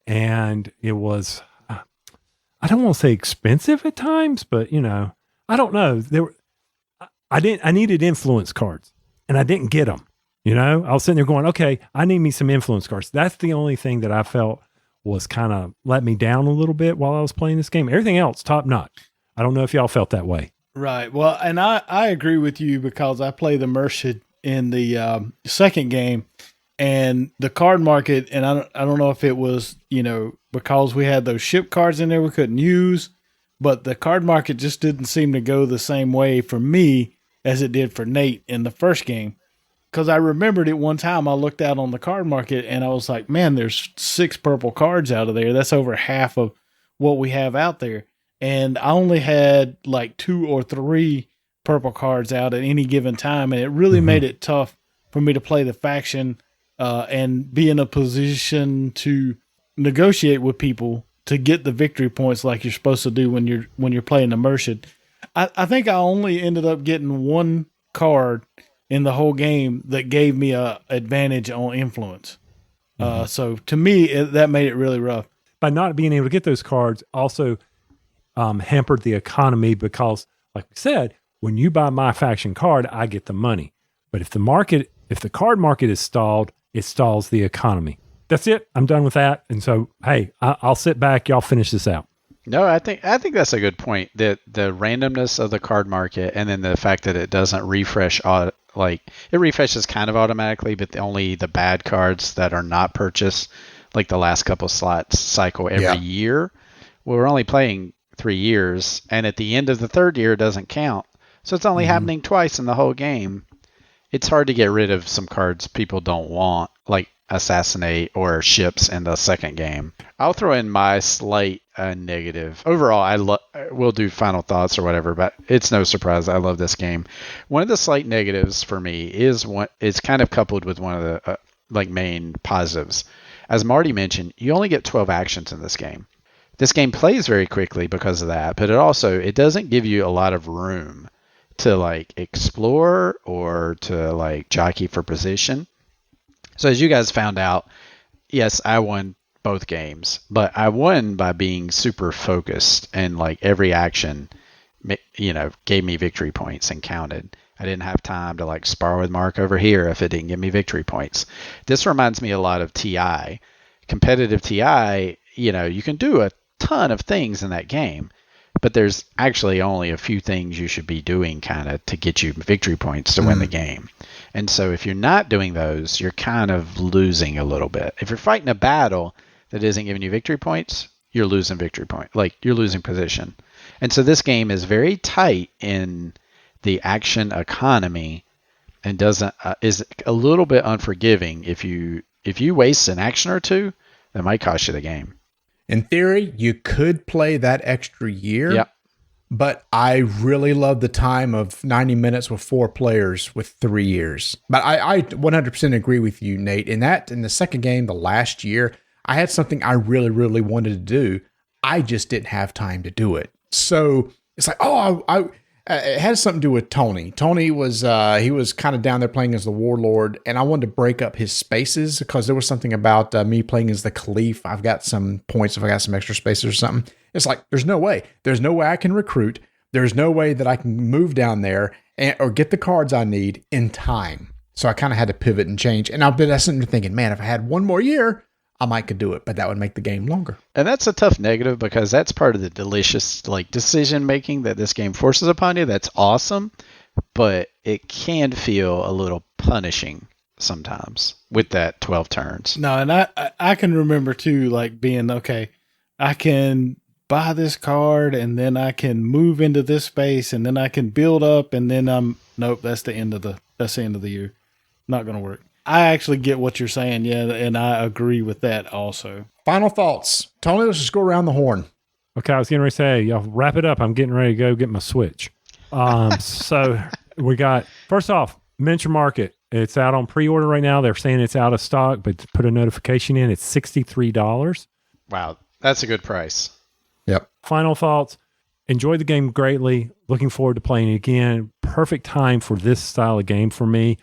and it was, I don't want to say expensive at times, but I don't know. I needed influence cards, and I didn't get them. I was sitting there going, okay, I need me some influence cards. That's the only thing that I felt was kind of let me down a little bit while I was playing this game. Everything else, top notch. I don't know if y'all felt that way. Right. Well, and I agree with you because I played the Merchant in the second game, and the card market, and I don't know if it was, because we had those ship cards in there we couldn't use, but the card market just didn't seem to go the same way for me as it did for Nate in the first game. Because I remembered it one time I looked out on the card market and I was like, man, there's 6 purple cards out of there. That's over half of what we have out there. And I only had like 2 or 3 purple cards out at any given time. And it really made it tough for me to play the faction and be in a position to negotiate with people to get the victory points like you're supposed to do when you're playing the Merchant. I think I only ended up getting 1 card in the whole game that gave me a advantage on influence. So to me, that made it really rough. By not being able to get those cards also hampered the economy because, like we said, when you buy my faction card, I get the money. But if the card market is stalled, it stalls the economy. That's it. I'm done with that. And so, hey, I'll sit back. Y'all finish this out. No, I think that's a good point. That the randomness of the card market, and then the fact that it doesn't refresh, like it refreshes kind of automatically, but only the bad cards that are not purchased, like the last couple slots cycle every year. Well, we're only playing 3 years, and at the end of the 3rd year, it doesn't count. So it's only happening twice in the whole game. It's hard to get rid of some cards people don't want, like Assassinate or Ships in the second game. I'll throw in my slight negative. Overall, we'll do final thoughts or whatever, but it's no surprise I love this game. One of the slight negatives for me is it's kind of coupled with one of the main positives. As Marty mentioned, you only get 12 actions in this game. This game plays very quickly because of that, but it doesn't give you a lot of room to explore or to jockey for position. So as you guys found out, yes, I won both games, but I won by being super focused, and every action, gave me victory points and counted. I didn't have time to spar with Mark over here if it didn't give me victory points. This reminds me a lot of TI. Competitive TI, you can do a ton of things in that game, but there's actually only a few things you should be doing kind of to get you victory points to win the game. And so if you're not doing those, you're kind of losing a little bit. If you're fighting a battle that isn't giving you victory points, you're losing victory point. You're losing position. And so this game is very tight in the action economy and is a little bit unforgiving. If you waste an action or two, that might cost you the game. In theory, you could play that extra year, but I really love the time of 90 minutes with 4 players with 3 years. But I 100% agree with you, Nate. In the second game, the last year, I had something I really, really wanted to do. I just didn't have time to do it. So it's It has something to do with Tony. Tony was he was kind of down there playing as the warlord, and I wanted to break up his spaces because there was something about me playing as the Caliph. I've got some points if I got some extra spaces or something. It's like there's no way I can recruit. There's no way that I can move down there or get the cards I need in time. So I kind of had to pivot and change. And I've been sitting there thinking, man, if I had one more year, I might could do it, but that would make the game longer. And that's a tough negative because that's part of the delicious like decision making that this game forces upon you. That's awesome, but it can feel a little punishing sometimes with that 12 turns. No, and I can remember too, like being okay. I can buy this card, and then I can move into this space, and then I can build up, and then nope. That's the end of the year. Not going to work. I actually get what you're saying, yeah, and I agree with that also. Final thoughts. Tony, let's just go around the horn. Okay, I was getting ready to say, y'all wrap it up. I'm getting ready to go get my Switch. So we got, first off, Miniature Market. It's out on pre-order right now. They're saying it's out of stock, but to put a notification in, it's $63. Wow, that's a good price. Yep. Final thoughts. Enjoyed the game greatly. Looking forward to playing it again. Perfect time for this style of game for me.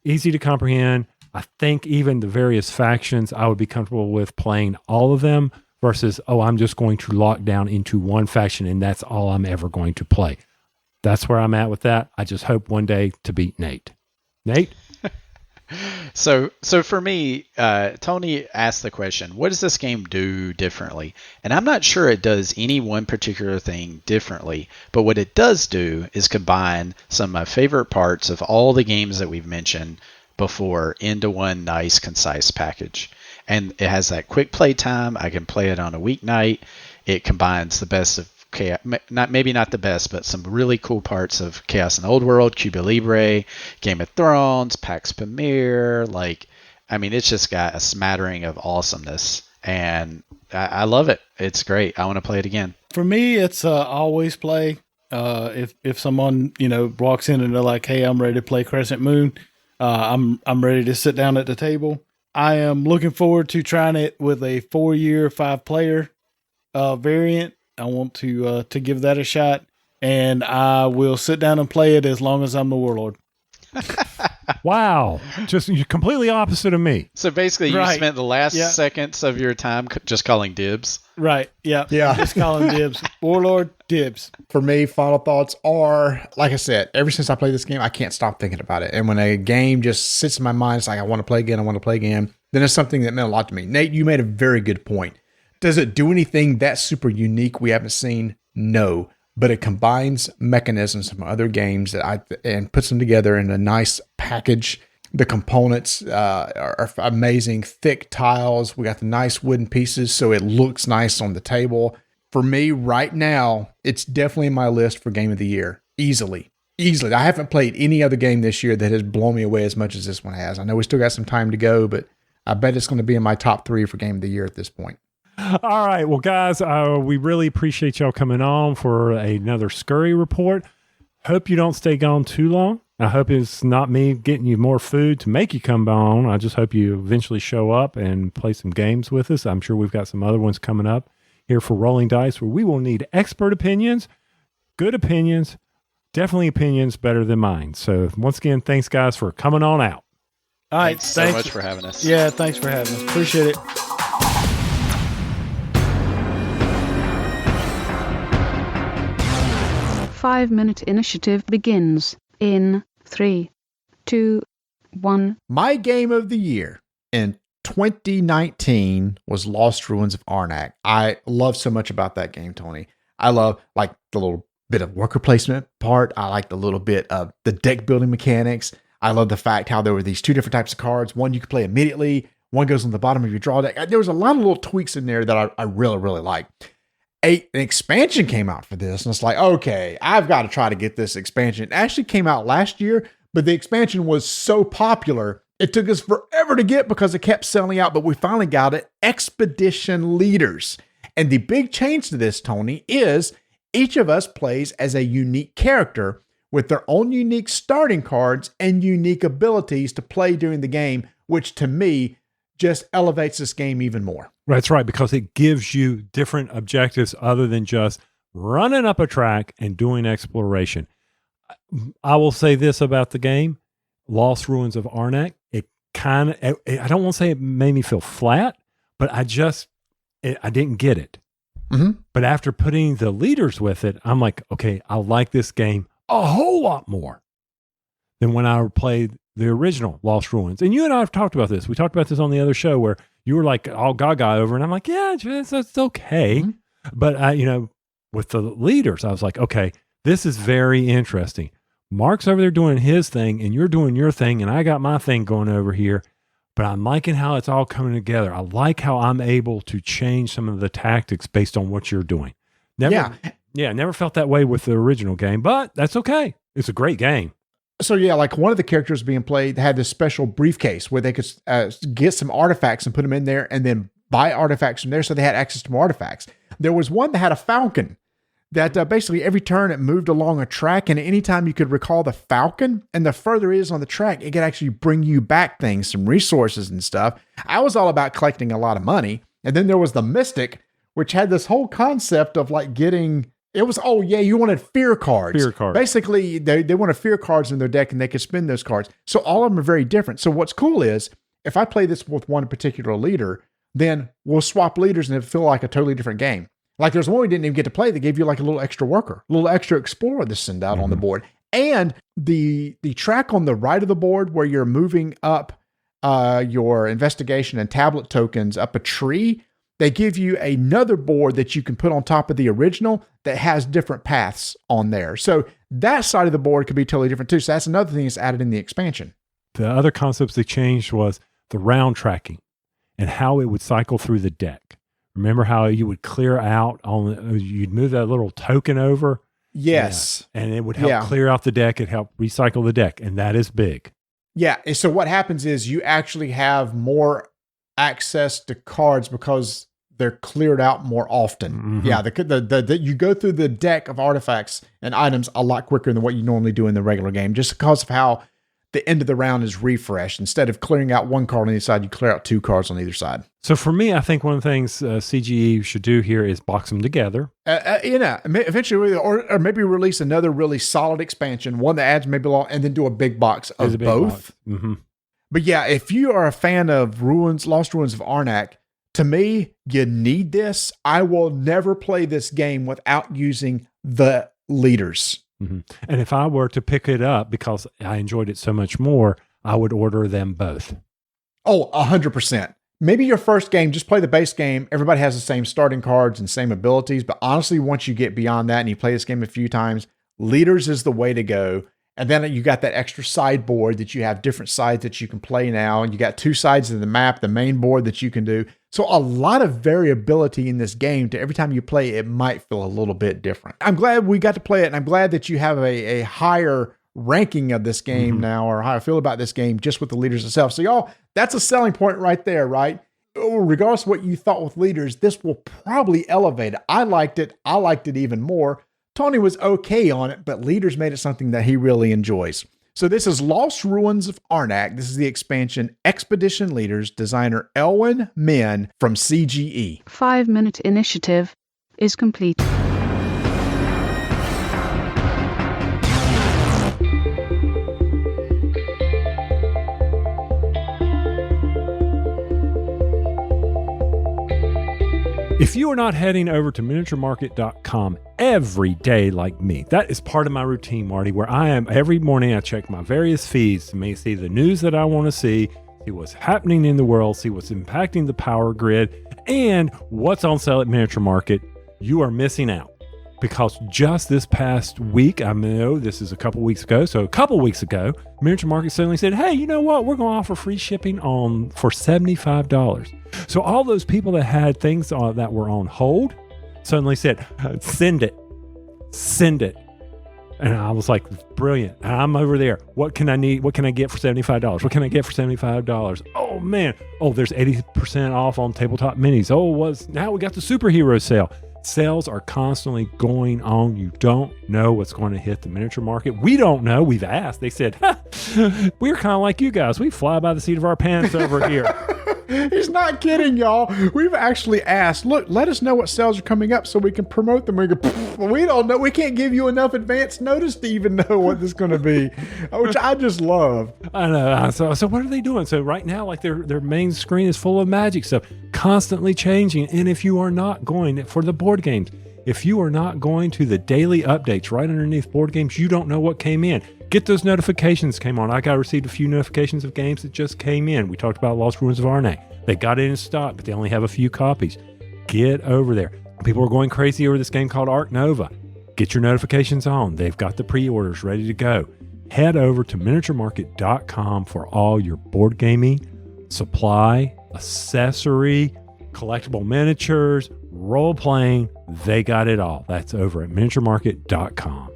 Easy to comprehend. I think even the various factions, I would be comfortable with playing all of them versus, I'm just going to lock down into one faction and that's all I'm ever going to play. That's where I'm at with that. I just hope one day to beat Nate. Nate? So for me, Tony asked the question, what does this game do differently? And I'm not sure it does any one particular thing differently, but what it does do is combine some of my favorite parts of all the games that we've mentioned before into one nice, concise package. And it has that quick play time. I can play it on a weeknight. It combines the best of Chaos, maybe not the best, but some really cool parts of Chaos in the Old World, Cuba Libre, Game of Thrones, PAX Premier. It's just got a smattering of awesomeness, and I love it. It's great. I want to play it again. For me, it's always play. If someone walks in and they're like, "Hey, I'm ready to play Crescent Moon," I'm ready to sit down at the table. I am looking forward to trying it with a 4-year, 5-player variant. I want to give that a shot, and I will sit down and play it as long as I'm the warlord. Wow. Just you're completely opposite of me. So basically, you spent the last seconds of your time just calling dibs. Right. Yeah. Yeah. Just calling dibs. Warlord, dibs. For me, final thoughts are, like I said, ever since I played this game, I can't stop thinking about it. And when a game just sits in my mind, it's like, I want to play again, then it's something that meant a lot to me. Nate, you made a very good point. Does it do anything that's super unique we haven't seen? No. But it combines mechanisms from other games and puts them together in a nice package. The components are amazing, thick tiles. We got the nice wooden pieces, so it looks nice on the table. For me, right now, it's definitely in my list for Game of the Year. Easily. I haven't played any other game this year that has blown me away as much as this one has. I know we still got some time to go, but I bet it's going to be in my top 3 for Game of the Year at this point. All right. Well, guys, we really appreciate y'all coming on for another Scurry report. Hope you don't stay gone too long. I hope it's not me getting you more food to make you come on. I just hope you eventually show up and play some games with us. I'm sure we've got some other ones coming up here for Rolling Dice where we will need expert opinions, good opinions, definitely opinions better than mine. So once again, thanks, guys, for coming on out. All right. Thanks so much for having us. Yeah, thanks for having us. Appreciate it. Five-minute initiative begins in 3, 2, 1. My game of the year in 2019 was Lost Ruins of Arnak. I love so much about that game, Tony. I love the little bit of worker placement part. I like the little bit of the deck building mechanics. I love the fact how there were these 2 different types of cards. One you could play immediately. One goes on the bottom of your draw deck. There was a lot of little tweaks in there that I really, really liked. An expansion came out for this, and it's like, okay, I've got to try to get this expansion. It actually came out last year, but the expansion was so popular, it took us forever to get because it kept selling out, but we finally got it. Expedition Leaders. And the big change to this, Tony, is each of us plays as a unique character with their own unique starting cards and unique abilities to play during the game, which to me just elevates this game even more. That's right, because it gives you different objectives other than just running up a track and doing exploration. I will say this about the game, Lost Ruins of Arnak. It kind of, I don't want to say it made me feel flat, but I didn't get it. Mm-hmm. But after putting the leaders with it, I'm like, okay, I like this game a whole lot more than when I played the original Lost Ruins. And you and I have talked about this. We talked about this on the other show where you were like all gaga over, and I'm like, yeah, it's okay. Mm-hmm. But with the leaders, I was like, okay, this is very interesting. Mark's over there doing his thing, and you're doing your thing, and I got my thing going over here. But I'm liking how it's all coming together. I like how I'm able to change some of the tactics based on what you're doing. Never felt that way with the original game, but that's okay. It's a great game. So yeah, like one of the characters being played had this special briefcase where they could get some artifacts and put them in there and then buy artifacts from there, so they had access to more artifacts. There was one that had a falcon that basically every turn it moved along a track, and anytime you could recall the falcon and the further it is on the track, it could actually bring you back things, some resources and stuff. I was all about collecting a lot of money. And then there was the Mystic, which had this whole concept of like getting... It was, you wanted fear cards. Fear cards. Basically, they wanted fear cards in their deck, and they could spend those cards. So all of them are very different. So what's cool is, if I play this with one particular leader, then we'll swap leaders and it'll feel like a totally different game. Like there's one we didn't even get to play that gave you like a little extra worker, a little extra explorer to send out on the board. And the track on the right of the board where you're moving up your investigation and tablet tokens up a tree, they give you another board that you can put on top of the original that has different paths on there. So that side of the board could be totally different too. So that's another thing that's added in the expansion. The other concepts they changed was the round tracking and how it would cycle through the deck. Remember how you would clear out you'd move that little token over? Yes. Yeah. And it would help clear out the deck. It helped recycle the deck. And that is big. Yeah. And so what happens is you actually have more access to cards because they're cleared out more often. Mm-hmm. Yeah. You go through the deck of artifacts and items a lot quicker than what you normally do in the regular game, just because of how the end of the round is refreshed. Instead of clearing out one card on either side, you clear out two cards on either side. So for me, I think one of the things CGE should do here is box them together. Eventually, or maybe release another really solid expansion, one that adds maybe a lot, and then do a big box of both. Mm-hmm. But yeah, if you are a fan of Lost Ruins of Arnak, to me, you need this. I will never play this game without using the leaders. Mm-hmm. And if I were to pick it up because I enjoyed it so much more, I would order them both. Oh, 100%. Maybe your first game, just play the base game. Everybody has the same starting cards and same abilities. But honestly, once you get beyond that and you play this game a few times, leaders is the way to go. And then you got that extra sideboard that you have different sides that you can play now. And you got two sides of the map, the main board that you can do. So a lot of variability in this game to every time you play, it might feel a little bit different. I'm glad we got to play it. And I'm glad that you have a higher ranking of this game now, or how I feel about this game just with the leaders itself. So y'all, that's a selling point right there, right? Regardless of what you thought with leaders, this will probably elevate it. I liked it. I liked it even more. Tony was okay on it, but leaders made it something that he really enjoys. So this is Lost Ruins of Arnak. This is the expansion Expedition Leaders, designer Elwin Min from CGE. 5-minute initiative is complete. If you are not heading over to miniaturemarket.com every day like me, that is part of my routine, Marty, where I am every morning. I check my various feeds to see the news that I want to see what's happening in the world, see what's impacting the power grid, and what's on sale at Miniature Market. You are missing out because just this past week, I know this is a couple weeks ago, so a couple weeks ago, Miniature Market suddenly said, hey, you know what? We're going to offer free shipping for $75. So all those people that had things that were on hold suddenly said, send it. And I was like, brilliant. I'm over there. What can I need? What can I get for $75? What can I get for $75? Oh, man. Oh, there's 80% off on tabletop minis. Now we got the superhero sale. Sales are constantly going on. You don't know what's going to hit the miniature market. We don't know. We've asked. They said, we're kind of like you guys. We fly by the seat of our pants over here. He's not kidding, y'all. We've actually asked, look, let us know what sales are coming up so we can promote them. We go, we don't know. We can't give you enough advance notice to even know what this is going to be, which I just love. I know. So what are they doing? So right now, like their main screen is full of magic stuff, constantly changing. And if you are not going for the board games, if you are not going to the daily updates right underneath board games, you don't know what came in. Get those notifications came on. I received a few notifications of games that just came in. We talked about Lost Ruins of Arnak. They got it in stock, but they only have a few copies. Get over there. People are going crazy over this game called Ark Nova. Get your notifications on. They've got the pre-orders ready to go. Head over to miniaturemarket.com for all your board gaming, supply, accessory, collectible miniatures, role-playing. They got it all. That's over at miniaturemarket.com.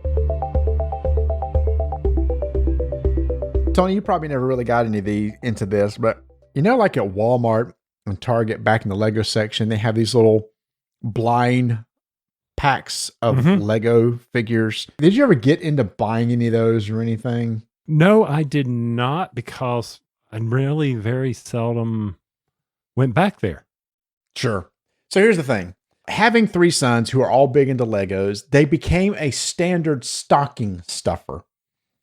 Tony, you probably never really got into this, but like at Walmart and Target back in the Lego section, they have these little blind packs of Lego figures. Did you ever get into buying any of those or anything? No, I did not, because I really very seldom went back there. Sure. So here's the thing. Having 3 sons who are all big into Legos, they became a standard stocking stuffer.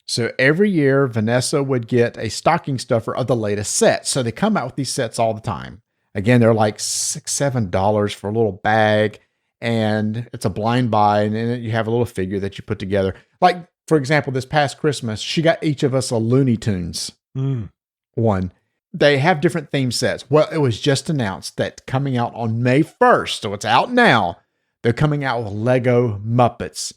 So every year, Vanessa would get a stocking stuffer of the latest set. So they come out with these sets all the time. Again, they're like $6, $7 for a little bag, and it's a blind buy, and then you have a little figure that you put together. Like, for example, this past Christmas, she got each of us a Looney Tunes one. They have different theme sets. Well, it was just announced that coming out on May 1st, so it's out now, they're coming out with Lego Muppets.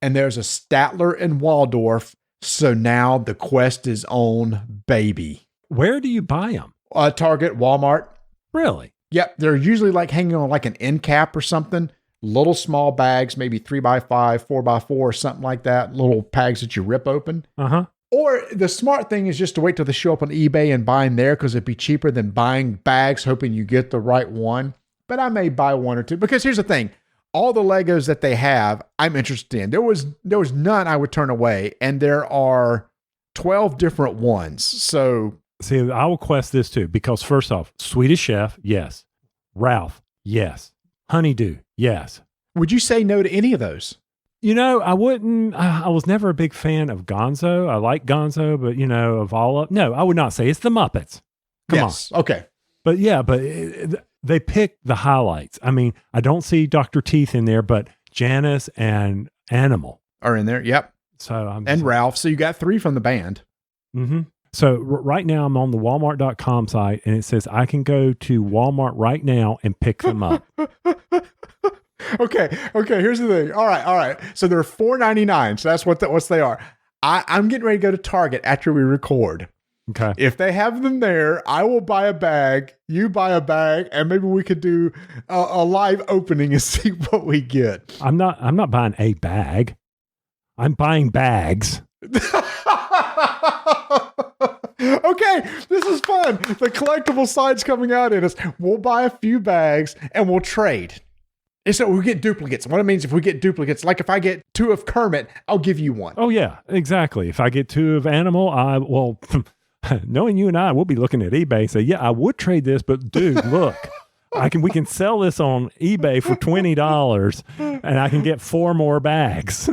And there's a Statler and Waldorf. So now the quest is on, baby. Where do you buy them? Target, Walmart. Really? Yep. They're usually like hanging on like an end cap or something. Little small bags, maybe 3x5, 4x4, something like that. Little bags that you rip open. Or the smart thing is just to wait till they show up on eBay and buy them there, because it'd be cheaper than buying bags hoping you get the right one. But I may buy one or two, because here's the thing. All the Legos that they have, I'm interested in. There was none I would turn away, and there are 12 different ones. So, see, I will quest this too, because first off, Swedish Chef, yes. Ralph, yes. Honeydew, yes. Would you say no to any of those? I wouldn't. I was never a big fan of Gonzo. I like Gonzo, but of all of, no, I would not say it's the Muppets. Come on. Okay. But yeah, they pick the highlights. I mean, I don't see Dr. Teeth in there, but Janice and Animal are in there. Yep. So and Ralph. So you got 3 from the band. So right now I'm on the Walmart.com site, and it says I can go to Walmart right now and pick them up. Okay. Here's the thing. All right. So they're $4.99. So that's what they are. I'm getting ready to go to Target after we record. Okay. If they have them there, I will buy a bag. You buy a bag, and maybe we could do a live opening and see what we get. I'm not buying a bag. I'm buying bags. Okay, this is fun. The collectible side's coming out in us. We'll buy a few bags and we'll trade. And so we get duplicates. What it means, if we get duplicates, like if I get 2 of Kermit, I'll give you 1. Oh yeah, exactly. If I get 2 of Animal, knowing you and I, we'll be looking at eBay and say, yeah, I would trade this, but dude, look, we can sell this on eBay for $20 and I can get 4 more bags.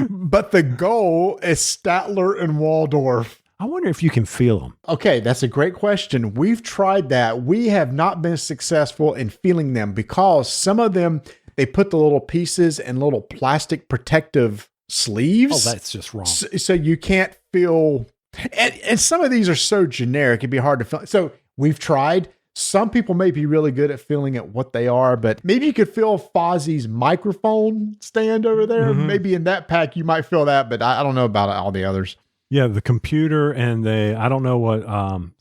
But the goal is Statler and Waldorf. I wonder if you can feel them. Okay, that's a great question. We've tried that. We have not been successful in feeling them, because some of them, they put the little pieces in little plastic protective sleeves. Oh, that's just wrong. So you can't feel, and some of these are so generic, it'd be hard to feel. So we've tried. Some people may be really good at feeling at what they are, but maybe you could feel Fozzie's microphone stand over there. Maybe in that pack you might feel that, but I don't know about all the others. Yeah, the computer and I don't know what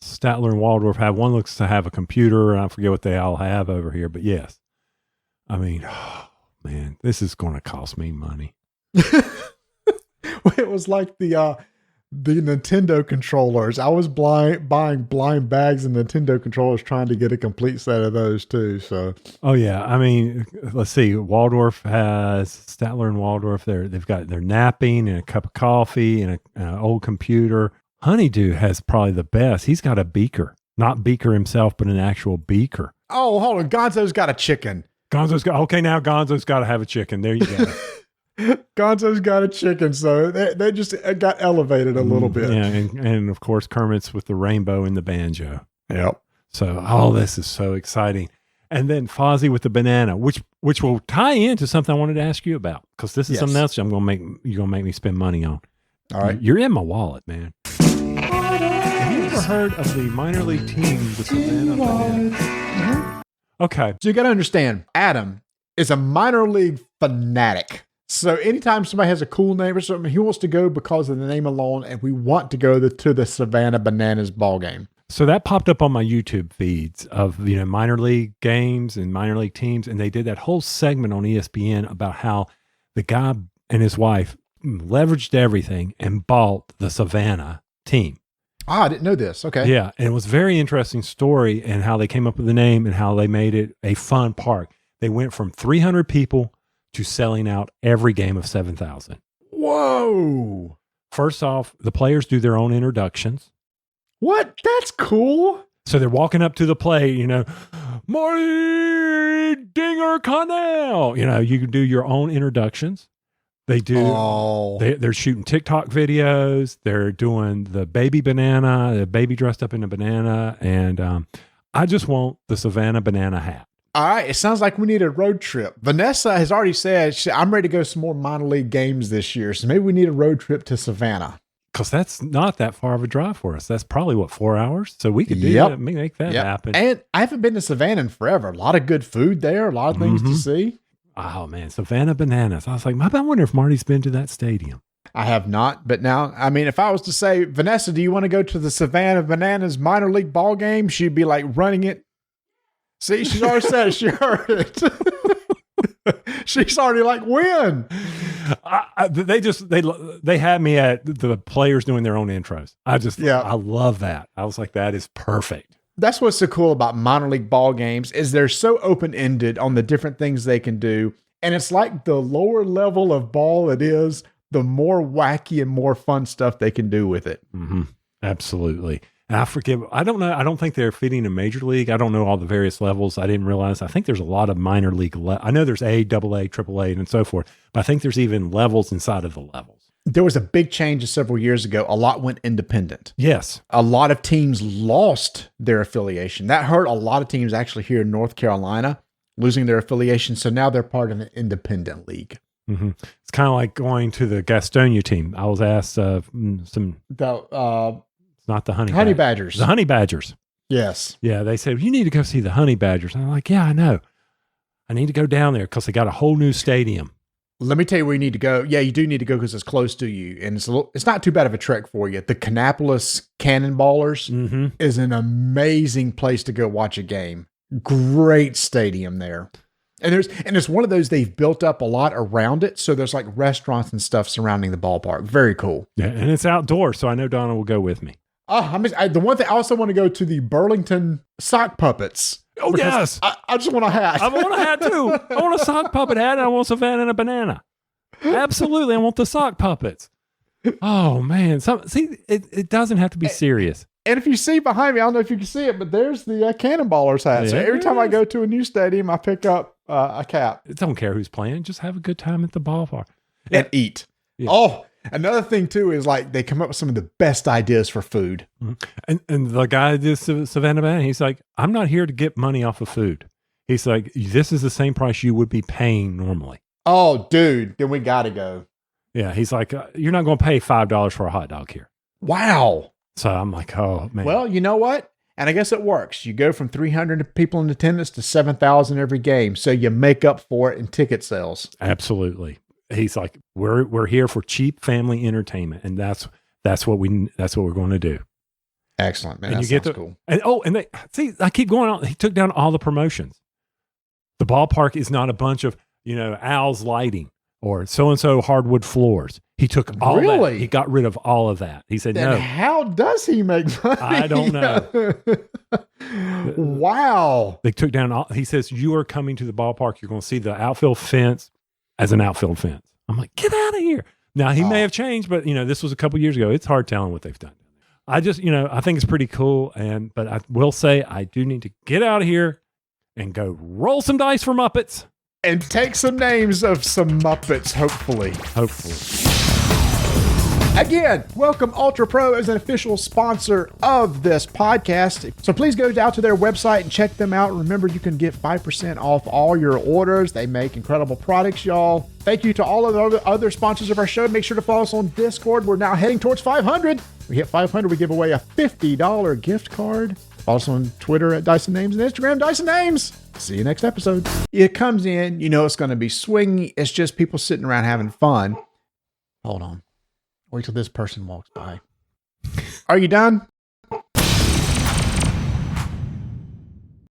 Statler and Waldorf have. One looks to have a computer, and I forget what they all have over here, but yes. I mean, oh, man, this is going to cost me money. It was like the Nintendo controllers. I was buying blind bags of Nintendo controllers, trying to get a complete set of those too. So, oh yeah, I mean, let's see. Waldorf has Statler and Waldorf. They've got their napping and a cup of coffee and an old computer. Honeydew has probably the best. He's got a beaker. Not Beaker himself, but an actual beaker. Oh, hold on. Gonzo's got a chicken. Now Gonzo's got to have a chicken. There you go. Gonzo's got a chicken, so they just got elevated a little bit. Yeah, and of course Kermit's with the rainbow and the banjo. Yep. So all this is so exciting. And then Fozzie with the banana, which will tie into something I wanted to ask you about, because this is something else you're gonna make me spend money on. All right. You're in my wallet, man. Have you ever heard of the minor league team, the Savannah Bananas? Okay. So you got to understand, Adam is a minor league fanatic. So anytime somebody has a cool name or something, he wants to go because of the name alone, and we want to go to the Savannah Bananas ball game. So that popped up on my YouTube feeds of, minor league games and minor league teams. And they did that whole segment on ESPN about how the guy and his wife leveraged everything and bought the Savannah team. I didn't know this. Okay. Yeah. And it was a very interesting story, and how they came up with the name and how they made it a fun park. They went from 300 people to selling out every game of 7,000. Whoa. First off, the players do their own introductions. What? That's cool. So they're walking up to the plate, Marty Dinger Connell. You can do your own introductions. They do. Oh. They're shooting TikTok videos. They're doing the baby banana, the baby dressed up in a banana. And I just want the Savannah banana hat. All right. It sounds like we need a road trip. Vanessa has already said, I'm ready to go to some more minor league games this year. So maybe we need a road trip to Savannah. Because that's not that far of a drive for us. That's probably 4 hours. So we could do that, make that happen. And I haven't been to Savannah in forever. A lot of good food there, a lot of things to see. Oh man, Savannah Bananas. I was like, I wonder if Marty's been to that stadium. I have not, but now, if I was to say, Vanessa, do you want to go to the Savannah Bananas minor league ball game? She'd be like running it. See, she's already said it. She heard it. She's already like, when? They had me at the players doing their own intros. I love that. I was like, that is perfect. That's what's so cool about minor league ball games is they're so open-ended on the different things they can do. And it's like the lower level of ball it is, the more wacky and more fun stuff they can do with it. Mm-hmm. Absolutely. And I don't know. I don't think they're fitting a major league. I don't know all the various levels. I didn't realize. I think there's a lot of minor league. I know there's A, AA, AAA, and so forth. But I think there's even levels inside of the levels. There was a big change several years ago. A lot went independent. Yes. A lot of teams lost their affiliation. That hurt a lot of teams actually here in North Carolina, losing their affiliation. So now they're part of an independent league. Mm-hmm. It's kind of like going to the Gastonia team. I was asked it's not the Honey Badgers. The Honey Badgers. Yes. Yeah, they said, you need to go see the Honey Badgers. And I'm like, yeah, I know. I need to go down there because they got a whole new stadium. Let me tell you where you need to go. Yeah, you do need to go because it's close to you. And it's not too bad of a trek for you. The Kannapolis Cannonballers is an amazing place to go watch a game. Great stadium there. And it's one of those they've built up a lot around it. So there's like restaurants and stuff surrounding the ballpark. Very cool. Yeah, and it's outdoors. So I know Donna will go with me. The one thing I also want to go to the Burlington sock puppets. Oh, yes. I just want a hat. I want a hat too. I want a sock puppet hat and I want Savannah and a banana. Absolutely. I want the sock puppets. Oh, man. It doesn't have to be serious. And if you see behind me, I don't know if you can see it, but there's the Cannonballers hat. So every time I go to a new stadium, I pick up a cap. I don't care who's playing. Just have a good time at the ballpark. And eat. Yeah. Oh, another thing too is like they come up with some of the best ideas for food. Mm-hmm. And the guy that did Savannah Banana, he's like, I'm not here to get money off of food. He's like, this is the same price you would be paying normally. Oh, dude, then we got to go. Yeah, he's like, you're not going to pay $5 for a hot dog here. Wow. So I'm like, oh, man. Well, you know what? And I guess it works. You go from 300 people in attendance to 7,000 every game. So you make up for it in ticket sales. Absolutely. He's like, we're here for cheap family entertainment, and that's what we're going to do. Excellent, man. And that sounds cool. And they see, I keep going on. He took down all the promotions. The ballpark is not a bunch of Al's lighting or so and so hardwood floors. He took all that. He got rid of all of that. He said, "No." How does he make money? I don't know. Wow. They took down all. He says, "You are coming to the ballpark. You're going to see the outfield fence as an outfield fence." I'm like, "Get out of here!" Now he may have changed, but this was a couple years ago. It's hard telling what they've done. I just, I think it's pretty cool. But I will say I do need to get out of here and go roll some dice for Muppets. And take some names of some Muppets, hopefully. Again, welcome Ultra Pro as an official sponsor of this podcast. So please go down to their website and check them out. Remember, you can get 5% off all your orders. They make incredible products, y'all. Thank you to all of the other sponsors of our show. Make sure to follow us on Discord. We're now heading towards 500. We hit 500, we give away a $50 gift card. Also on Twitter at Dyson Names and Instagram, Dyson Names. See you next episode. It comes in, it's going to be swingy. It's just people sitting around having fun. Hold on. Wait till this person walks by. Are you done?